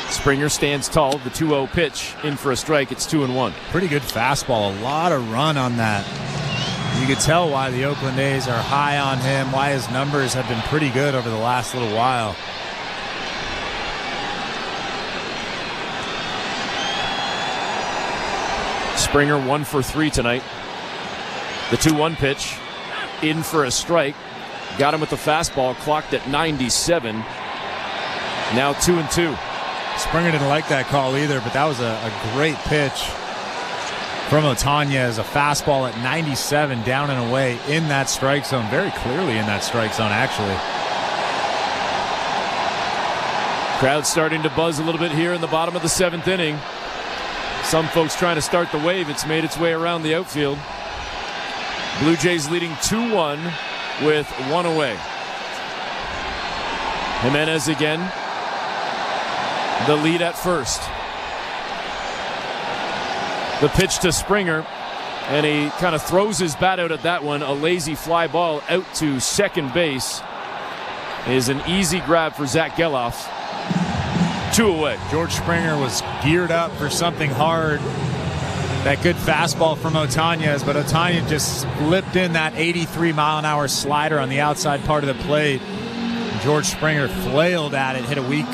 Speaker 1: Springer stands tall. The 2-0 pitch in for a strike. It's 2-1.
Speaker 12: Pretty good fastball. A lot of run on that. You could tell why the Oakland A's are high on him, why his numbers have been pretty good over the last little while.
Speaker 1: Springer 1 for 3 tonight. The 2-1 pitch in for a strike. Got him with the fastball, clocked at 97. Now 2-2.
Speaker 12: Springer didn't like that call either, but that was a great pitch from Otanez, a fastball at 97 down and away in that strike zone, very clearly in that strike zone, actually.
Speaker 1: Crowd starting to buzz a little bit here in the bottom of the 7th inning. Some folks trying to start the wave. It's made its way around the outfield. Blue Jays leading 2-1 with 1 away. Jimenez again, the lead at first. The pitch to Springer, and he kind of throws his bat out at that one. A lazy fly ball out to second base is an easy grab for Zach Geloff. 2 away.
Speaker 12: George Springer was geared up for something hard. That good fastball from Otanez, but Otanez just slipped in that 83-mile-an-hour slider on the outside part of the plate. George Springer flailed at it, hit a weak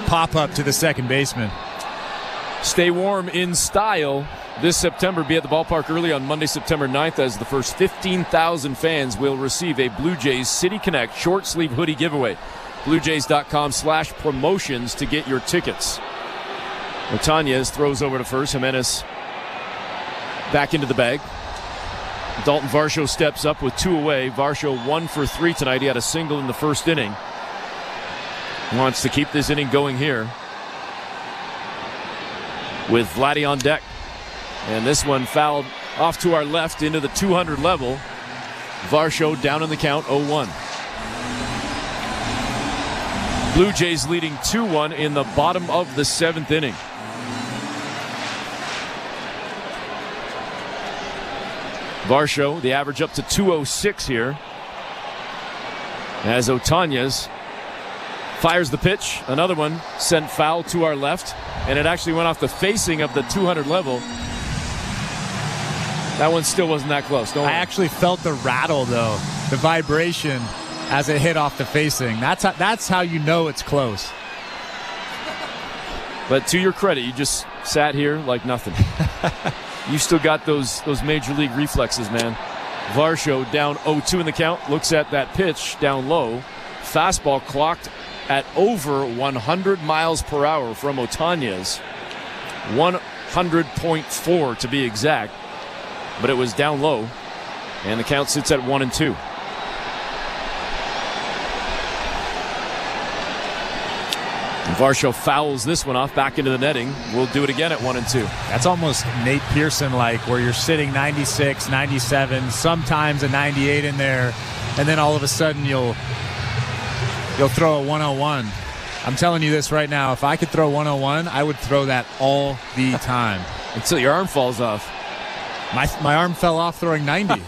Speaker 12: pop-up to the second baseman.
Speaker 1: Stay warm in style this September. Be at the ballpark early on Monday, September 9th, as the first 15,000 fans will receive a Blue Jays City Connect short sleeve hoodie giveaway. BlueJays.com/promotions to get your tickets. Otanez throws over to first. Jimenez back into the bag. Dalton Varsho steps up with 2 away. Varsho 1 for 3 tonight. He had a single in the first inning. Wants to keep this inning going here with Vladdy on deck. And this one fouled off to our left into the 200 level. Varsho down in the count, 0-1. Blue Jays leading 2-1 in the bottom of the 7th inning. Varsho, the average up to 206 here. As Otanez fires the pitch. Another one sent foul to our left, and it actually went off the facing of the 200 level. That one still wasn't that close.
Speaker 12: I actually felt the rattle, though, the vibration as it hit off the facing. That's how you know it's close.
Speaker 1: But to your credit, you just sat here like nothing. You still got those major league reflexes, man. Varsho down 0-2 in the count. Looks at that pitch down low. Fastball clocked at over 100 miles per hour from Otanez. 100.4 to be exact. But it was down low. And the count sits at 1-2. Varsho fouls this one off back into the netting. We'll do it again at 1-2.
Speaker 12: That's almost Nate Pearson-like, where you're sitting 96, 97, sometimes a 98 in there, and then all of a sudden you'll throw a 101. I'm telling you this right now, if I could throw 101, I would throw that all the time.
Speaker 1: Until your arm falls off.
Speaker 12: My arm fell off throwing 90.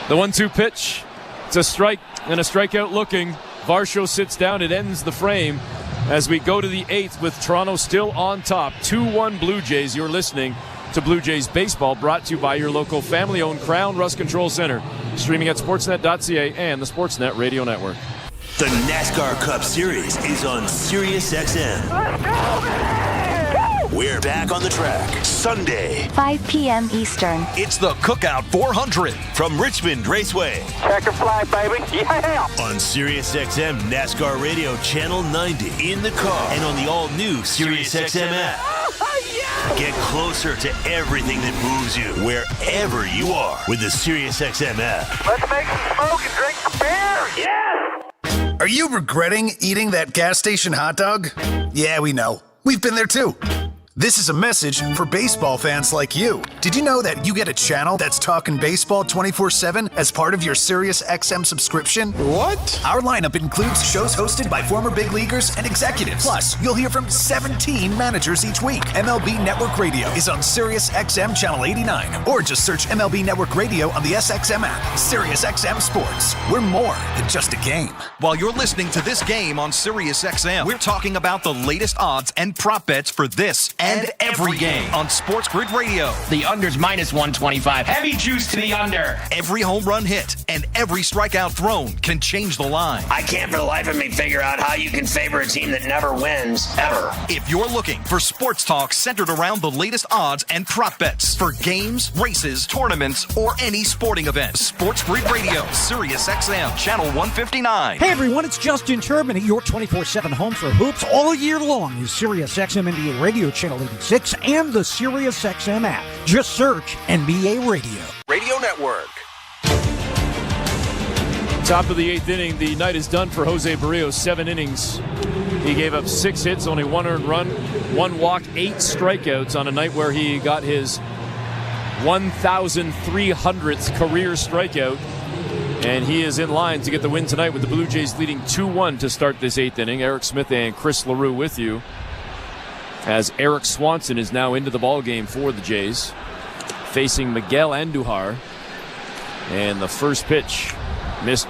Speaker 1: The 1-2 pitch. It's a strike and a strikeout looking. Varsho sits down. It ends the frame as we go to the 8th with Toronto still on top. 2-1 Blue Jays. You're listening to Blue Jays Baseball, brought to you by your local family-owned Crown Rust Control Center. Streaming at sportsnet.ca and the Sportsnet Radio Network.
Speaker 17: The NASCAR Cup Series is on SiriusXM. We're back on the track Sunday,
Speaker 21: 5 p.m. Eastern.
Speaker 17: It's the Cookout 400 from Richmond Raceway.
Speaker 22: Checker flag, baby. Yeah.
Speaker 17: On SiriusXM NASCAR Radio Channel 90 in the car and on the all-new SiriusXM app. Yeah. Get closer to everything that moves you wherever you are with the SiriusXM app.
Speaker 22: Let's make some smoke and drink some beer. Yeah.
Speaker 23: Are you regretting eating that gas station hot dog? Yeah, we know. We've been there too. This is a message for baseball fans like you. Did you know that you get a channel that's talking baseball 24/7 as part of your SiriusXM subscription? What? Our lineup includes shows hosted by former big leaguers and executives. Plus, you'll hear from 17 managers each week. MLB Network Radio is on SiriusXM Channel 89, or just search MLB Network Radio on the SXM app. SiriusXM Sports. We're more than just a game.
Speaker 25: While you're listening to this game on SiriusXM, we're talking about the latest odds and prop bets for this and every game on Sports Grid Radio.
Speaker 26: The under's minus 125. Heavy juice to the under.
Speaker 25: Every home run hit and every strikeout thrown can change the line.
Speaker 26: I can't for the life of me figure out how you can favor a team that never wins, ever.
Speaker 25: If you're looking for sports talk centered around the latest odds and prop bets for games, races, tournaments, or any sporting event, Sports Grid Radio, SiriusXM, Channel 159.
Speaker 27: Hey everyone, it's Justin Turbin at your 24/7 home for hoops all year long. Is SiriusXM NBA Radio Channel
Speaker 4: Channel 86 and the SiriusXM app. Just search NBA Radio.
Speaker 24: Radio Network.
Speaker 1: Top of the 8th inning, the night is done for Jose Berrios. 7 innings. He gave up 6 hits, only 1 earned run, 1 walk, 8 strikeouts on a night where he got his 1,300th career strikeout. And he is in line to get the win tonight with the Blue Jays leading 2-1 to start this 8th inning. Eric Smith and Chris LaRue with you, as Eric Swanson is now into the ballgame for the Jays, facing Miguel Andujar. And the first pitch missed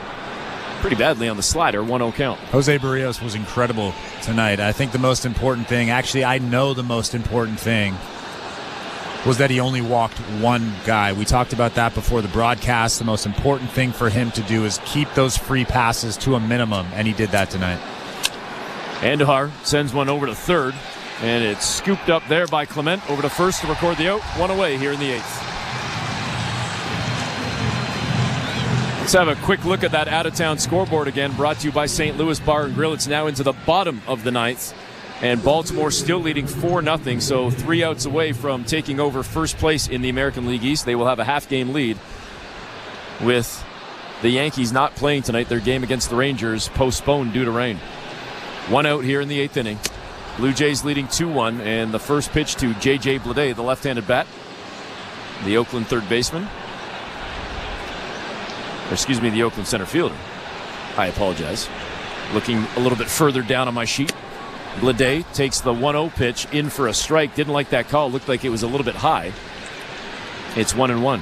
Speaker 1: pretty badly on the slider, 1-0 count.
Speaker 12: Jose Berrios was incredible tonight. I think the most important thing, actually I know the most important thing, was that he only walked 1 guy. We talked about that before the broadcast. The most important thing for him to do is keep those free passes to a minimum, and he did that tonight.
Speaker 1: Andujar sends one over to third, and it's scooped up there by Clement. Over to first to record the out. 1 away here in the 8th. Let's have a quick look at that out-of-town scoreboard again, brought to you by St. Louis Bar and Grill. It's now into the bottom of the 9th, and Baltimore still leading 4-0, so 3 outs away from taking over first place in the American League East. They will have a half-game lead with the Yankees not playing tonight. Their game against the Rangers postponed due to rain. 1 out here in the 8th inning. Blue Jays leading 2-1, and the first pitch to J.J. Bleday, the left-handed bat, the Oakland third baseman. The Oakland center fielder. I apologize. Looking a little bit further down on my sheet. Bleday takes the 1-0 pitch in for a strike. Didn't like that call. Looked like it was a little bit high. It's 1-1.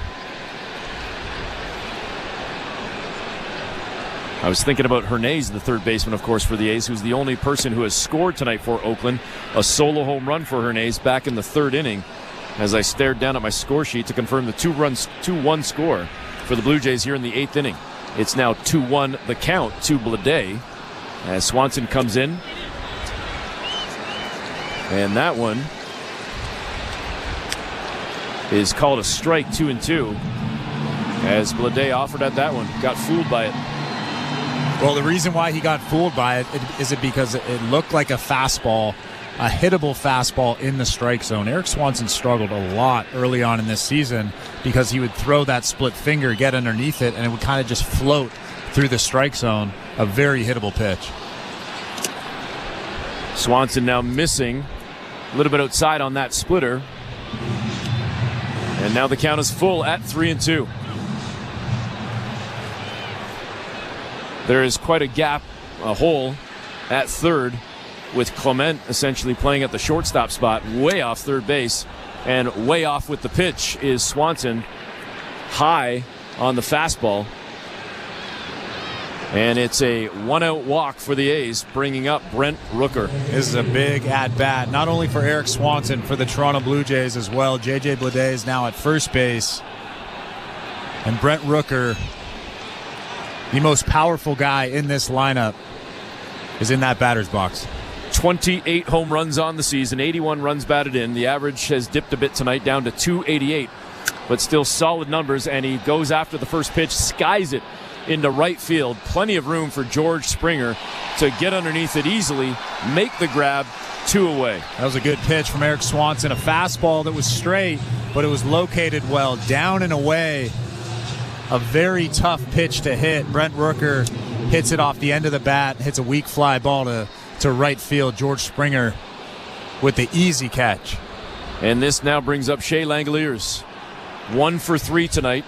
Speaker 1: I was thinking about Hernandez, the third baseman, of course, for the A's, who's the only person who has scored tonight for Oakland. A solo home run for Hernandez back in the 3rd inning, as I stared down at my score sheet to confirm the 2-1 score for the Blue Jays here in the 8th inning. It's now 2-1 the count to Bleday as Swanson comes in. And that one is called a strike, 2-2, as Bleday offered at that one. Got fooled by it.
Speaker 12: Well, the reason why he got fooled by it is because it looked like a fastball, a hittable fastball in the strike zone. Eric Swanson struggled a lot early on in this season because he would throw that split finger, get underneath it, and it would kind of just float through the strike zone. A very hittable pitch.
Speaker 1: Swanson now missing a little bit outside on that splitter. And now the count is full at 3-2. There is quite a gap, a hole at third, with Clement essentially playing at the shortstop spot, way off third base, and way off with the pitch is Swanson, high on the fastball. And it's a 1-out walk for the A's, bringing up Brent Rooker.
Speaker 12: This is a big at-bat, not only for Eric Swanson, for the Toronto Blue Jays as well. J.J. Bleday is now at first base. And Brent Rooker, the most powerful guy in this lineup, is in that batter's box.
Speaker 1: 28 home runs on the season, 81 runs batted in. The average has dipped a bit tonight, down to 288, but still solid numbers, and he goes after the first pitch, skies it into right field. Plenty of room for George Springer to get underneath it easily, make the grab, 2 away.
Speaker 12: That was a good pitch from Eric Swanson, a fastball that was straight, but it was located well, down and away. A very tough pitch to hit. Brent Rooker hits it off the end of the bat, hits a weak fly ball to right field. George Springer with the easy catch.
Speaker 1: And this now brings up Shea Langoliers. 1 for 3 tonight,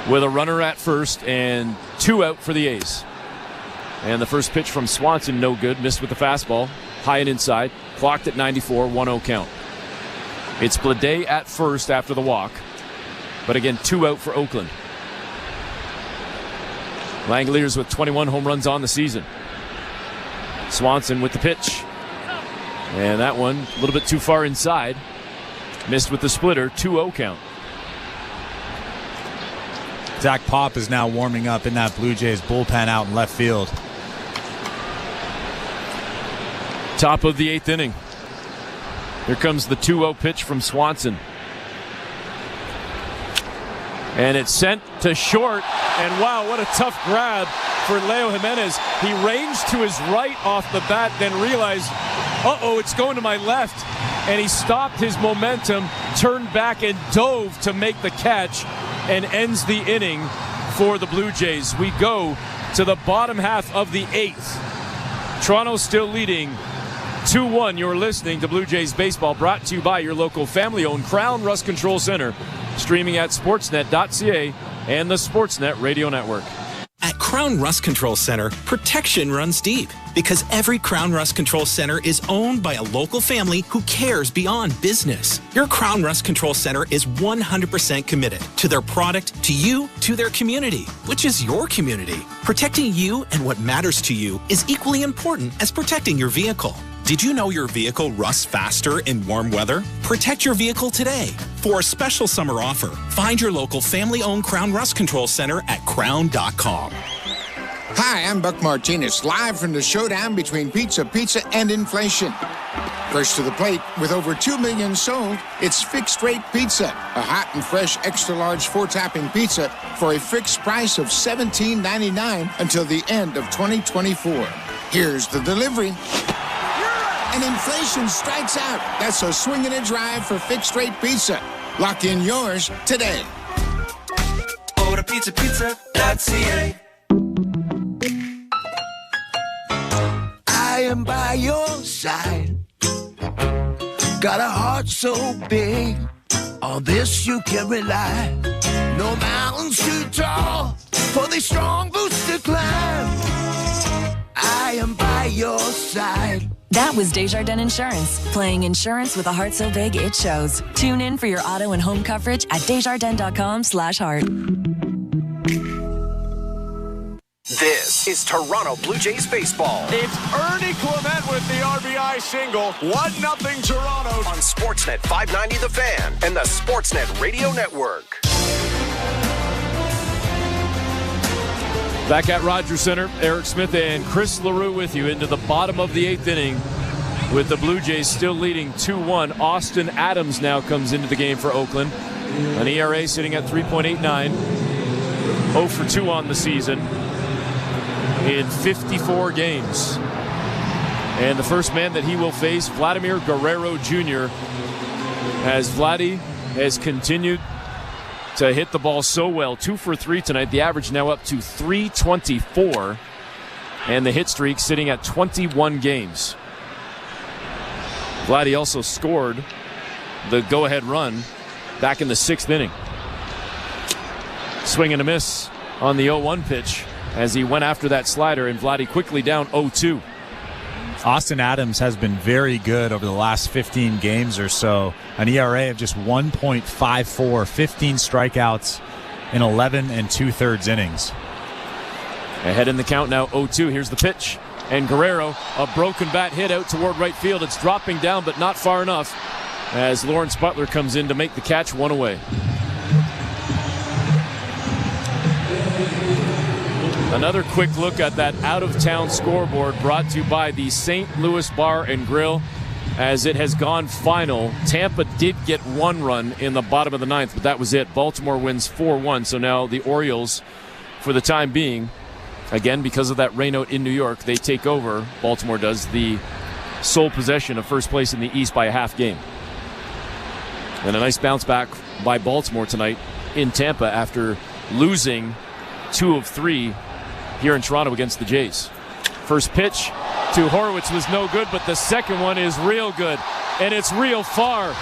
Speaker 1: with a runner at first and 2 out for the A's. And the first pitch from Swanson, no good. Missed with the fastball. High and inside. Clocked at 94, 1-0 count. It's Bleday at first after the walk. But again, 2 out for Oakland. Langoliers with 21 home runs on the season. Swanson with the pitch. And that one a little bit too far inside. Missed with the splitter, 2-0 count.
Speaker 12: Zach Pop is now warming up in that Blue Jays bullpen out in left field.
Speaker 1: Top of the 8th inning. Here comes the 2-0 pitch from Swanson. And it's sent to short. And wow, what a tough grab for Leo Jimenez. He ranged to his right off the bat, then realized Uh-oh, it's going to my left. And he stopped his momentum, turned back and dove to make the catch, and ends the inning for the Blue Jays. We go to the bottom half of the 8th. Toronto still leading 2-1. You're listening to Blue Jays Baseball, brought to you by your local family-owned Crown Rust Control Center, streaming at sportsnet.ca and the Sportsnet Radio Network.
Speaker 3: At Crown Rust Control Center, protection runs deep because every Crown Rust Control Center is owned by a local family who cares beyond business. Your Crown Rust Control Center is 100% committed to their product, to you, to their community, which is your community. Protecting you and what matters to you is equally important as protecting your vehicle. Did you know your vehicle rusts faster in warm weather? Protect your vehicle today. For a special summer offer, find your local family-owned Crown Rust Control Center at crown.com.
Speaker 5: Hi, I'm Buck Martinez, live from the showdown between pizza and inflation. First to the plate, with over 2 million sold, it's Fixed Rate Pizza, a hot and fresh extra-large 4-topping pizza for a fixed price of $17.99 until the end of 2024. Here's the delivery. And inflation strikes out. That's a swing and a drive for Fixed Rate Pizza. Lock in yours today.
Speaker 7: Order pizza.ca.
Speaker 6: I am by your side. Got a heart so big. On this you can rely. No mountains too tall for the strong boots to climb. I am by your side.
Speaker 19: That was Desjardins Insurance, playing insurance with a heart so big it shows. Tune in for your auto and home coverage at desjardins.com/heart.
Speaker 24: This is Toronto Blue Jays baseball.
Speaker 8: It's Ernie Clement with the RBI single. 1-0 Toronto.
Speaker 24: On Sportsnet 590 The Fan and the Sportsnet Radio Network.
Speaker 1: Back at Rogers Center, Eric Smith and Chris LaRue with you into the bottom of the 8th inning with the Blue Jays still leading 2-1. Austin Adams now comes into the game for Oakland. An ERA sitting at 3.89. 0 for 2 on the season in 54 games. And the first man that he will face, Vladimir Guerrero Jr., as Vladdy has continued to hit the ball so well. 2 for 3 tonight. The average now up to 324. And the hit streak sitting at 21 games. Vladdy also scored the go-ahead run back in the 6th inning. Swing and a miss on the 0-1 pitch as he went after that slider, and Vladdy quickly down 0-2.
Speaker 12: Austin Adams has been very good over the last 15 games or so. An ERA of just 1.54, 15 strikeouts in 11 2/3 innings.
Speaker 1: Ahead in the count now, 0-2. Here's the pitch. And Guerrero, a broken bat hit out toward right field. It's dropping down, but not far enough as Lawrence Butler comes in to make the catch, 1 away. Another quick look at that out-of-town scoreboard brought to you by the St. Louis Bar and Grill. As it has gone final, Tampa did get 1 run in the bottom of the 9th, but that was it. Baltimore wins 4-1, so now the Orioles, for the time being, again, because of that rainout in New York, they take over, Baltimore does, the sole possession of first place in the East by a half game. And a nice bounce back by Baltimore tonight in Tampa after losing 2 of 3 here in Toronto against the Jays. First pitch to Horwitz was no good, but the second one is real good, and it's real far.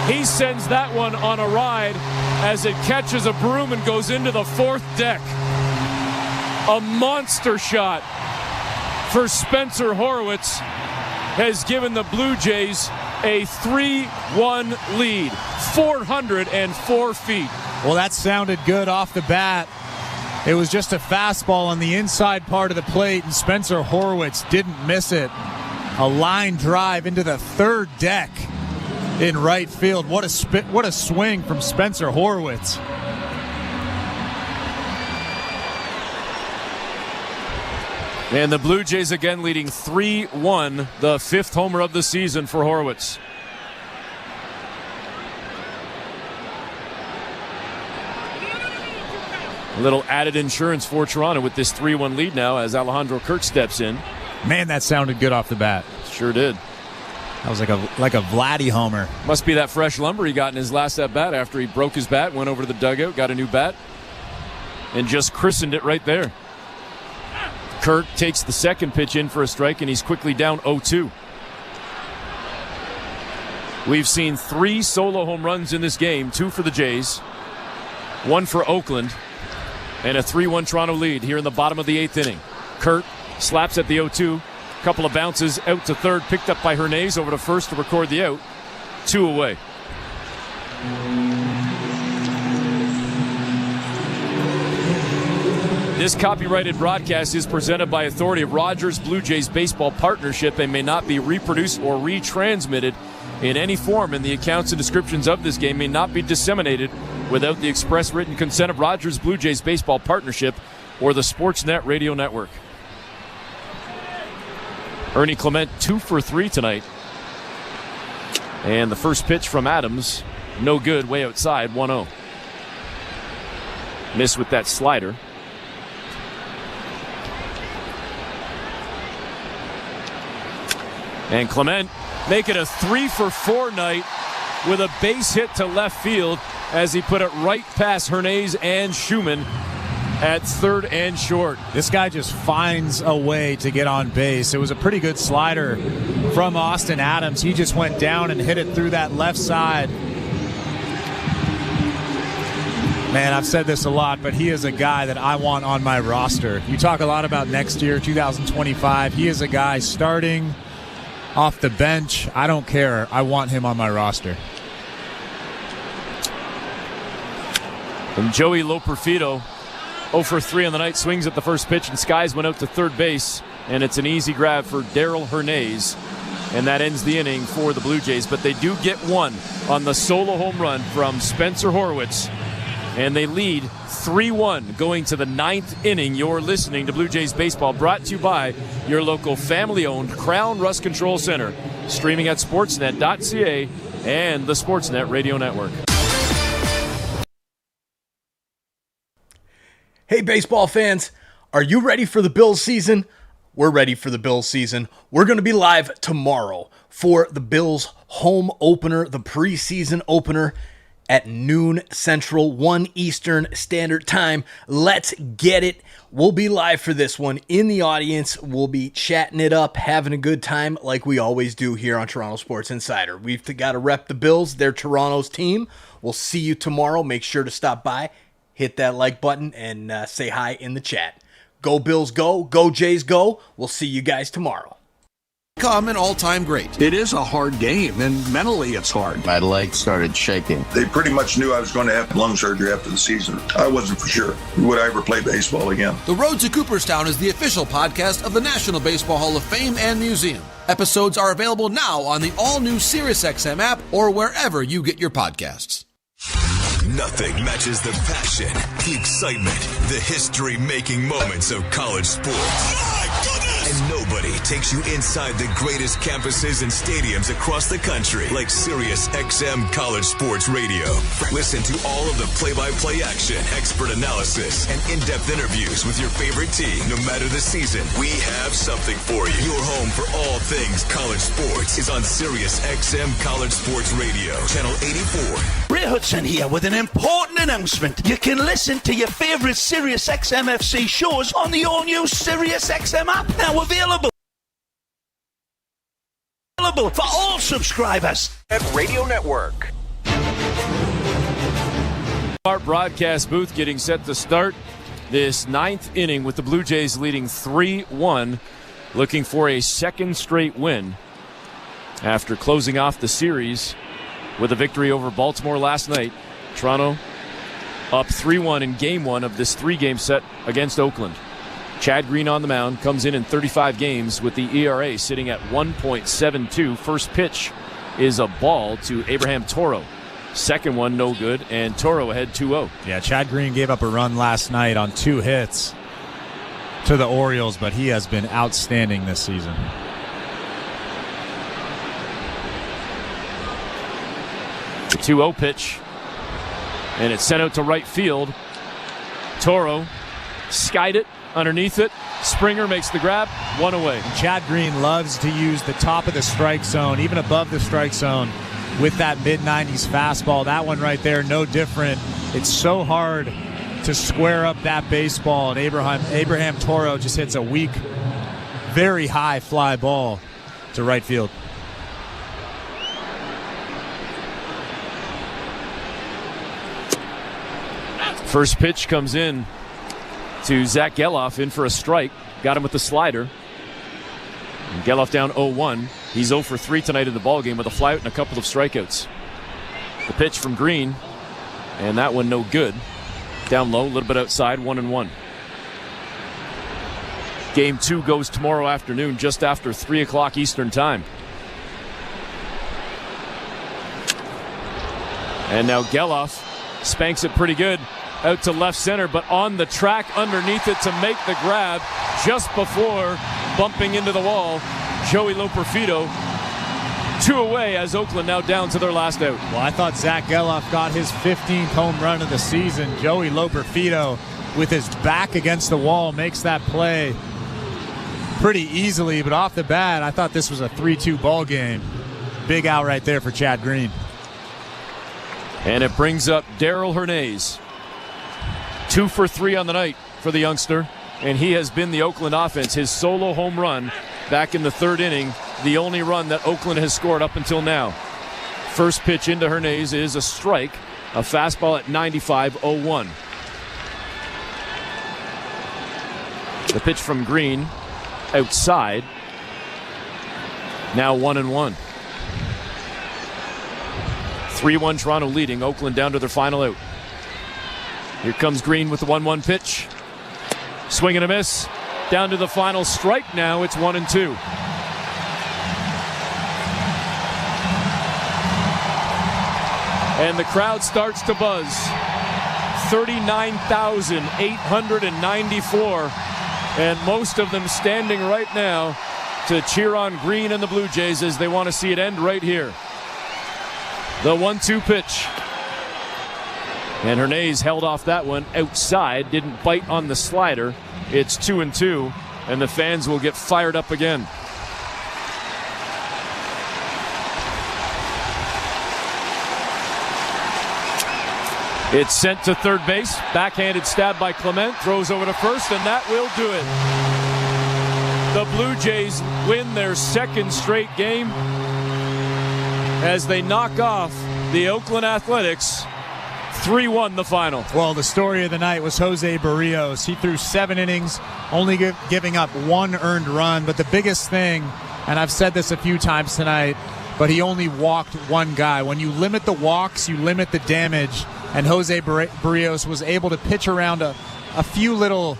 Speaker 1: He sends that one on a ride as it catches a broom and goes into the 4th deck. A monster shot for Spencer Horwitz has given the Blue Jays a 3-1 lead, 404 feet.
Speaker 12: Well, that sounded good off the bat. It was just a fastball on the inside part of the plate, and Spencer Horwitz didn't miss it. A line drive into the 3rd deck in right field. What a swing from Spencer Horwitz.
Speaker 1: And the Blue Jays again leading 3-1, the 5th homer of the season for Horwitz. A little added insurance for Toronto with this 3-1 lead now as Alejandro Kirk steps in.
Speaker 12: Man, that sounded good off the bat.
Speaker 1: Sure did.
Speaker 12: That was like a Vladdy homer.
Speaker 1: Must be that fresh lumber he got in his last at-bat after he broke his bat, went over to the dugout, got a new bat, and just christened it right there. Kirk takes the second pitch in for a strike, and he's quickly down 0-2. We've seen 3 solo home runs in this game, 2 for the Jays, 1 for Oakland, and a 3-1 Toronto lead here in the bottom of the 8th inning. Kirk slaps at the 0-2, couple of bounces out to third, picked up by Hernandez over to first to record the out, 2 away. This copyrighted broadcast is presented by authority of Rogers Blue Jays Baseball Partnership and may not be reproduced or retransmitted in any form, and the accounts and descriptions of this game may not be disseminated without the express written consent of Rogers Blue Jays Baseball Partnership or the Sportsnet Radio Network. Ernie Clement 2 for 3 tonight. And the first pitch from Adams, no good, way outside, 1-0. Missed with that slider. And Clement make it a 3 for 4 night with a base hit to left field as he put it right past Hernandez and Schumann at third and short.
Speaker 12: This guy just finds a way to get on base. It was a pretty good slider from Austin Adams. He just went down and hit it through that left side. Man, I've said this a lot, but he is a guy that I want on my roster. You talk a lot about next year, 2025. He is a guy starting off the bench. I don't care. I want him on my roster.
Speaker 1: And Joey Loperfido, 0 for 3 on the night, swings at the first pitch, and Skies went out to third base, and it's an easy grab for Daryl Hernandez, and that ends the inning for the Blue Jays. But they do get one on the solo home run from Spencer Horwitz, and they lead 3-1 going to the 9th inning. You're listening to Blue Jays Baseball, brought to you by your local family-owned Crown Rust Control Center, streaming at sportsnet.ca and the Sportsnet Radio Network.
Speaker 9: Hey, baseball fans, are you ready for the Bills season? We're ready for the Bills season. We're going to be live tomorrow for the Bills home opener, the preseason opener at noon Central, 1 Eastern Standard Time. Let's get it. We'll be live for this one in the audience. We'll be chatting it up, having a good time like we always do here on Toronto Sports Insider. We've got to rep the Bills. They're Toronto's team. We'll see you tomorrow. Make sure to stop by. Hit that like button and say hi in the chat. Go Bills, go. Go Jays, go. We'll see you guys tomorrow.
Speaker 10: Become an all-time great. It is a hard game, and mentally it's hard.
Speaker 11: My legs started shaking.
Speaker 13: They pretty much knew I was going to have lung surgery after the season. I wasn't for sure. Would I ever play baseball again?
Speaker 10: The Road to Cooperstown is the official podcast of the National Baseball Hall of Fame and Museum. Episodes are available now on the all-new SiriusXM app or wherever you get your podcasts.
Speaker 15: Nothing matches the passion, the excitement, the history-making moments of college sports. And nobody takes you inside the greatest campuses and stadiums across the country like SiriusXM College Sports Radio. Listen to all of the play-by-play action, expert analysis, and in-depth interviews with your favorite team. No matter the season, we have something for you. Your home for all things college sports is on SiriusXM College Sports Radio, Channel 84.
Speaker 6: Ray Hudson here with an important announcement. You can listen to your favorite SiriusXM FC shows on the all-new SiriusXM app, now available for all subscribers.
Speaker 24: Radio Network.
Speaker 1: Our broadcast booth getting set to start this 9th inning with the Blue Jays leading 3-1, looking for a second straight win after closing off the series with a victory over Baltimore last night. Toronto up 3-1 in Game 1 of this 3-game set against Oakland. Chad Green on the mound, comes in 35 games with the ERA sitting at 1.72. First pitch is a ball to Abraham Toro. Second one, no good, and Toro ahead 2-0.
Speaker 12: Yeah, Chad Green gave up a run last night on 2 hits to the Orioles, but he has been outstanding this season.
Speaker 1: The 2-0 pitch, and it's sent out to right field. Toro skied it underneath it. Springer makes the grab, one away.
Speaker 12: Chad Green loves to use the top of the strike zone, even above the strike zone, with that mid-90s fastball. That one right there, no different. It's so hard to square up that baseball, and Abraham Toro just hits a weak, very high fly ball to right field.
Speaker 1: First pitch comes in to Zach Geloff, in for a strike. Got him with the slider. And Geloff down 0-1. He's 0 for 3 tonight in the ballgame with a flyout and a couple of strikeouts. The pitch from Green, and that one no good. Down low, a little bit outside, 1-1. Game 2 goes tomorrow afternoon, just after 3 o'clock Eastern time. And now Geloff spanks it pretty good out to left center, but on the track underneath it to make the grab just before bumping into the wall. Joey Loperfido, 2 away as Oakland now down to their last out.
Speaker 12: Well, I thought Zach Geloff got his 15th home run of the season. Joey Loperfido, with his back against the wall, makes that play pretty easily, but off the bat, I thought this was a 3-2 ball game. Big out right there for Chad Green.
Speaker 1: And it brings up Darell Hernandez. 2 for 3 on the night for the youngster, and he has been the Oakland offense. His solo home run back in the 3rd inning, the only run that Oakland has scored up until now. First pitch into Hernandez is a strike, a fastball at 95-0-1. The pitch from Green, outside, now 1-1. 3-1 Toronto leading, Oakland down to their final out. Here comes Green with the 1-1 pitch. Swing and a miss. Down to the final strike now. It's 1-2. And the crowd starts to buzz. 39,894. And most of them standing right now to cheer on Green and the Blue Jays as they want to see it end right here. The 1-2 pitch. And Hernandez held off that one outside, didn't bite on the slider. It's 2-2, and the fans will get fired up again. It's sent to third base. Backhanded stab by Clement. Throws over to first, and that will do it. The Blue Jays win their 2nd straight game as they knock off the Oakland Athletics. 3-1 the final.
Speaker 12: Well, the story of the night was Jose Berrios. He threw 7 innings, only giving up 1 earned run. But the biggest thing, and I've said this a few times tonight, but he only walked 1 guy. When you limit the walks, you limit the damage. And Jose Berrios was able to pitch around a few little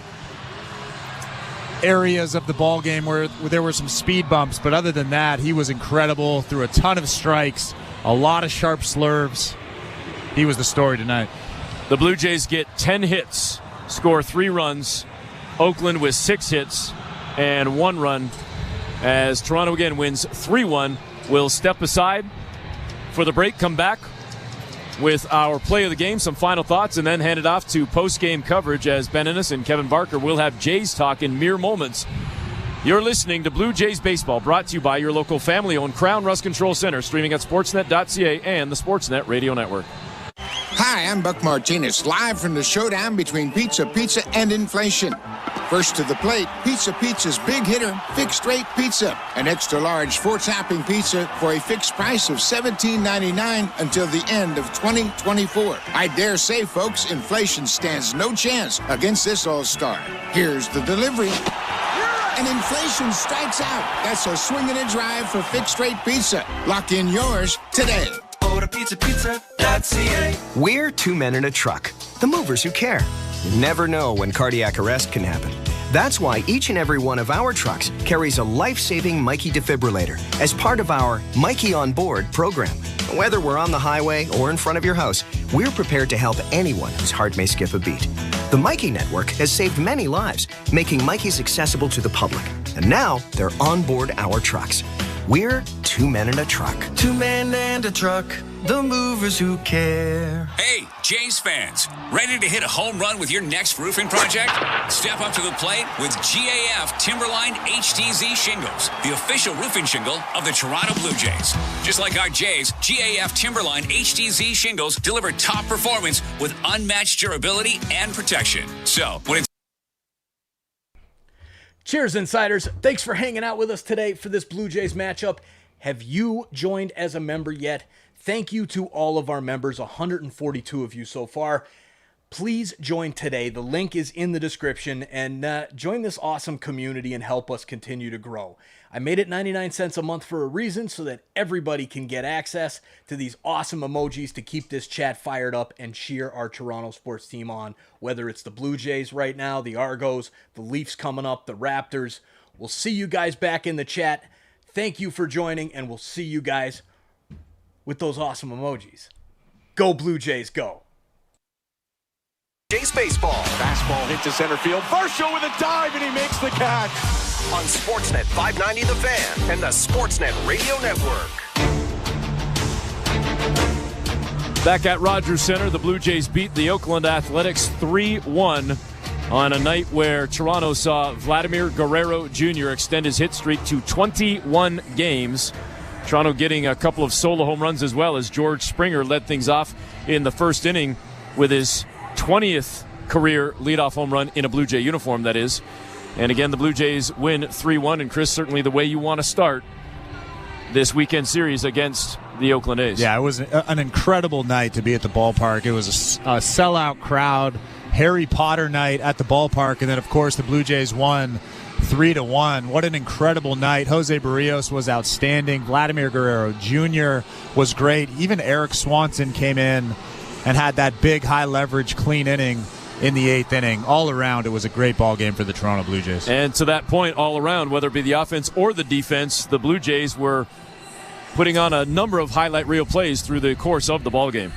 Speaker 12: areas of the ball game where there were some speed bumps. But other than that, he was incredible. Threw a ton of strikes, a lot of sharp slurves. He was the story tonight.
Speaker 1: The Blue Jays get 10 hits, score 3 runs. Oakland with 6 hits and 1 run. As Toronto again wins 3-1. We'll step aside for the break, come back with our play of the game, some final thoughts, and then hand it off to post-game coverage as Ben Ennis and Kevin Barker will have Jays talk in mere moments. You're listening to Blue Jays Baseball, brought to you by your local family-owned Crown Rust Control Center, streaming at sportsnet.ca and the Sportsnet Radio Network.
Speaker 5: Hi, I'm Buck Martinez, live from the showdown between Pizza and inflation. First to the plate, Pizza's big hitter, fixed rate pizza. An extra large 4-topping pizza for a fixed price of $17.99 until the end of 2024. I dare say, folks, inflation stands no chance against this all-star. Here's the delivery. And inflation strikes out. That's a swing and a drive for fixed rate pizza. Lock in yours today.
Speaker 11: Order pizza.ca. We're 2 men in a truck. The movers who care. You never know when cardiac arrest can happen. That's why each and every one of our trucks carries a life-saving Mikey defibrillator as part of our Mikey on Board program. Whether we're on the highway or in front of your house, we're prepared to help anyone whose heart may skip a beat. The Mikey Network has saved many lives, making Mikey's accessible to the public. And now they're on board our trucks. We're 2 men in a truck. 2 men and a truck.
Speaker 24: the movers who care.
Speaker 2: Hey, Jays fans, ready to hit a home run with your next roofing project? Step up to the plate with GAF Timberline HTZ shingles, the official roofing shingle of the Toronto Blue Jays. Just like our Jays, GAF Timberline HTZ shingles deliver top performance with unmatched durability and protection. So, when it's
Speaker 9: Cheers, Insiders. Thanks for hanging out with us today for this Blue Jays matchup. Have you joined as a member yet? Thank you to all of our members, 142 of you so far. Please join today. The link is in the description, and join this awesome community and help us continue to grow. I made it 99 cents a month for a reason, so that everybody can get access to these awesome emojis to keep this chat fired up and cheer our Toronto sports team on, whether it's the Blue Jays right now, the Argos, the Leafs coming up, the Raptors. We'll see you guys back in the chat. Thank you for joining, and we'll see you guys with those awesome emojis. Go Blue Jays, go.
Speaker 24: Jays baseball.
Speaker 8: Fastball hit to center field. Varsho with a dive, and he makes the catch.
Speaker 24: On Sportsnet 590 The Fan and the Sportsnet Radio Network.
Speaker 1: Back at Rogers Center, the Blue Jays beat the Oakland Athletics 3-1 on a night where Toronto saw Vladdy Guerrero Jr. extend his hit streak to 21 games. Toronto getting a couple of solo home runs as well, as George Springer led things off in the first inning with his 20th career leadoff home run in a Blue Jay uniform, that is. And again, the Blue Jays win 3-1, and Chris, certainly the way you want to start this weekend series against the Oakland A's.
Speaker 12: Yeah, it was an incredible night to be at the ballpark. It was a sellout crowd, Harry Potter night at the ballpark, and then, of course, the Blue Jays won 3-1. What an incredible night. Jose Berrios was outstanding. Vladdy Guerrero Jr. was great. Even Eric Swanson came in and had that big, high-leverage, clean inning in the 8th inning. All around, it was a great ball game for the Toronto Blue Jays.
Speaker 1: And to that point, all around, whether it be the offense or the defense, the Blue Jays were putting on a number of highlight reel plays through the course of the ball game.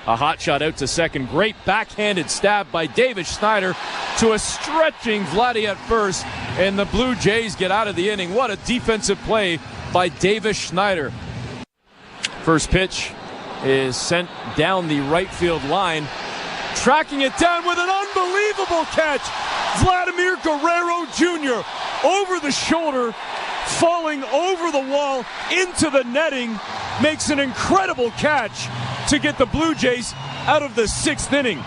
Speaker 1: A hot shot out to second. Great backhanded stab by Davis Schneider to a stretching Vladdy at first, and the Blue Jays get out of the inning. What a defensive play by Davis Schneider. First pitch is sent down the right field line. Tracking it down with an unbelievable catch. Vladdy Guerrero Jr. over the shoulder, falling over the wall into the netting, makes an incredible catch to get the Blue Jays out of the 6th inning.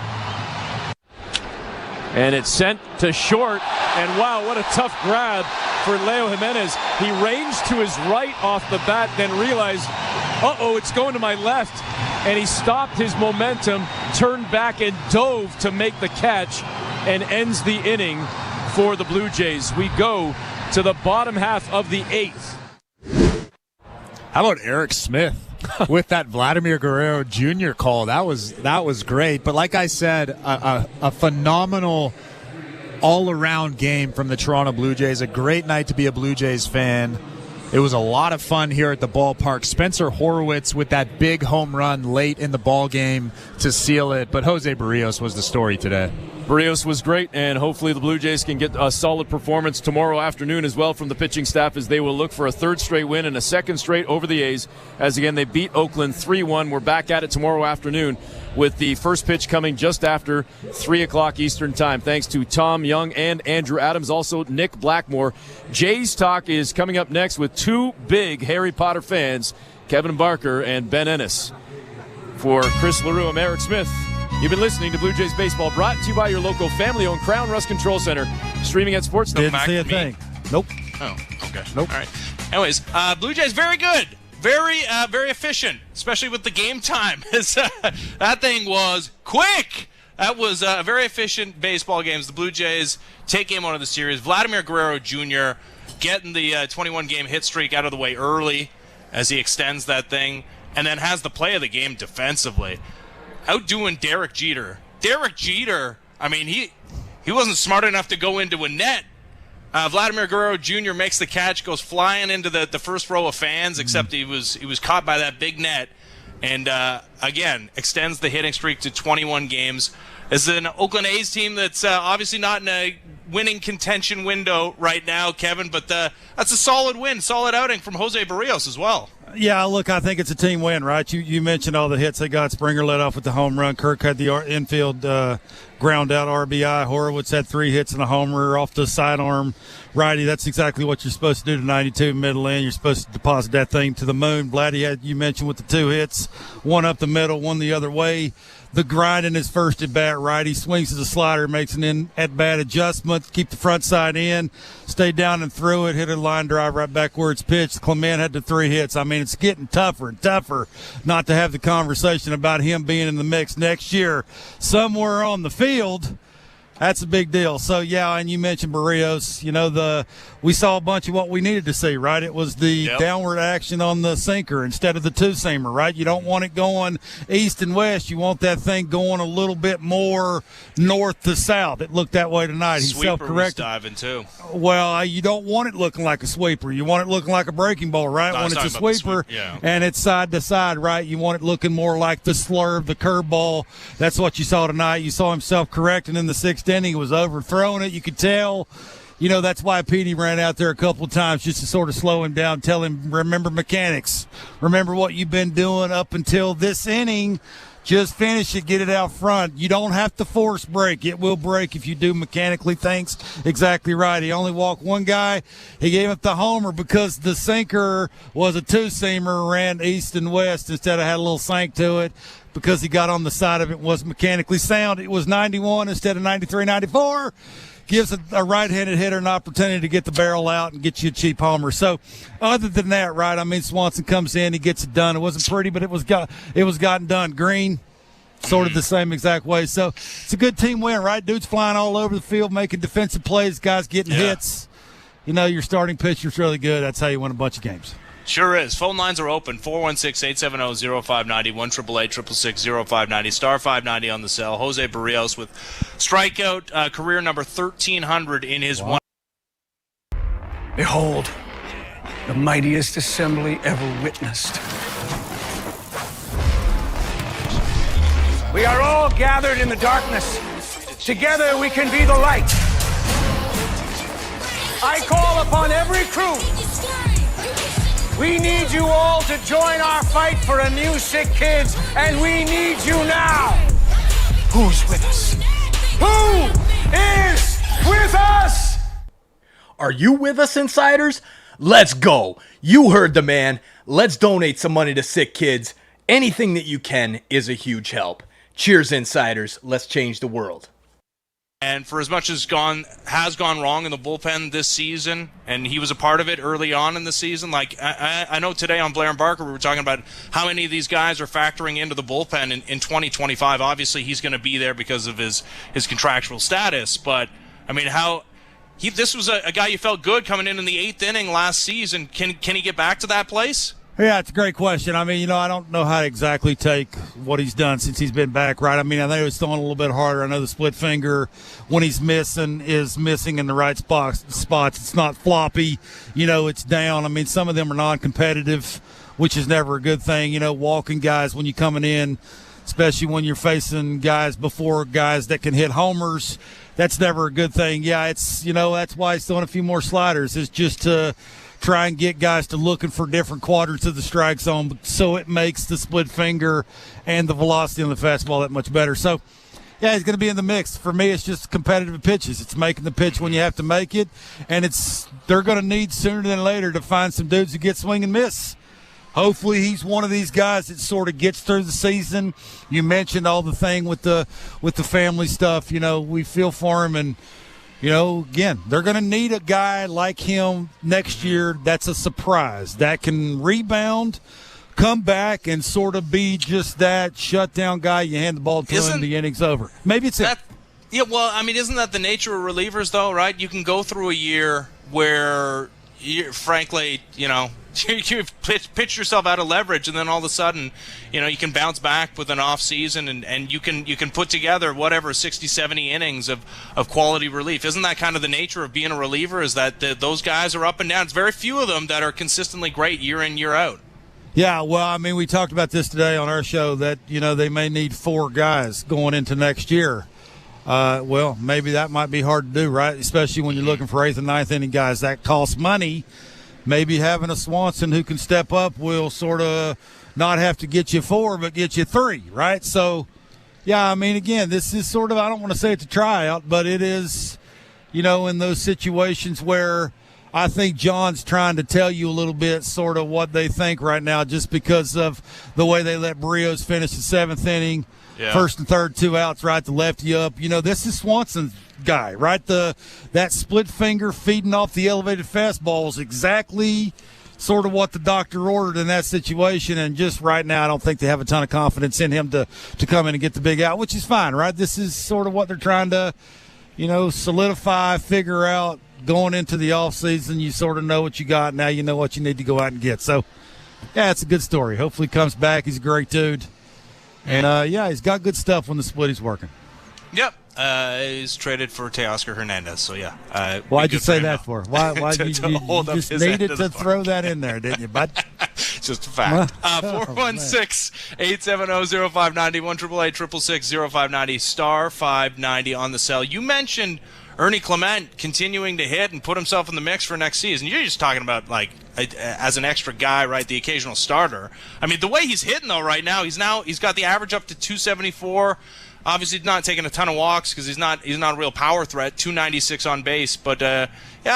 Speaker 1: And it's sent to short, and wow, what a tough grab for Leo Jimenez. He ranged to his right off the bat, then realized, it's going to my left, and he stopped his momentum, turned back and dove to make the catch, and ends the inning for the Blue Jays. We go to the bottom half of the 8th.
Speaker 12: How about Eric Smith with that Vladdy Guerrero Jr. call? That was great. But like I said, a phenomenal all-around game from the Toronto Blue Jays. A great night to be a Blue Jays fan. It was a lot of fun here at the ballpark. Spencer Horwitz with that big home run late in the ball game to seal it. But Jose Berrios was the story today.
Speaker 1: Brios was great, and hopefully the Blue Jays can get a solid performance tomorrow afternoon as well from the pitching staff, as they will look for a 3rd straight win and a 2nd straight over the A's, as again they beat Oakland 3-1. We're back at it tomorrow afternoon with the first pitch coming just after 3 o'clock Eastern time. Thanks to Tom Young and Andrew Adams, also Nick Blackmore. Jays Talk is coming up next with 2 big Harry Potter fans, Kevin Barker and Ben Ennis. For Chris LaRue, I'm Eric Smith. You've been listening to Blue Jays Baseball, brought to you by your local family-owned Crown Rust Control Center, streaming at Sportsnet.
Speaker 12: Didn't see a thing. Nope.
Speaker 14: Oh, okay.
Speaker 12: Nope.
Speaker 14: All right. Anyways, Blue Jays very good. Very efficient, especially with the game time. That thing was quick. That was a very efficient baseball games. The Blue Jays take game 1 of the series. Vladdy Guerrero Jr. getting the 21-game hit streak out of the way early as he extends that thing, and then has the play of the game defensively. Outdoing Derek Jeter. Derek Jeter, I mean, he wasn't smart enough to go into a net. Vladdy Guerrero Jr. makes the catch, goes flying into the first row of fans, except he was caught by that big net, and again extends the hitting streak to 21 games. It's an Oakland A's team that's obviously not in a winning contention window right now, Kevin, but that's a solid win, solid outing from Jose Berrios as well.
Speaker 12: Yeah, look, I think it's a team win, right? You mentioned all the hits they got. Springer led off with the home run. Kirk had the infield ground out RBI. Horwitz had 3 hits and a homer off the sidearm righty. That's exactly what you're supposed to do to 92 middle in. You're supposed to deposit that thing to the moon. Vladdy had, you mentioned, with the 2 hits, one up the middle, one the other way. The grind in his first at bat, right? He swings to the slider, makes an in at bat adjustment, keep the front side in, stay down and through it, hit a line drive right back where it's pitched. Clement had the 3 hits. I mean, it's getting tougher and tougher not to have the conversation about him being in the mix next year somewhere on the field. That's a big deal. So, yeah, and you mentioned Berrios. You know, we saw a bunch of what we needed to see, right? It was the downward action on the sinker instead of the two-seamer, right? You don't want it going east and west. You want that thing going a little bit more north to south. It looked that way tonight. He self-corrected.
Speaker 14: Diving too.
Speaker 12: Well, you don't want it looking like a sweeper. You want it looking like a breaking ball, right?
Speaker 14: No,
Speaker 12: when it's a sweeper and it's side to side, right? You want it looking more like the slurve, the curveball. That's what you saw tonight. You saw him self-correcting in the 6th inning. He was overthrowing it. You could tell. You know, that's why Petey ran out there a couple of times just to sort of slow him down, tell him, remember mechanics. Remember what you've been doing up until this inning. Just finish it, get it out front. You don't have to force break. It will break if you do mechanically things exactly right. He only walked one guy. He gave up the homer because the sinker was a two-seamer, ran east and west instead of had a little sink to it. Because he got on the side of it, was mechanically sound. It was 91 instead of 93, 94. Gives a right-handed hitter an opportunity to get the barrel out and get you a cheap homer. So, other than that, right, I mean, Swanson comes in, he gets it done. It wasn't pretty, but it was gotten done. Green, sort of the same exact way. So, it's a good team win, right? Dudes flying all over the field, making defensive plays, guys getting hits. You know, your starting pitcher's really good. That's how you win a bunch of games.
Speaker 14: Sure is. Phone lines are open. 416-870-0590, 1-888-666-0590, star 590 on the cell. Jose Berrios with strikeout, career number 1,300 in his one.
Speaker 6: Behold, the mightiest assembly ever witnessed. We are all gathered in the darkness. Together we can be the light. I call upon every crew. We need you all to join our fight for a new Sick Kids, and we need you now. Who's with us? Who is with us?
Speaker 9: Are you with us, Insiders? Let's go. You heard the man. Let's donate some money to Sick Kids. Anything that you can is a huge help. Cheers, Insiders. Let's change the world.
Speaker 14: And for as much as has gone wrong in the bullpen this season, and he was a part of it early on in the season, like I know today on Blair and Barker we were talking about how many of these guys are factoring into the bullpen in 2025. Obviously he's going to be there because of his contractual status, but I mean this was a guy you felt good coming in the 8th inning last season. Can he get back to that place?
Speaker 12: Yeah, it's a great question. I mean, I don't know how to exactly take what he's done since he's been back, right? I mean, I know he's throwing a little bit harder. I know the split finger, when he's missing, is missing in the right spots. It's not floppy. It's down. I mean, some of them are non-competitive, which is never a good thing. Walking guys when you're coming in, especially when you're facing guys before guys that can hit homers, that's never a good thing. Yeah, it's, that's why he's throwing a few more sliders. It's just to try and get guys to looking for different quadrants of the strike zone so it makes the split finger and the velocity on the fastball that much better. So, yeah, he's going to be in the mix. For me, it's just competitive pitches. It's making the pitch when you have to make it, and they're going to need sooner than later to find some dudes who get swing and miss. Hopefully he's one of these guys that sort of gets through the season. You mentioned all the thing with the family stuff. We feel for him, and again, they're going to need a guy like him next year that's a surprise, that can rebound, come back, and sort of be just that shutdown guy. You hand the ball to him, the inning's over. Maybe it's that.
Speaker 14: Yeah, well, I mean, isn't that the nature of relievers, though, right? You can go through a year where, frankly, you pitch yourself out of leverage, and then all of a sudden, you can bounce back with an off season, and you can put together whatever 60, 70 innings of quality relief. Isn't that kind of the nature of being a reliever, is that those guys are up and down? It's very few of them that are consistently great year in, year out.
Speaker 12: Yeah, well, I mean, we talked about this today on our show that, they may need 4 guys going into next year. Well, maybe that might be hard to do, right? Especially when you're looking for 8th and 9th inning guys. That costs money.
Speaker 16: maybe having a Swanson who can step up will sort of not have to get you 4, but get you 3, right? So, yeah, I mean, again, this is sort of, I don't want to say it's a tryout, but it is, in those situations where I think John's trying to tell you a little bit sort of what they think right now just because of the way they let Berrios finish the 7th inning. Yeah. First and third, 2 outs, right to lefty up. This is Swanson's guy, right? That split finger feeding off the elevated fastball is exactly sort of what the doctor ordered in that situation. And just right now, I don't think they have a ton of confidence in him to come in and get the big out, which is fine, right? This is sort of what they're trying to, solidify, figure out going into the offseason. You sort of know what you got. Now you know what you need to go out and get. So, yeah, it's a good story. Hopefully he comes back. He's a great dude. And, he's got good stuff when the split is working.
Speaker 14: Yep. He's traded for Teoscar Hernandez. So, yeah.
Speaker 16: Why'd you say that for? Why you just needed to throw that in there, didn't you, bud?
Speaker 14: Just a fact. 416-870-0590, 1-888-666-0590, star 590 on the cell. You mentioned Ernie Clement continuing to hit and put himself in the mix for next season. You're just talking about, as an extra guy, right, the occasional starter. I mean, the way he's hitting, though, right now, he's got the average up to 274. Obviously, not taking a ton of walks because he's not a real power threat. 296 on base, but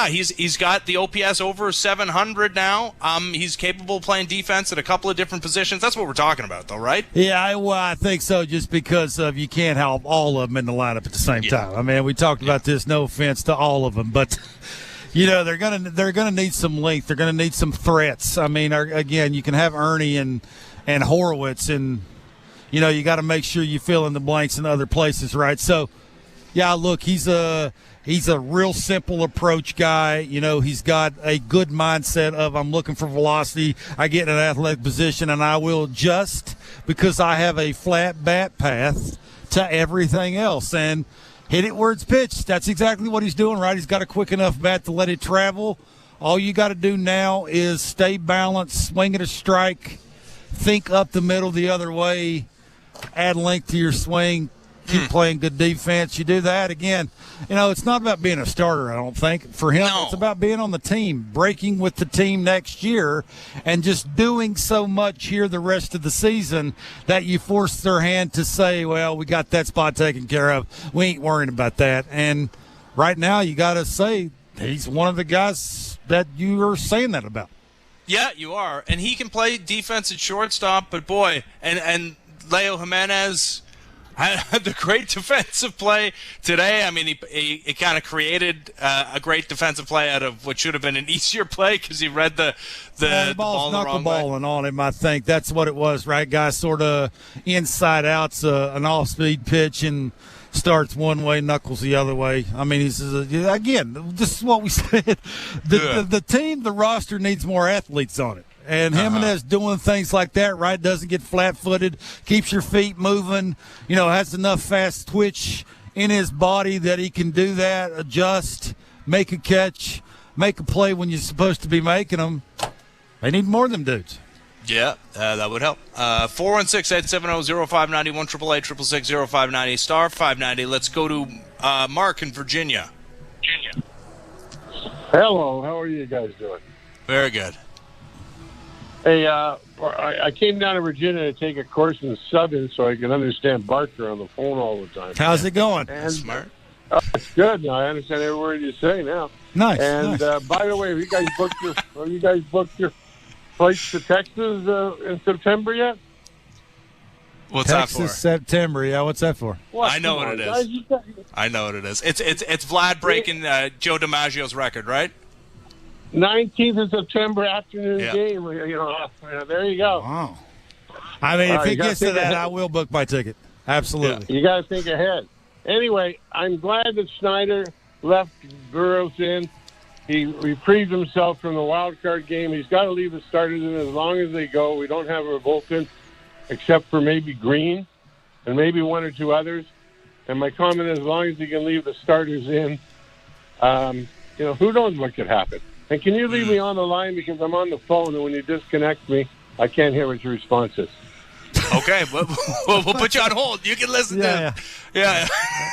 Speaker 14: he's got the OPS over 700 now. He's capable of playing defense at a couple of different positions. That's what we're talking about, though, right?
Speaker 16: Yeah, I think so. Just because you can't have all of them in the lineup at the same time. I mean, we talked about this. No offense to all of them, but. They're gonna need some length. They're gonna need some threats. I mean, again, you can have Ernie and Horwitz, and you got to make sure you fill in the blanks in other places, right? So, yeah, look, he's a real simple approach guy. He's got a good mindset of I'm looking for velocity. I get in an athletic position, and I will adjust because I have a flat bat path to everything else, and hit it where it's pitched. That's exactly what he's doing, right? He's got a quick enough bat to let it travel. All you got to do now is stay balanced, swing at a strike, think up the middle the other way, add length to your swing, keep playing good defense. You do that, again, it's not about being a starter, I don't think. For him, It's about being on the team, breaking with the team next year, and just doing so much here the rest of the season that you force their hand to say, well, we got that spot taken care of. We ain't worrying about that. And right now you got to say he's one of the guys that you are saying that about.
Speaker 14: Yeah, you are. And he can play defense at shortstop, but boy, and Leo Jimenez had the great defensive play today. I mean, he kind of created a great defensive play out of what should have been an easier play because he read the ball the wrong way.
Speaker 16: Knuckleballing on him, I think. That's what it was, right? Guy sort of inside out's an off-speed pitch and starts one way, knuckles the other way. I mean, again, this is what we said. The team, the roster needs more athletes on it. And Jimenez doing things like that, right, doesn't get flat-footed, keeps your feet moving, has enough fast twitch in his body that he can do that, adjust, make a catch, make a play when you're supposed to be making them. They need more of them dudes.
Speaker 14: Yeah, that would help. 416-870-0590, 1-888-666-0590, star 590. Let's go to Mark in Virginia.
Speaker 17: Hello, how are you guys doing?
Speaker 14: Very good.
Speaker 17: Hey, I came down to Virginia to take a course in Southern so I can understand Barker on the phone all the time.
Speaker 16: How's it going?
Speaker 17: And,
Speaker 14: smart.
Speaker 17: It's good. I understand every word you say now.
Speaker 16: Nice.
Speaker 17: And by the way, have you guys booked your flights to Texas in September yet?
Speaker 14: What's
Speaker 16: Texas,
Speaker 14: that for?
Speaker 16: September. Yeah, what's that for?
Speaker 14: I know what it is. I know what it is. It's Vlad breaking Joe DiMaggio's record, right?
Speaker 17: 19th of September afternoon game. There you go.
Speaker 16: Wow. I mean, if it gets to that, I will book my ticket. Absolutely.
Speaker 17: Yeah, you got to think ahead. Anyway, I'm glad that Snyder left Berrios in. He reprieved himself from the wild card game. He's got to leave the starters in as long as they go. We don't have a bullpen except for maybe Green and maybe one or two others. And my comment is, as long as he can leave the starters in, who knows what could happen. And can you leave me on the line because I'm on the phone, and when you disconnect me, I can't hear what your response is.
Speaker 14: Okay, we'll put you on hold. You can listen to it. Yeah.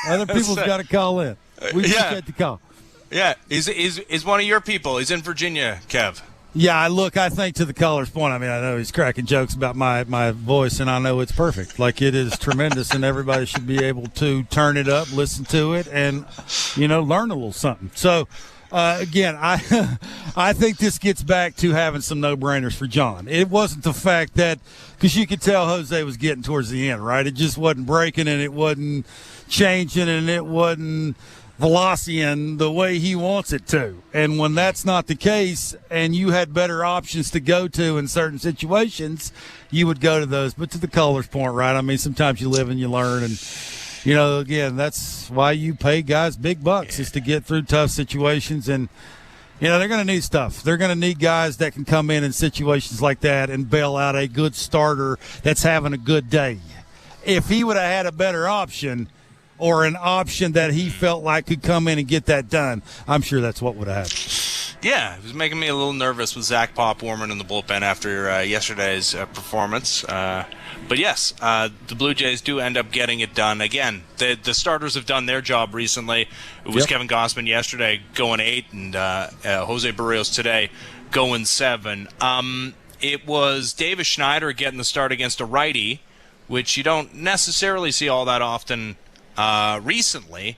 Speaker 16: Other people's got to call in. We just get to call.
Speaker 14: Yeah, he's one of your people. He's in Virginia, Kev.
Speaker 16: Yeah, I think to the caller's point, I mean, I know he's cracking jokes about my voice, and I know it's perfect. Like, it is tremendous, and everybody should be able to turn it up, listen to it, and, learn a little something. So, again, I think this gets back to having some no-brainers for John. It wasn't the fact that – because you could tell Jose was getting towards the end, right? It just wasn't breaking, and it wasn't changing, and it wasn't – velocity the way he wants it to. And when that's not the case and you had better options to go to in certain situations, you would go to those. But to the caller's point, right, I mean, sometimes you live and you learn. And, again, that's why you pay guys big bucks is to get through tough situations. And, they're going to need stuff. They're going to need guys that can come in situations like that and bail out a good starter that's having a good day. If he would have had a better option – or an option that he felt like could come in and get that done, I'm sure that's what would have happened.
Speaker 14: Yeah, it was making me a little nervous with Zach Pop warming in the bullpen after yesterday's performance. But yes, the Blue Jays do end up getting it done. Again, the starters have done their job recently. It was Kevin Gausman yesterday going 8 and Jose Berrios today going 7. It was Davis Schneider getting the start against a righty, which you don't necessarily see all that often recently.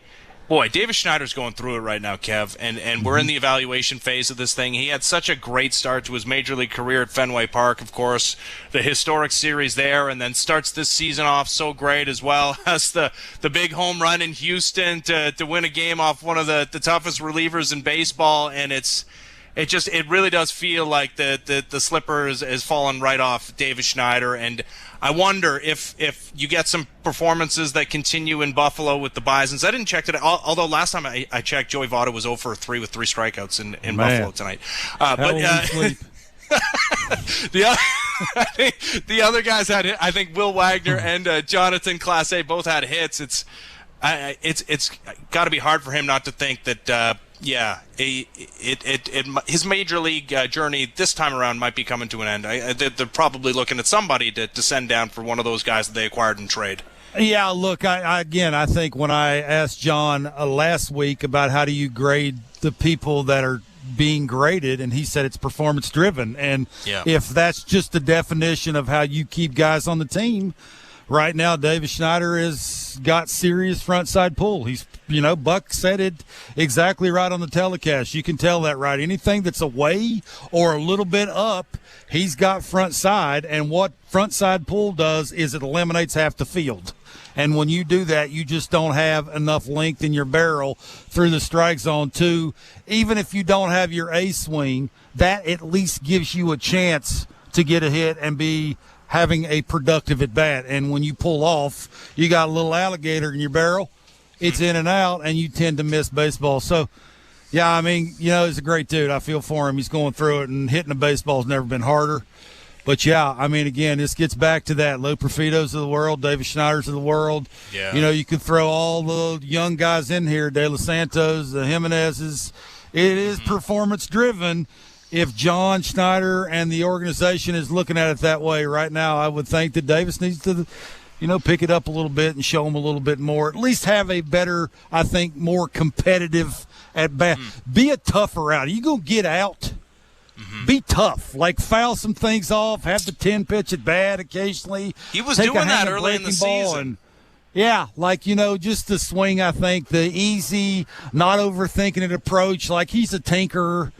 Speaker 14: Boy, Davis Schneider's going through it right now, Kev, and we're in the evaluation phase of this thing. He had such a great start to his major league career at Fenway Park, of course, the historic series there, and then starts this season off so great as well as the big home run in Houston to win a game off one of the toughest relievers in baseball, and it really does feel like the slipper is fallen right off Davis Schneider. And I wonder if you get some performances that continue in Buffalo with the Bisons. I didn't check it, although last time I checked, Joey Votto was 0 for 3 with 3 strikeouts in Buffalo tonight. The other guys had hit. I think Will Wagner and Jonathan Clase both had hits. It's got to be hard for him not to think that. His major league journey this time around might be coming to an end. They're probably looking at somebody to send down for one of those guys that they acquired in trade.
Speaker 16: Yeah, look, I think when I asked John last week about how do you grade the people that are being graded, and he said it's performance driven. And if that's just the definition of how you keep guys on the team, right now Davis Schneider has got serious front side pull. He's Buck said it exactly right on the telecast. You can tell that, right? Anything that's away or a little bit up, he's got front side, and what front side pull does is it eliminates half the field. And when you do that, you just don't have enough length in your barrel through the strike zone to, even if you don't have your A swing, that at least gives you a chance to get a hit and be having a productive at bat. And when you pull off, you got a little alligator in your barrel. It's in and out, and you tend to miss baseball. So, yeah, I mean, he's a great dude. I feel for him. He's going through it, and hitting a baseball's never been harder. But, yeah, I mean, again, this gets back to that. Lou Perfidos of the world, Davis Schneiders of the world. Yeah. You could throw all the young guys in here, De Los Santos, the Jimenez's. It is performance-driven. If John Schneider and the organization is looking at it that way right now, I would think that Davis needs to – pick it up a little bit and show them a little bit more. At least have a better, I think, more competitive at bat. Be a tougher out. You going to get out, be tough. Like, foul some things off, have the 10-pitch at bat occasionally.
Speaker 14: He was doing that early in the season.
Speaker 16: Just the swing, I think, the easy, not overthinking it approach. Like, he's a tinkerer.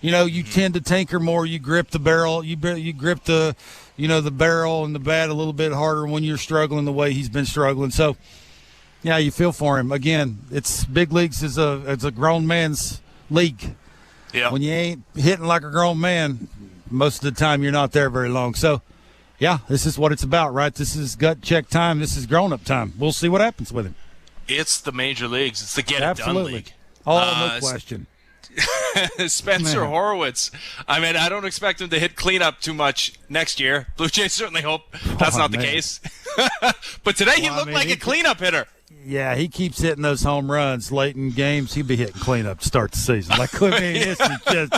Speaker 16: You tend to tinker more. You grip the barrel. You grip the barrel and the bat a little bit harder when you're struggling the way he's been struggling. So, yeah, you feel for him. Again, it's big leagues is a grown man's league. Yeah. When you ain't hitting like a grown man, most of the time you're not there very long. So, yeah, this is what it's about, right? This is gut check time. This is grown-up time. We'll see what happens with him.
Speaker 14: It's the major leagues. It's the get-it-done league.
Speaker 16: Oh, no question.
Speaker 14: Spencer Horwitz. I mean, I don't expect him to hit cleanup too much next year. Blue Jays certainly hope that's not the case. But today he looked like a cleanup hitter.
Speaker 16: Yeah, he keeps hitting those home runs late in games. He'll be hitting cleanup to start the season. Like, I mean, this is just,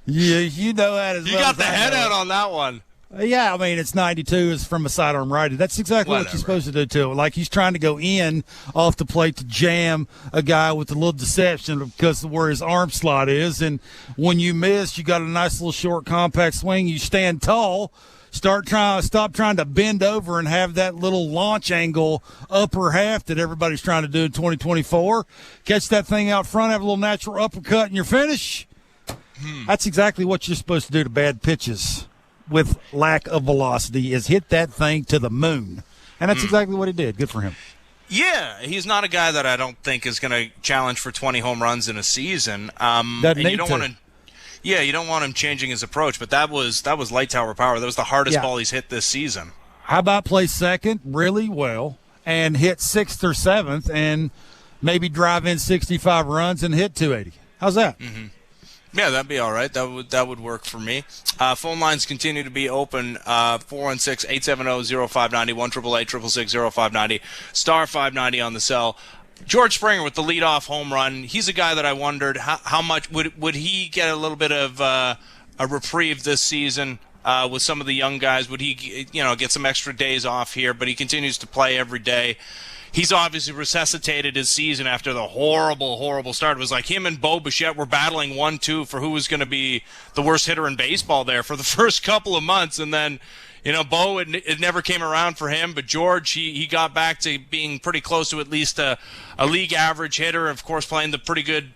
Speaker 16: you know that as well.
Speaker 14: You got the head out on that one.
Speaker 16: Yeah, I mean, it's 92 is from a sidearm righty. That's exactly what you're supposed to do, too. Like, he's trying to go in off the plate to jam a guy with a little deception because of where his arm slot is. And when you miss, you got a nice little short, compact swing. You stand tall. Stop trying to bend over and have that little launch angle upper half that everybody's trying to do in 2024. Catch that thing out front, have a little natural uppercut in your finish. That's exactly what you're supposed to do to bad pitches with lack of velocity, is hit that thing to the moon. And that's exactly what he did. Good for him.
Speaker 14: Yeah, he's not a guy that I don't think is going to challenge for 20 home runs in a season.
Speaker 16: You
Speaker 14: don't want him changing his approach, but that was light tower power. That was the hardest ball he's hit this season.
Speaker 16: How about play second really well and hit sixth or seventh and maybe drive in 65 runs and hit 280? How's that?
Speaker 14: Mm-hmm. Yeah, that'd be all right. That would work for me. Phone lines continue to be open, 416-870-0590, 1-888-666-0590, star 590 on the cell. George Springer with the leadoff home run. He's a guy that I wondered how much would he get a little bit of a reprieve this season with some of the young guys? Would he get some extra days off here? But he continues to play every day. He's obviously resuscitated his season after the horrible, horrible start. It was like him and Bo Bichette were battling 1-2 for who was going to be the worst hitter in baseball there for the first couple of months. And then, Bo, it never came around for him. But George, he got back to being pretty close to at least a league average hitter. Of course, playing the pretty good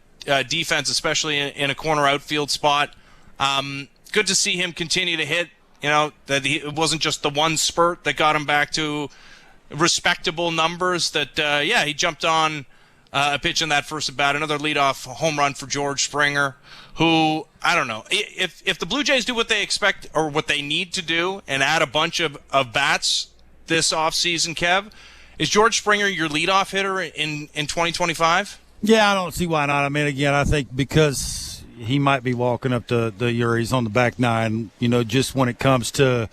Speaker 14: defense, especially in a corner outfield spot. Good to see him continue to hit, that it wasn't just the one spurt that got him back to respectable numbers. He jumped on a pitch in that first at bat, another leadoff home run for George Springer, who, I don't know, if the Blue Jays do what they expect or what they need to do and add a bunch of bats this offseason, Kev, is George Springer your leadoff hitter in 2025?
Speaker 16: Yeah, I don't see why not. I mean, again, I think because he might be walking up the Uris on the back nine, just when it comes to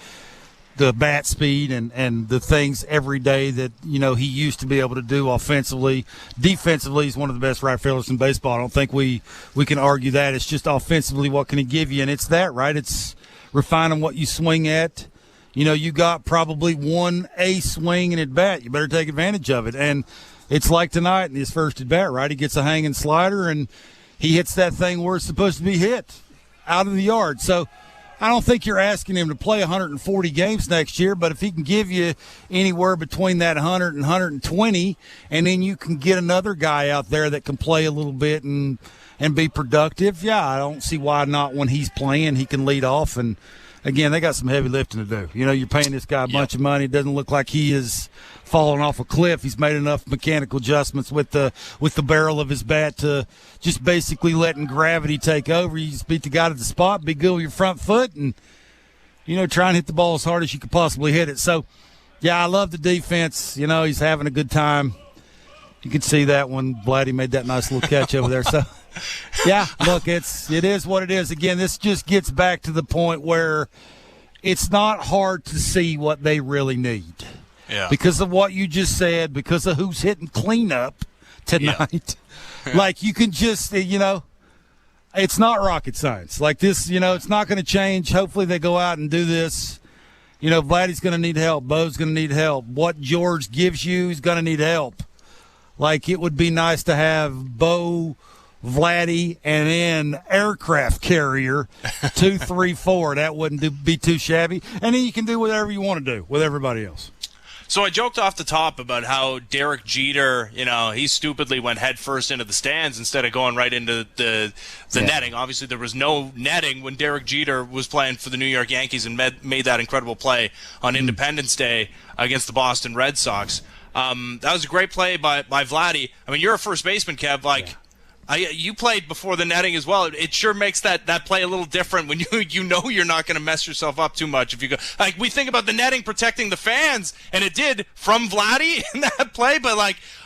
Speaker 16: the bat speed and the things every day that, he used to be able to do offensively. Defensively, he's one of the best right fielders in baseball. I don't think we can argue that. It's just offensively, what can he give you? And it's that, right? It's refining what you swing at. You got probably one ace swing and at bat. You better take advantage of it. And it's like tonight in his first at bat, right? He gets a hanging slider and he hits that thing where it's supposed to be hit, out of the yard. So I don't think you're asking him to play 140 games next year, but if he can give you anywhere between that 100 and 120, and then you can get another guy out there that can play a little bit and be productive, I don't see why not. When he's playing, he can lead off. And, again, they got some heavy lifting to do. You're paying this guy a bunch of money. It doesn't look like he is falling off a cliff. He's made enough mechanical adjustments with the barrel of his bat to just basically letting gravity take over. You just beat the guy to the spot, be good with your front foot, and, try and hit the ball as hard as you could possibly hit it. So, I love the defense. He's having a good time. You can see that when Vladdy made that nice little catch over there. So, look, it is what it is. Again, this just gets back to the point where it's not hard to see what they really need.
Speaker 14: Yeah.
Speaker 16: Because of what you just said, because of who's hitting cleanup tonight. Yeah. Like, you can just, it's not rocket science. Like this, it's not going to change. Hopefully they go out and do this. Vladdy's going to need help. Bo's going to need help. What George gives you is going to need help. Like, it would be nice to have Bo, Vladdy, and then aircraft carrier 2, 3, 4. That wouldn't be too shabby. And then you can do whatever you want to do with everybody else.
Speaker 14: So I joked off the top about how Derek Jeter, he stupidly went head first into the stands instead of going right into the netting. Obviously, there was no netting when Derek Jeter was playing for the New York Yankees and made that incredible play on Independence Day against the Boston Red Sox. That was a great play by Vladdy. I mean, you're a first baseman, Kev. You played before the netting as well. It sure makes that play a little different when you're not going to mess yourself up too much if you go. Like, we think about the netting protecting the fans, and it did from Vladdy in that play. But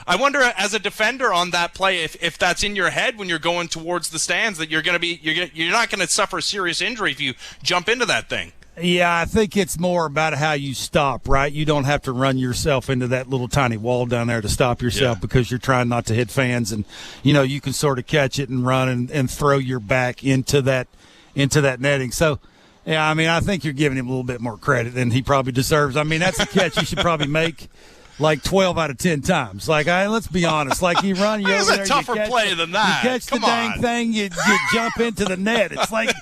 Speaker 14: I wonder, as a defender on that play, if that's in your head when you're going towards the stands, that you're not going to suffer a serious injury if you jump into that thing.
Speaker 16: Yeah, I think it's more about how you stop, right? You don't have to run yourself into that little tiny wall down there to stop yourself because you're trying not to hit fans. And, you can sort of catch it and run and throw your back into that netting. So, Yeah, I mean, I think you're giving him a little bit more credit than he probably deserves. I mean, that's a catch you should probably make like 12 out of 10 times. Like, let's be honest. Like, you run, you over there,
Speaker 14: a tougher play than that.
Speaker 16: You catch
Speaker 14: Come
Speaker 16: the dang
Speaker 14: on.
Speaker 16: thing, you jump into the net. It's like,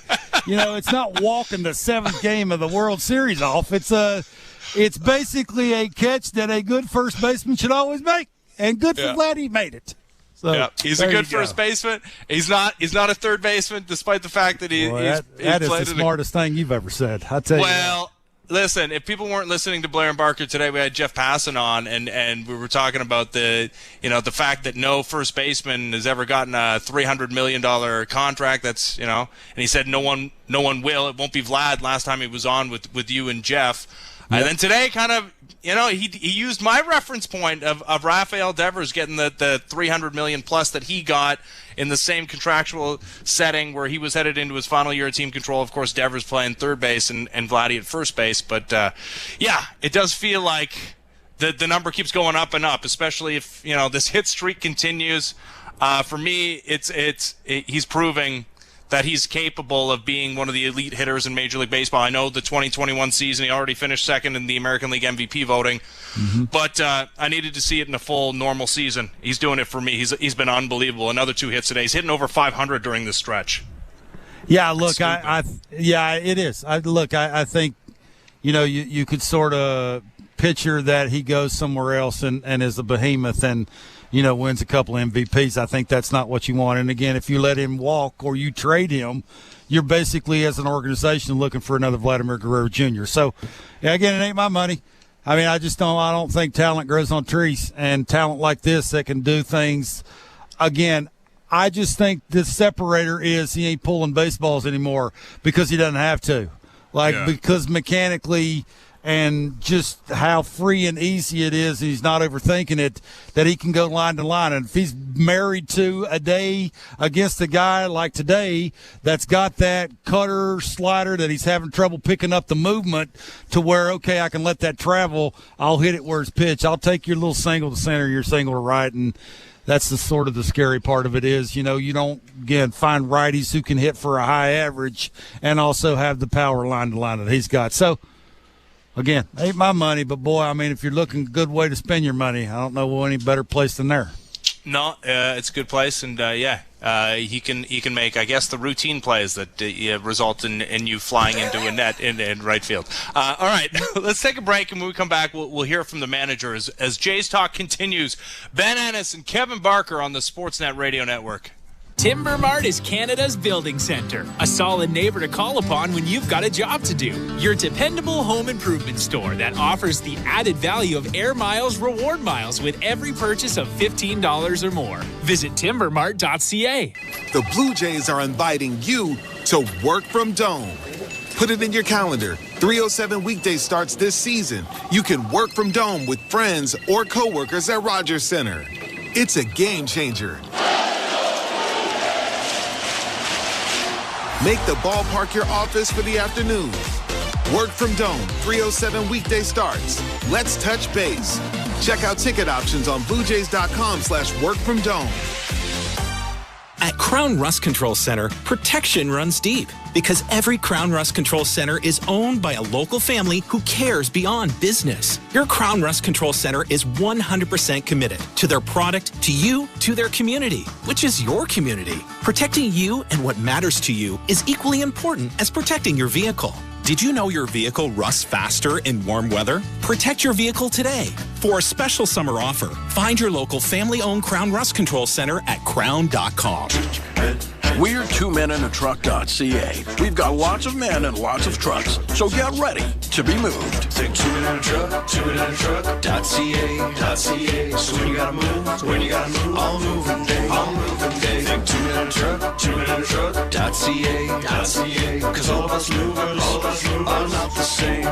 Speaker 16: it's not walking the 7th game of the World Series off. It's basically a catch that a good first baseman should always make. And good for Vladdy, he made it. So,
Speaker 14: he's a good first baseman. He's not a third baseman, despite the fact that
Speaker 16: that is the smartest thing you've ever said. I tell you.
Speaker 14: Well, listen, if people weren't listening to Blair and Barker today, we had Jeff Passan on, and we were talking about the fact that no first baseman has ever gotten a $300 million contract. That's and he said no one will. It won't be Vlad. Last time he was on with you and Jeff. Yep. And then today, kind of, he used my reference point of Rafael Devers getting the $300 million plus that he got in the same contractual setting where he was headed into his final year of team control. Of course, Devers playing third base and Vladdy at first base. But it does feel like the number keeps going up and up, especially if this hit streak continues. For me, he's proving that he's capable of being one of the elite hitters in Major League Baseball. I know the 2021 season, he already finished second in the American League MVP voting, but I needed to see it in a full normal season. He's doing it for me. He's been unbelievable. Another 2 hits today. He's hitting over 500 during this stretch.
Speaker 16: Yeah, look, it is. I think, you could sort of picture that he goes somewhere else and is a behemoth and, wins a couple of MVPs. I think that's not what you want. And again, if you let him walk or you trade him, you're basically, as an organization, looking for another Vladimir Guerrero Jr. So, again, it ain't my money. I mean, I don't think talent grows on trees, and talent like this that can do things. Again, I just think the separator is he ain't pulling baseballs anymore because he doesn't have to. Because mechanically and just how free and easy it is, and he's not overthinking it, that he can go line to line. And if he's married to a day against a guy like today that's got that cutter slider that he's having trouble picking up the movement to where, okay, I can let that travel, I'll hit it where it's pitched. I'll take your little single to center, your single to right, and that's the sort of the scary part of it is, you don't, again, find righties who can hit for a high average and also have the power line to line that he's got. So, again, ain't my money, but boy, I mean, if you're looking a good way to spend your money, I don't know any better place than there.
Speaker 14: No, it's a good place, and he can make, I guess, the routine plays that result in you flying into a net in right field. All right, let's take a break, and when we come back, we'll hear from the manager as Jays Talk continues. Ben Ennis and Kevin Barker on the Sportsnet Radio Network.
Speaker 18: Timber Mart is Canada's building center, a solid neighbor to call upon when you've got a job to do. Your dependable home improvement store that offers the added value of Air Miles reward miles with every purchase of $15 or more. Visit timbermart.ca.
Speaker 20: The Blue Jays are inviting you to work from Dome. Put it in your calendar. 307 weekday starts this season. You can work from Dome with friends or coworkers at Rogers Center. It's a game changer. Make the ballpark your office for the afternoon. Work from Dome, 307 weekday starts. Let's touch base. Check out ticket options on bluejays.com/workfromdome.
Speaker 3: At Crown Rust Control Center, protection runs deep because every Crown Rust Control Center is owned by a local family who cares beyond business. Your Crown Rust Control Center is 100% committed to their product, to you, to their community, which is your community. Protecting you and what matters to you is equally important as protecting your vehicle. Did you know your vehicle rusts faster in warm weather? Protect your vehicle today. For a special summer offer, find your local family-owned Crown Rust Control Center at crown.com.
Speaker 21: We're 2menintruck.ca. We've got lots of men and lots of trucks, so get ready to be moved.
Speaker 7: Think 2menintruck.ca. So when you gotta move, I'll move and day. Think 2menintruck.ca. Cause all of us movers are not the same.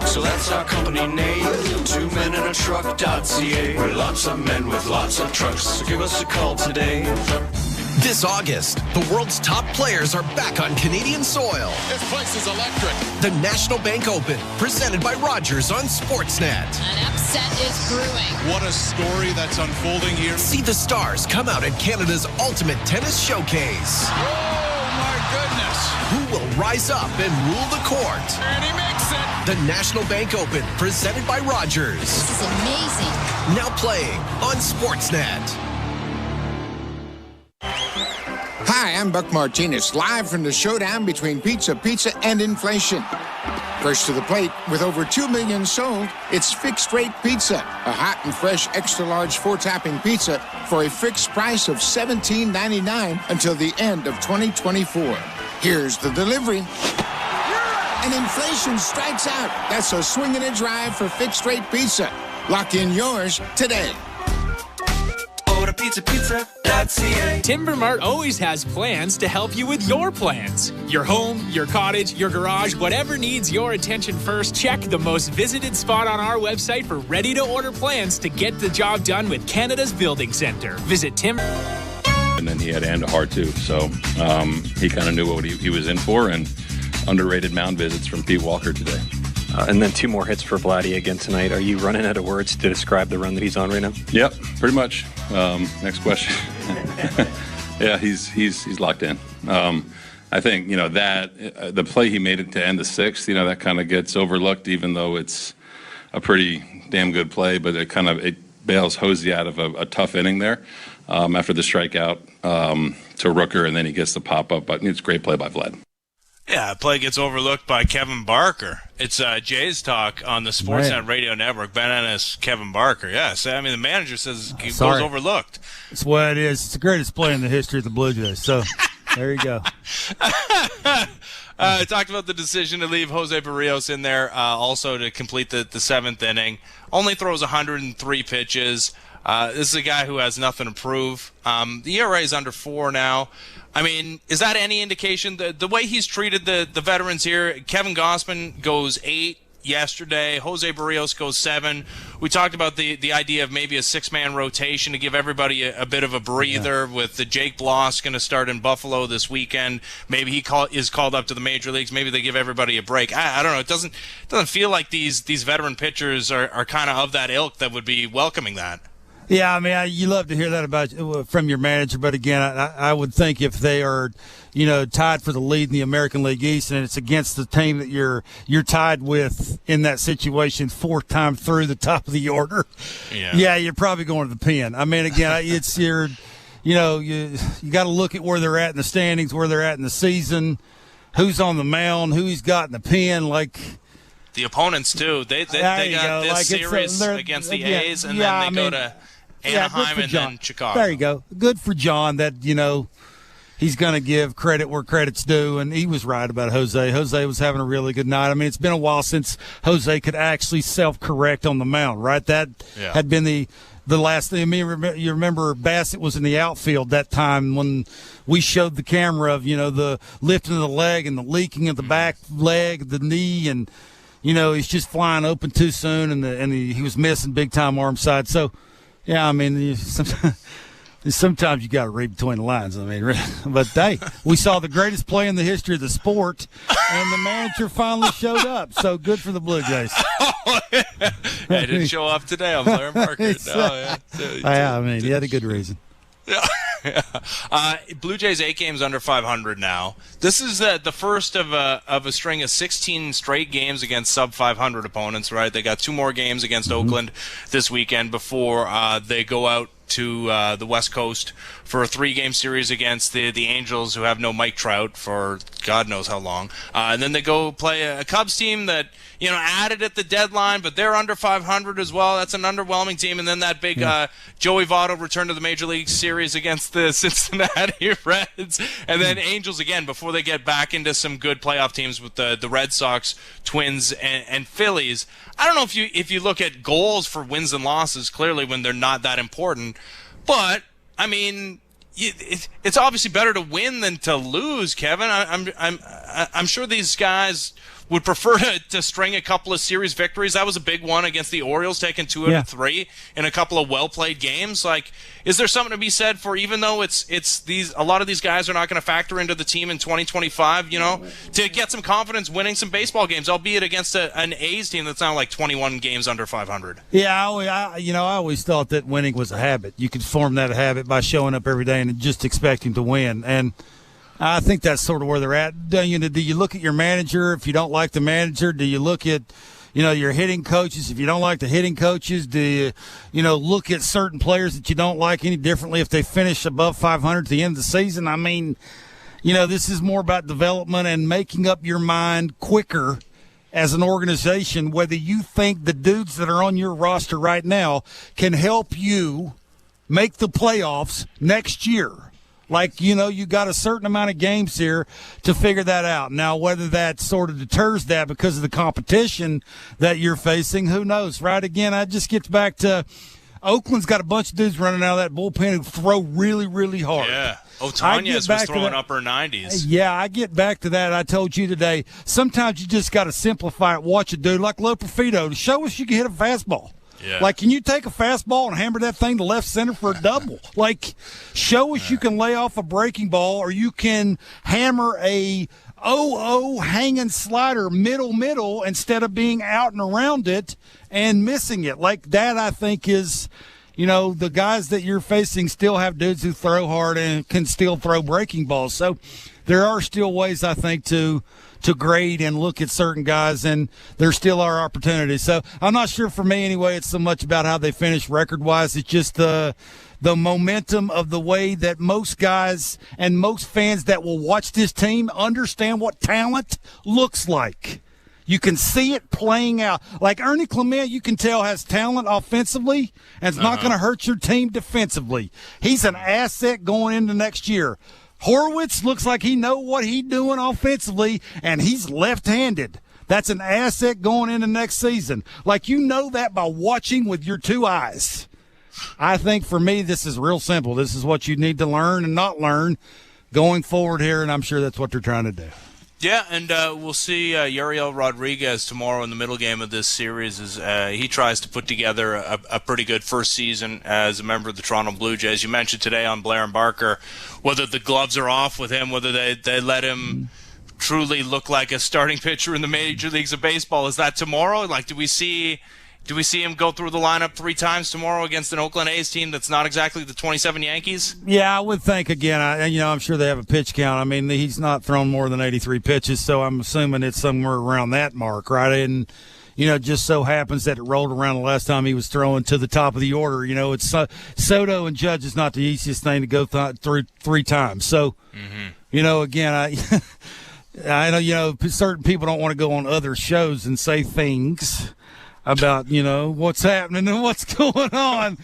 Speaker 7: So that's our company name, 2menintruck.ca. We're lots of men with lots of trucks, so give us a call today.
Speaker 25: This August, the world's top players are back on Canadian soil.
Speaker 7: This place is electric.
Speaker 25: The National Bank Open, presented by Rogers on Sportsnet.
Speaker 22: An upset is brewing.
Speaker 21: What a story that's unfolding here.
Speaker 25: See the stars come out at Canada's ultimate tennis showcase.
Speaker 21: Oh, my goodness.
Speaker 25: Who will rise up and rule the court.
Speaker 2: And he makes it.
Speaker 25: The National Bank Open, presented by Rogers.
Speaker 22: This is amazing.
Speaker 25: Now playing on Sportsnet.
Speaker 5: Hi, I'm Buck Martinez, live from the showdown between pizza and inflation. First to the plate, with over 2 million sold, it's Fixed Rate Pizza, a hot and fresh extra-large 4-topping pizza for a fixed price of $17.99 until the end of 2024. Here's the delivery. And inflation strikes out. That's a swing and a drive for Fixed Rate Pizza. Lock in yours today.
Speaker 7: Order pizza.ca.
Speaker 18: Timber Mart always has plans to help you with your plans. Your home, your cottage, your garage, whatever needs your attention first, check the most visited spot on our website for ready-to-order plans to get the job done with Canada's Building Centre. Visit Timber.
Speaker 4: And then he had Andahar too, so he kind of knew what he was in for, and underrated mound visits from Pete Walker today.
Speaker 10: And then 2 more hits for Vladdy again tonight. Are you running out of words to describe the run that he's on right now?
Speaker 4: Yep, pretty much. Next question. Yeah, he's locked in. I think that the play he made it to end the 6th, that kind of gets overlooked, even though it's a pretty damn good play. But it bails Jose out of a tough inning there after the strikeout to Rooker, and then he gets the pop up. But it's a great play by Vlad.
Speaker 14: Yeah, play gets overlooked by Kevin Barker. It's Jay's talk on the Sportsnet Radio Network. Ben Ennis, Kevin Barker. Yes, I mean the manager says it goes overlooked.
Speaker 16: That's what it is. It's the greatest play in the history of the Blue Jays. So there you go.
Speaker 14: I talked about the decision to leave Jose Berrios in there, also to complete the 7th inning. Only throws 103 pitches. This is a guy who has nothing to prove. The ERA is under 4 now. I mean, is that any indication? The way he's treated the veterans here, Kevin Gausman goes 8 yesterday. Jose Berrios goes 7. We talked about the idea of maybe a 6-man rotation to give everybody a bit of a breather, with the Jake Bloss going to start in Buffalo this weekend. Maybe he is called up to the major leagues. Maybe they give everybody a break. I don't know. It doesn't feel like these veteran pitchers are kind of that ilk that would be welcoming that.
Speaker 16: Yeah, I mean, you love to hear that from your manager, but again, I would think if they are, tied for the lead in the American League East, and it's against the team that you're tied with in that situation 4th time through the top of the order, yeah, you're probably going to the pen. I mean, again, it's you got to look at where they're at in the standings, where they're at in the season, who's on the mound, who he's got in the pen, like.
Speaker 14: The opponents too. They got this series against the A's, and then they go to Anaheim and then Chicago.
Speaker 16: There you go. Good for John that, he's going to give credit where credit's due, and he was right about Jose. Jose was having a really good night. I mean, it's been a while since Jose could actually self-correct on the mound, right? That had been the last thing. I mean, you remember Bassett was in the outfield that time when we showed the camera of, the lifting of the leg and the leaking of the back leg, the knee, and, he's just flying open too soon, and he was missing big-time arm side. So, yeah, I mean, sometimes you got to read between the lines. I mean, but hey, we saw the greatest play in the history of the sport, and the manager finally showed up. So good for the Blue Jays.
Speaker 14: I didn't show up today. I'm Blair Marker.
Speaker 16: I mean, he had a good reason.
Speaker 14: Yeah. Blue Jays 8 games under 500 now. This is the first of a string of 16 straight games against sub 500 opponents. Right, they got 2 more games against Oakland this weekend before they go out to the West Coast for a 3-game series against the Angels, who have no Mike Trout for God knows how long. And then they go play a Cubs team that added at the deadline, but they're under 500 as well. That's an underwhelming team. And then that big Joey Votto return to the Major League Series against the Cincinnati Reds. And then Angels again before they get back into some good playoff teams with the Red Sox, Twins, and Phillies. I don't know if you look at goals for wins and losses, clearly when they're not that important. But, I mean, it's obviously better to win than to lose, Kevin. I'm sure these guys would prefer to string a couple of series victories. That was a big one against the Orioles, taking 2 out of 3 in a couple of well-played games. Like, is there something to be said for, even though it's a lot of these guys are not going to factor into the team in 2025, to get some confidence winning some baseball games, albeit against an A's team that's now like 21 games under 500.
Speaker 16: Yeah, I always thought that winning was a habit. You could form that habit by showing up every day and just expecting to win. And I think that's sort of where they're at. Do you look at your manager? If you don't like the manager, do you look at your hitting coaches? If you don't like the hitting coaches, do you look at certain players that you don't like any differently if they finish above 500 at the end of the season? I mean, this is more about development and making up your mind quicker as an organization, whether you think the dudes that are on your roster right now can help you make the playoffs next year. Like, you got a certain amount of games here to figure that out. Now, whether that sort of deters that because of the competition that you're facing, who knows, right? Again, I just get back to Oakland's got a bunch of dudes running out of that bullpen who throw really, really hard.
Speaker 14: Yeah. Otanez was throwing upper 90s.
Speaker 16: Yeah, I get back to that. I told you today, sometimes you just got to simplify it. Watch a dude like Loperfido to show us you can hit a fastball.
Speaker 14: Yeah.
Speaker 16: Like, can you take a fastball and hammer that thing to left center for a double? Like, show us you can lay off a breaking ball, or you can hammer a 0-0 hanging slider middle instead of being out and around it and missing it. Like, that I think is, the guys that you're facing still have dudes who throw hard and can still throw breaking balls. So there are still ways, I think, to grade and look at certain guys, and there still are opportunities. So I'm not sure, for me anyway, it's so much about how they finish record-wise. It's just the momentum of the way that most guys and most fans that will watch this team understand what talent looks like. You can see it playing out. Like Ernie Clement, you can tell has talent offensively, and it's not going to hurt your team defensively. He's an asset going into next year. Horwitz looks like he know what he's doing offensively, and he's left-handed. That's an asset going into next season. Like, that by watching with your two eyes. I think for me, this is real simple. This is what you need to learn and not learn going forward here, and I'm sure that's what they're trying to do.
Speaker 14: Yeah, and we'll see Yariel Rodriguez tomorrow in the middle game of this series as he tries to put together a pretty good first season as a member of the Toronto Blue Jays. You mentioned today on Blair and Barker whether the gloves are off with him, whether they let him truly look like a starting pitcher in the major leagues of baseball. Is that tomorrow? Like, do we see him go through the lineup 3 times tomorrow against an Oakland A's team that's not exactly the 27 Yankees?
Speaker 16: Yeah, I would think, again, I'm sure they have a pitch count. I mean, he's not thrown more than 83 pitches, so I'm assuming it's somewhere around that mark, right? And, just so happens that it rolled around the last time he was throwing to the top of the order. It's Soto and Judge is not the easiest thing to go through 3 times. So, again, I know, certain people don't want to go on other shows and say things about, what's happening and what's going on.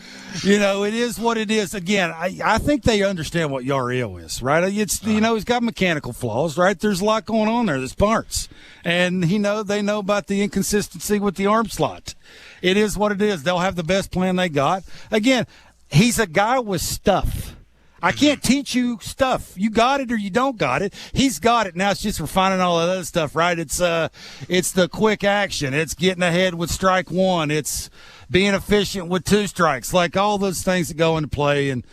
Speaker 16: It is what it is. Again, I think they understand what Yariel is, right? It's, he's got mechanical flaws, right? There's a lot going on there. There's parts. And, they know about the inconsistency with the arm slot. It is what it is. They'll have the best plan they got. Again, he's a guy with stuff. I can't teach you stuff. You got it or you don't got it. He's got it. Now it's just refining all that other stuff, right? It's the quick action. It's getting ahead with strike 1. It's being efficient with 2 strikes. Like all those things that go into play. And,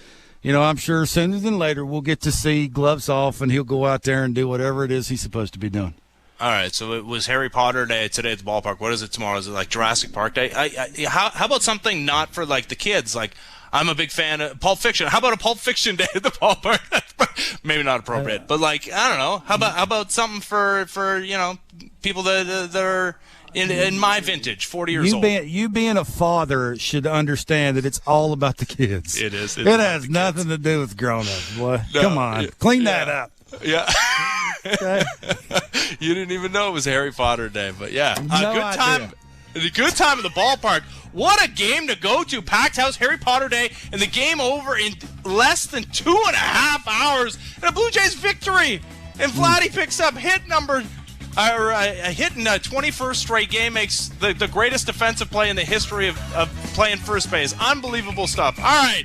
Speaker 16: I'm sure sooner than later we'll get to see gloves off and he'll go out there and do whatever it is he's supposed to be doing.
Speaker 14: All right, so it was Harry Potter Day today at the ballpark. What is it tomorrow? Is it like Jurassic Park Day? How about something not for like the kids? Like, I'm a big fan of Pulp Fiction. How about a Pulp Fiction Day at the ballpark? Maybe not appropriate, but like, I don't know. How about something for people that are in my vintage, 40 years old.
Speaker 16: You being a father should understand that it's all about the kids.
Speaker 14: It is.
Speaker 16: It has nothing to do with grown-ups, boy. No, come on, clean that up.
Speaker 14: Yeah. Okay. You didn't even know it was Harry Potter Day, but yeah, good time. The good time at the ballpark. What a game to go to. Packed house, Harry Potter Day, and the game over in less than 2.5 hours. And a Blue Jays victory. And Vladdy picks up hitting 21st straight game, makes the greatest defensive play in the history of playing first base. Unbelievable stuff. All right.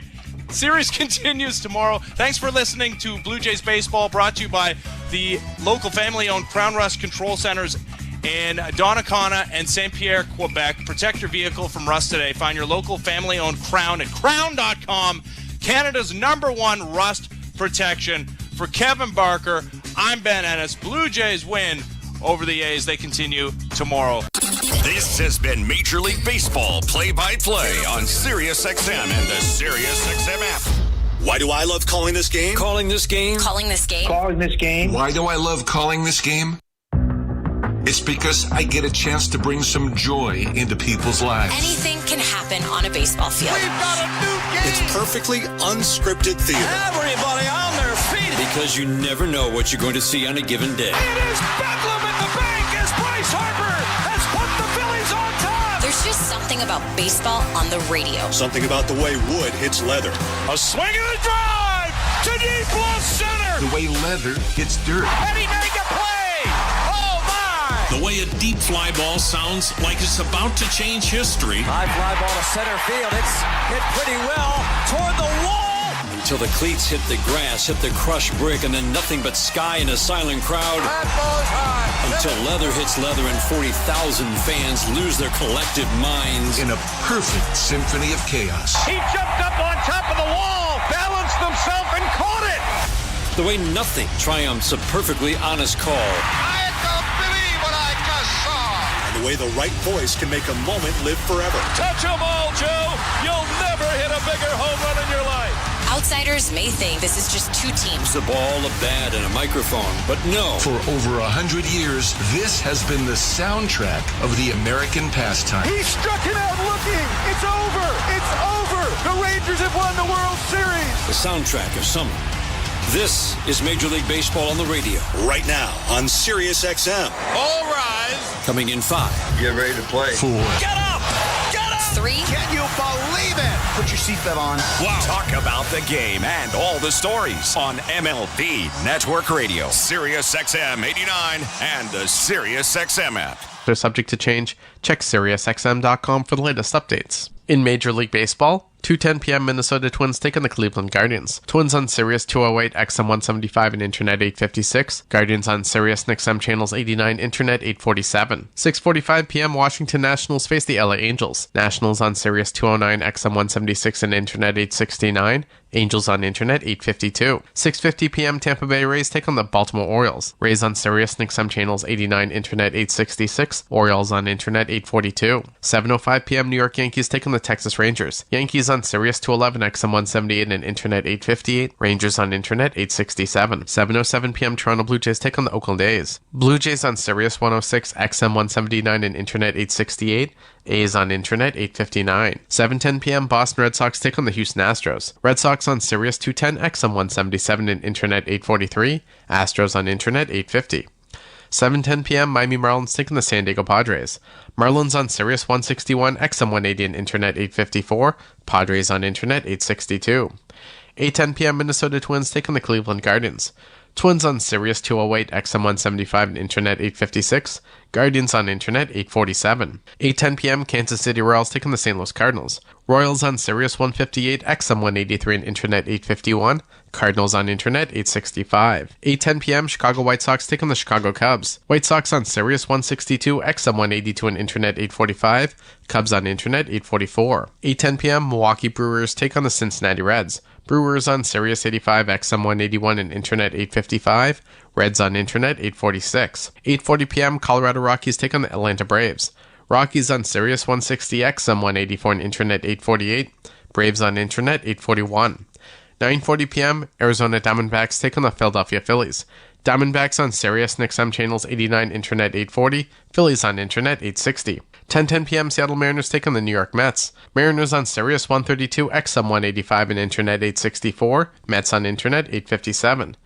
Speaker 14: Series continues tomorrow. Thanks for listening to Blue Jays Baseball, brought to you by the local family-owned Crown Rust Control Centers in Donnacona and St. Pierre, Quebec. Protect your vehicle from rust today. Find your local family-owned Crown at crown.com, Canada's #1 rust protection. For Kevin Barker, I'm Ben Ennis. Blue Jays win over the A's. They continue tomorrow.
Speaker 2: This has been Major League Baseball play-by-play on SiriusXM and the SiriusXM app.
Speaker 11: Why do I love calling this game?
Speaker 13: Calling this game?
Speaker 22: Calling this game?
Speaker 11: Calling this game?
Speaker 15: Why do I love calling this game? It's because I get a chance to bring some joy into people's lives.
Speaker 22: Anything can happen on a baseball field.
Speaker 11: We've got a new game! It's perfectly unscripted theater.
Speaker 13: Everybody on their feet! Because you never know what you're going to see on a given day.
Speaker 7: It is bedlam at the bank as Bryce Harper has put the Phillies on top!
Speaker 22: There's just something about baseball on the radio.
Speaker 11: Something about the way wood hits leather.
Speaker 7: A swing and a drive to deep left center!
Speaker 15: The way leather hits dirt.
Speaker 7: And he made the play!
Speaker 19: The way a deep fly ball sounds like it's about to change history.
Speaker 13: High fly ball to center field. It's hit pretty well toward the wall. Until the cleats hit the grass, hit the crushed brick, and then nothing but sky and a silent crowd.
Speaker 7: That ball's high.
Speaker 19: Until leather hits leather and 40,000 fans lose their collective minds.
Speaker 15: In a perfect symphony of chaos.
Speaker 7: He jumped up on top of the wall, balanced himself, and caught it.
Speaker 19: The way nothing triumphs a perfectly honest call.
Speaker 11: The way the right voice can make a moment live forever.
Speaker 7: Touch 'em all, Joe. You'll never hit a bigger home run in your life.
Speaker 22: Outsiders may think this is just two teams.
Speaker 19: A ball, a bat, and a microphone, but no.
Speaker 15: For over 100 years, this has been the soundtrack of the American pastime.
Speaker 7: He struck him out looking. It's over. It's over. The Rangers have won the World Series.
Speaker 19: The soundtrack of summer. This is Major League Baseball on the radio.
Speaker 11: Right now on Sirius XM.
Speaker 7: All rise.
Speaker 19: Coming in 5.
Speaker 15: Get ready to play. 4.
Speaker 7: Get up. Get up.
Speaker 22: 3.
Speaker 11: Can you believe it? Put your seatbelt on.
Speaker 23: Wow. Talk about the game and all the stories on MLB Network Radio, Sirius XM 89, and the Sirius XM app.
Speaker 26: They're subject to change. Check SiriusXM.com for the latest updates. In Major League Baseball, 2:10 p.m. Minnesota Twins take on the Cleveland Guardians. Twins on Sirius 208, XM 175, and Internet 856. Guardians on Sirius and XM channels 89, Internet 847. 6:45 p.m. Washington Nationals face the LA Angels. Nationals on Sirius 209, XM 176, and Internet 869. Angels on Internet 852. 6:50 p.m. Tampa Bay Rays take on the Baltimore Orioles. Rays on Sirius and XM channels 89, Internet 866. Orioles on Internet 842. 7:05 p.m. New York Yankees take on the Texas Rangers. Yankees on Sirius 211, XM 178, and Internet 858. Rangers on Internet 867. 7:07 p.m. Toronto Blue Jays take on the Oakland A's. Blue Jays on Sirius 106, XM 179, and Internet 868. A's on Internet 859. 7:10 p.m. Boston Red Sox take on the Houston Astros. Red Sox on Sirius 210, XM 177, and Internet 843. Astros on Internet 850. 7:10 p.m. Miami Marlins take on the San Diego Padres. Marlins on Sirius 161, XM 180, and Internet 854. Padres on Internet 862. 8:10 p.m. Minnesota Twins take on the Cleveland Guardians. Twins on Sirius 208, XM 175, and Internet 856. Guardians on Internet 847. 8:10 p.m. Kansas City Royals take on the St. Louis Cardinals. Royals on Sirius 158, XM 183, and Internet 851. Cardinals on Internet 865. 8:10 p.m. Chicago White Sox take on the Chicago Cubs. White Sox on Sirius 162, XM 182, and Internet 845. Cubs on Internet 844. 8:10 p.m. Milwaukee Brewers take on the Cincinnati Reds. Brewers on Sirius 85, XM 181, and Internet 855. Reds on Internet 846. 8:40 p.m. Colorado Rockies take on the Atlanta Braves. Rockies on Sirius 160, XM 184, and Internet 848. Braves on Internet 841. 9:40 p.m. Arizona Diamondbacks take on the Philadelphia Phillies. Diamondbacks on Sirius and XM channels 89, Internet 840. Phillies on Internet 860. 10:10 p.m. Seattle Mariners take on the New York Mets. Mariners on Sirius 132, XM 185, and Internet 864. Mets on Internet 857.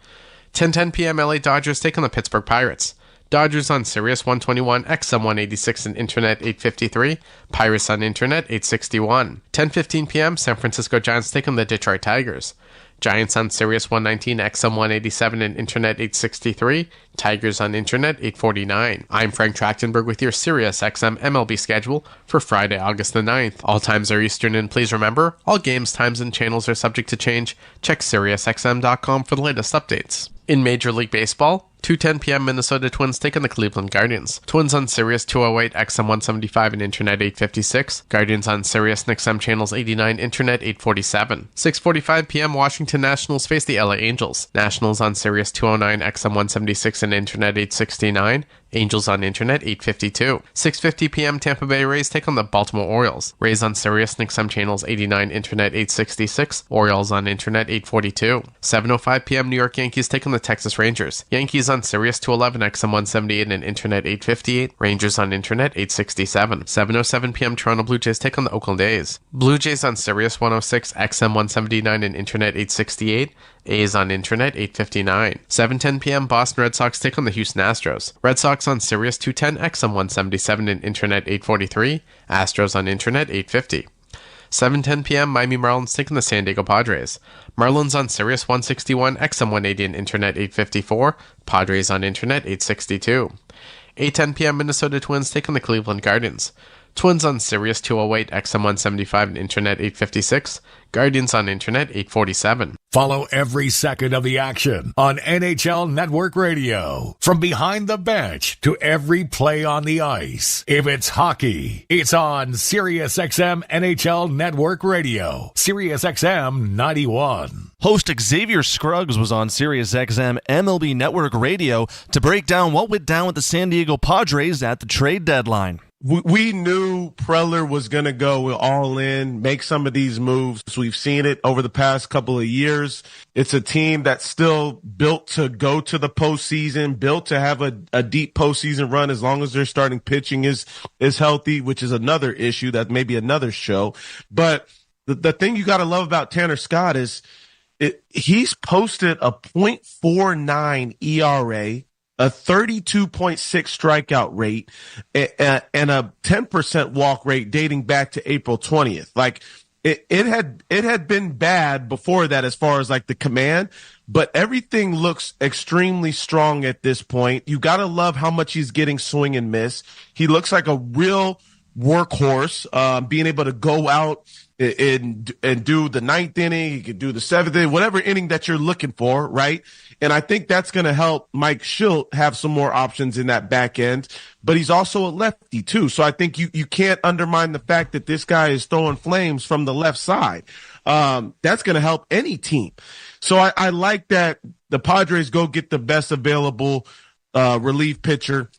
Speaker 26: 10:10 p.m. LA Dodgers take on the Pittsburgh Pirates. Dodgers on Sirius 121, XM 186, and Internet 853. Pirates on Internet 861. 10:15 p.m. San Francisco Giants take on the Detroit Tigers. Giants on Sirius 119, XM 187, and Internet 863. Tigers on Internet 849. I'm Frank Trachtenberg with your Sirius XM MLB schedule for Friday, August the 9th. All times are Eastern, and please remember, all games, times, and channels are subject to change. Check SiriusXM.com for the latest updates. In Major League Baseball, 2:10 p.m. Minnesota Twins take on the Cleveland Guardians. Twins on Sirius 208, XM 175, and Internet 856. Guardians on Sirius and XM channels 89, Internet 847. 6:45 p.m. Washington Nationals face the LA Angels. Nationals on Sirius 209, XM 176, and Internet 869. Angels on Internet 852. 6:50 p.m. Tampa Bay Rays take on the Baltimore Orioles. Rays on Sirius and XM channels 89, Internet 866. Orioles on Internet 842. 7:05 p.m. New York Yankees take on the Texas Rangers. Yankees on Sirius 211, XM 178, and Internet 858. Rangers on Internet 867. 7:07 p.m. Toronto Blue Jays take on the Oakland A's. Blue Jays on Sirius 106, XM 179, and Internet 868. A's on Internet 859. 7:10 p.m. Boston Red Sox take on the Houston Astros. Red Sox on Sirius 210, XM 177, and Internet 843. Astros on Internet 850. 7:10 p.m. Miami Marlins take on the San Diego Padres. Marlins on Sirius 161, XM 180, and Internet 854. Padres on Internet 862. 8:10 p.m. Minnesota Twins take on the Cleveland Guardians. Twins on Sirius 208, XM 175, and Internet 856. Guardians on Internet 847.
Speaker 1: Follow every second of the action on NHL Network Radio. From behind the bench to every play on the ice. If it's hockey, it's on SiriusXM NHL Network Radio. SiriusXM 91.
Speaker 6: Host Xavier Scruggs was on SiriusXM MLB Network Radio to break down what went down with the San Diego Padres at the trade deadline.
Speaker 8: We knew Preller was going to go all in, make some of these moves. We've seen it over the past couple of years. It's a team that's still built to go to the postseason, built to have a deep postseason run as long as their starting pitching is healthy, which is another issue that may be another show. But the thing you got to love about Tanner Scott is he's posted a .49 ERA, a 32.6 strikeout rate, and a 10% walk rate dating back to April 20th. Like it had been bad before that as far as like the command, but everything looks extremely strong at this point. You got to love how much he's getting swing and miss. He looks like a real workhorse, being able to go out and do the ninth inning. He could do the seventh inning, whatever inning that you're looking for, right? And I think that's going to help Mike Schilt have some more options in that back end. But he's also a lefty too, so I think you can't undermine the fact that this guy is throwing flames from the left side. That's going to help any team. So I like that the Padres go get the best available relief pitcher.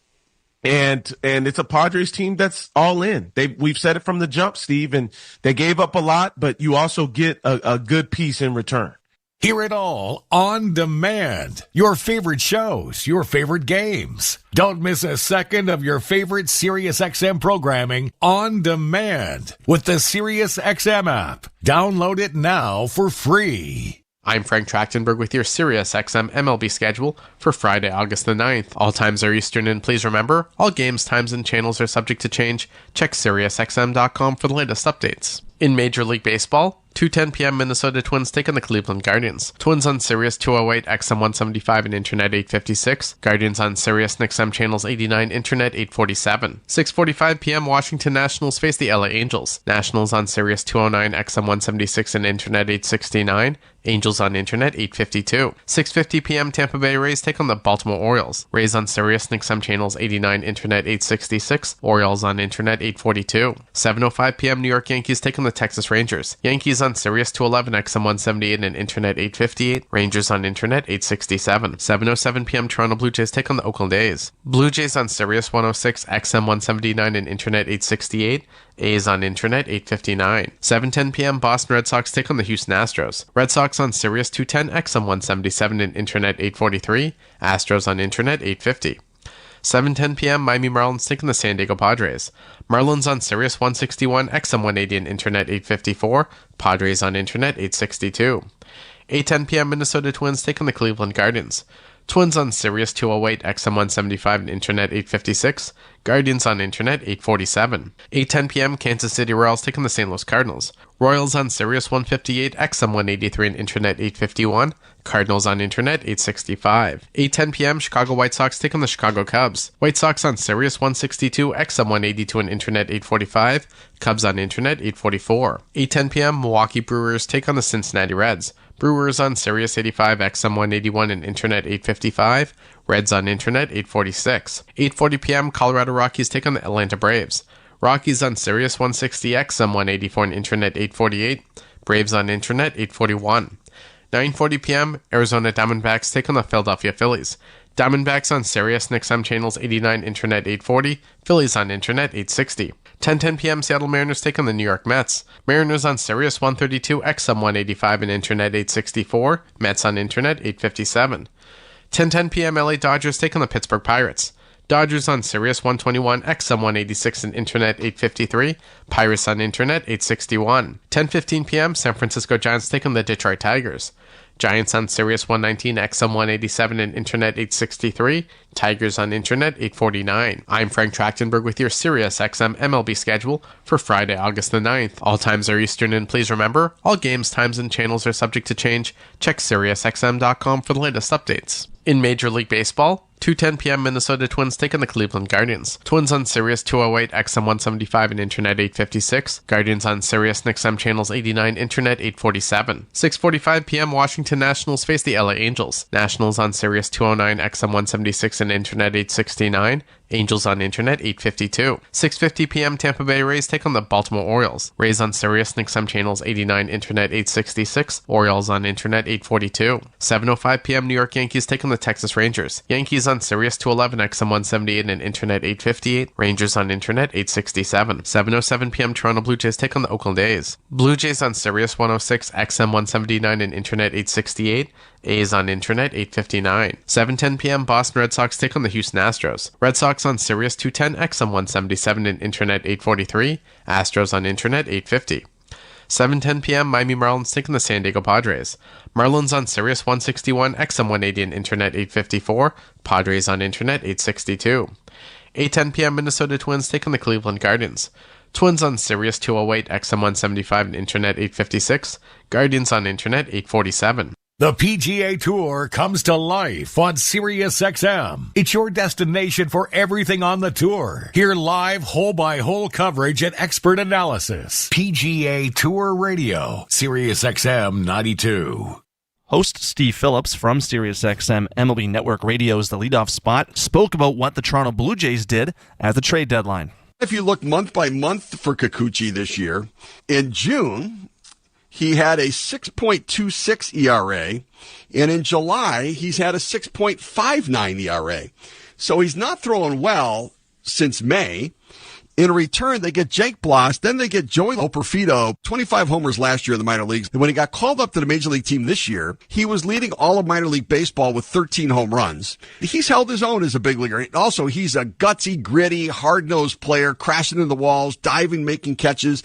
Speaker 8: And it's a Padres team that's all in. We've said it from the jump, Steve, and they gave up a lot, but you also get a good piece in return.
Speaker 1: Hear it all on demand. Your favorite shows, your favorite games. Don't miss a second of your favorite SiriusXM programming on demand with the SiriusXM app. Download it now for free.
Speaker 26: I'm Frank Trachtenberg with your SiriusXM MLB schedule for Friday, August the 9th. All times are Eastern, and please remember, all games, times, and channels are subject to change. Check SiriusXM.com for the latest updates. In Major League Baseball, 2:10 p.m. Minnesota Twins take on the Cleveland Guardians. Twins on Sirius 208, XM 175, and Internet 856. Guardians on Sirius and XM channels 89, Internet 847. 6:45 p.m. Washington Nationals face the LA Angels. Nationals on Sirius 209, XM 176, and Internet 869. Angels on Internet 852. 6:50 p.m. Tampa Bay Rays take on the Baltimore Orioles. Rays on Sirius and XM channels 89, Internet 866. Orioles on Internet 842. 7:05 p.m. New York Yankees take on the Texas Rangers. Yankees on Sirius 211, XM 178, and Internet 858. Rangers on Internet 867. 7:07 p.m. Toronto Blue Jays take on the Oakland A's. Blue Jays on Sirius 106, XM 179, and Internet 868. A's on Internet 859. 7:10 p.m. Boston Red Sox take on the Houston Astros. Red Sox on Sirius 210, XM 177, and Internet 843. Astros on Internet 850. 7:10 p.m. Miami Marlins take on the San Diego Padres. Marlins on Sirius 161, XM 180, and Internet 854. Padres on Internet 862. 8:10 p.m. Minnesota Twins take on the Cleveland Guardians. Twins on Sirius 208, XM 175, and Internet 856. Guardians on Internet 847. 8:10 p.m. Kansas City Royals take on the St. Louis Cardinals. Royals on Sirius 158, XM 183, and Internet 851. Cardinals on Internet 865. 8:10 p.m. Chicago White Sox take on the Chicago Cubs. White Sox on Sirius 162, XM 182, and Internet 845. Cubs on Internet 844. 8:10 p.m. Milwaukee Brewers take on the Cincinnati Reds. Brewers on Sirius 85, XM 181, and Internet 855. Reds on Internet 846. 8:40 p.m. Colorado Rockies take on the Atlanta Braves. Rockies on Sirius 160 XM 184 and Internet 848. Braves on Internet 841. 9:40 p.m. Arizona Diamondbacks take on the Philadelphia Phillies. Diamondbacks on Sirius and XM channels 89, Internet 840. Phillies on Internet 860. 10:10 p.m. Seattle Mariners take on the New York Mets. Mariners on Sirius 132, XM 185 and Internet 864. Mets on Internet 857. 10:10 p.m. LA Dodgers take on the Pittsburgh Pirates. Dodgers on Sirius 121, XM 186 and Internet 853. Pirates on Internet 861. 10:15 p.m. San Francisco Giants take on the Detroit Tigers. Giants on Sirius 119, XM 187 and Internet 863. Tigers on Internet 849. I'm Frank Trachtenberg with your Sirius XM MLB schedule for Friday, August the 9th. All times are Eastern, and please remember, all games, times, and channels are subject to change. Check SiriusXM.com for the latest updates. In Major League Baseball, 2:10 p.m. Minnesota Twins take on the Cleveland Guardians. Twins on Sirius 208, XM 175 and Internet 856. Guardians on Sirius and XM channels 89, Internet 847. 6:45 p.m. Washington Nationals face the LA Angels. Nationals on Sirius 209, XM 176 and Internet 869. Angels on Internet 852. 6:50 p.m. Tampa Bay Rays take on the Baltimore Orioles. Rays on Sirius and XM channels 89, Internet 866. Orioles on Internet 842. 7:05 p.m. New York Yankees take on the Texas Rangers. Yankees on Sirius 211, XM 178 and Internet 858. Rangers on Internet 867. 7:07 p.m. Toronto Blue Jays take on the Oakland A's. Blue Jays on Sirius 106, XM 179 and Internet 868. A's on Internet 859. 7:10 p.m. Boston Red Sox take on the Houston Astros. Red Sox on Sirius 210, XM 177 and Internet 843. Astros on Internet 850. 7:10 p.m. Miami Marlins take on the San Diego Padres. Marlins on Sirius 161, XM 180 and Internet 854. Padres on Internet 862. 8:10 p.m. Minnesota Twins take on the Cleveland Guardians. Twins on Sirius 208, XM 175 and Internet 856. Guardians on Internet 847.
Speaker 1: The PGA Tour comes to life on SiriusXM. It's your destination for everything on the tour. Hear live hole-by-hole coverage and expert analysis. PGA Tour Radio, SiriusXM 92.
Speaker 6: Host Steve Phillips from SiriusXM MLB Network Radio's The Leadoff Spot spoke about what the Toronto Blue Jays did at the trade deadline.
Speaker 3: If you look month by month for Kikuchi this year, in June, he had a 6.26 ERA, and in July, he's had a 6.59 ERA. So he's not throwing well since May. In return, they get Jake Bloss, then they get Joey Loperfido, 25 homers last year in the minor leagues. And when he got called up to the major league team this year, he was leading all of minor league baseball with 13 home runs. He's held his own as a big leaguer. Also, he's a gutsy, gritty, hard-nosed player, crashing into the walls, diving, making catches.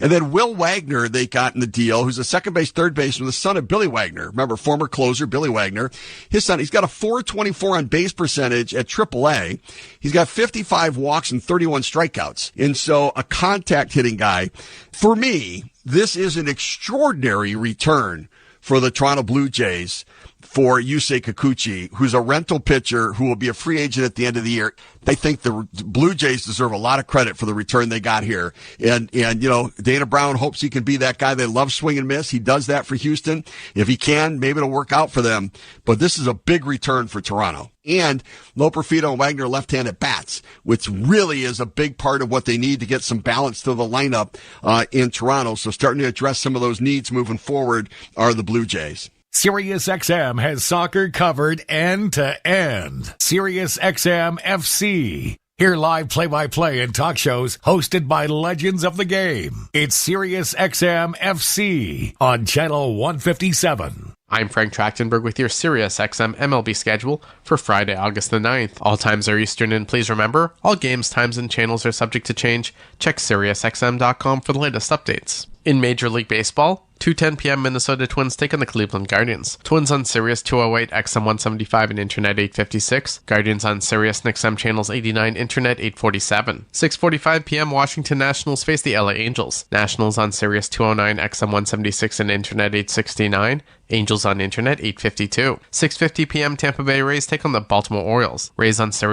Speaker 3: And then Will Wagner, they got in the deal, who's a second base, third baseman, the son of Billy Wagner. Remember, former closer, Billy Wagner. His son, he's got a .424 on base percentage at AAA. He's got 55 walks and 31 strikeouts. And so a contact hitting guy. For me, this is an extraordinary return for the Toronto Blue Jays for Yusei Kikuchi, who's a rental pitcher who will be a free agent at the end of the year. I think the Blue Jays deserve a lot of credit for the return they got here. And you know, Dana Brown hopes he can be that guy. They love swing and miss. He does that for Houston. If he can, maybe it'll work out for them. But this is a big return for Toronto. And Loperfido and Wagner left-handed bats, which really is a big part of what they need to get some balance to the lineup in Toronto. So starting to address some of those needs moving forward are the Blue Jays.
Speaker 1: SiriusXM has soccer covered end to end. SiriusXM FC. Hear live play-by-play and talk shows hosted by legends of the game. It's SiriusXM FC on Channel 157.
Speaker 26: I'm Frank Trachtenberg with your SiriusXM MLB schedule for Friday, August the 9th. All times are Eastern, and please remember, all games, times, and channels are subject to change. Check SiriusXM.com for the latest updates. In Major League Baseball, 2:10 p.m. Minnesota Twins take on the Cleveland Guardians. Twins on Sirius 208, XM 175 and Internet 856. Guardians on Sirius and XM channels 89, Internet 847. 6:45 p.m. Washington Nationals face the LA Angels. Nationals on Sirius 209, XM 176 and Internet 869. Angels on Internet 852. 6:50 p.m. Tampa Bay Rays take on the Baltimore Orioles. Rays on Sirius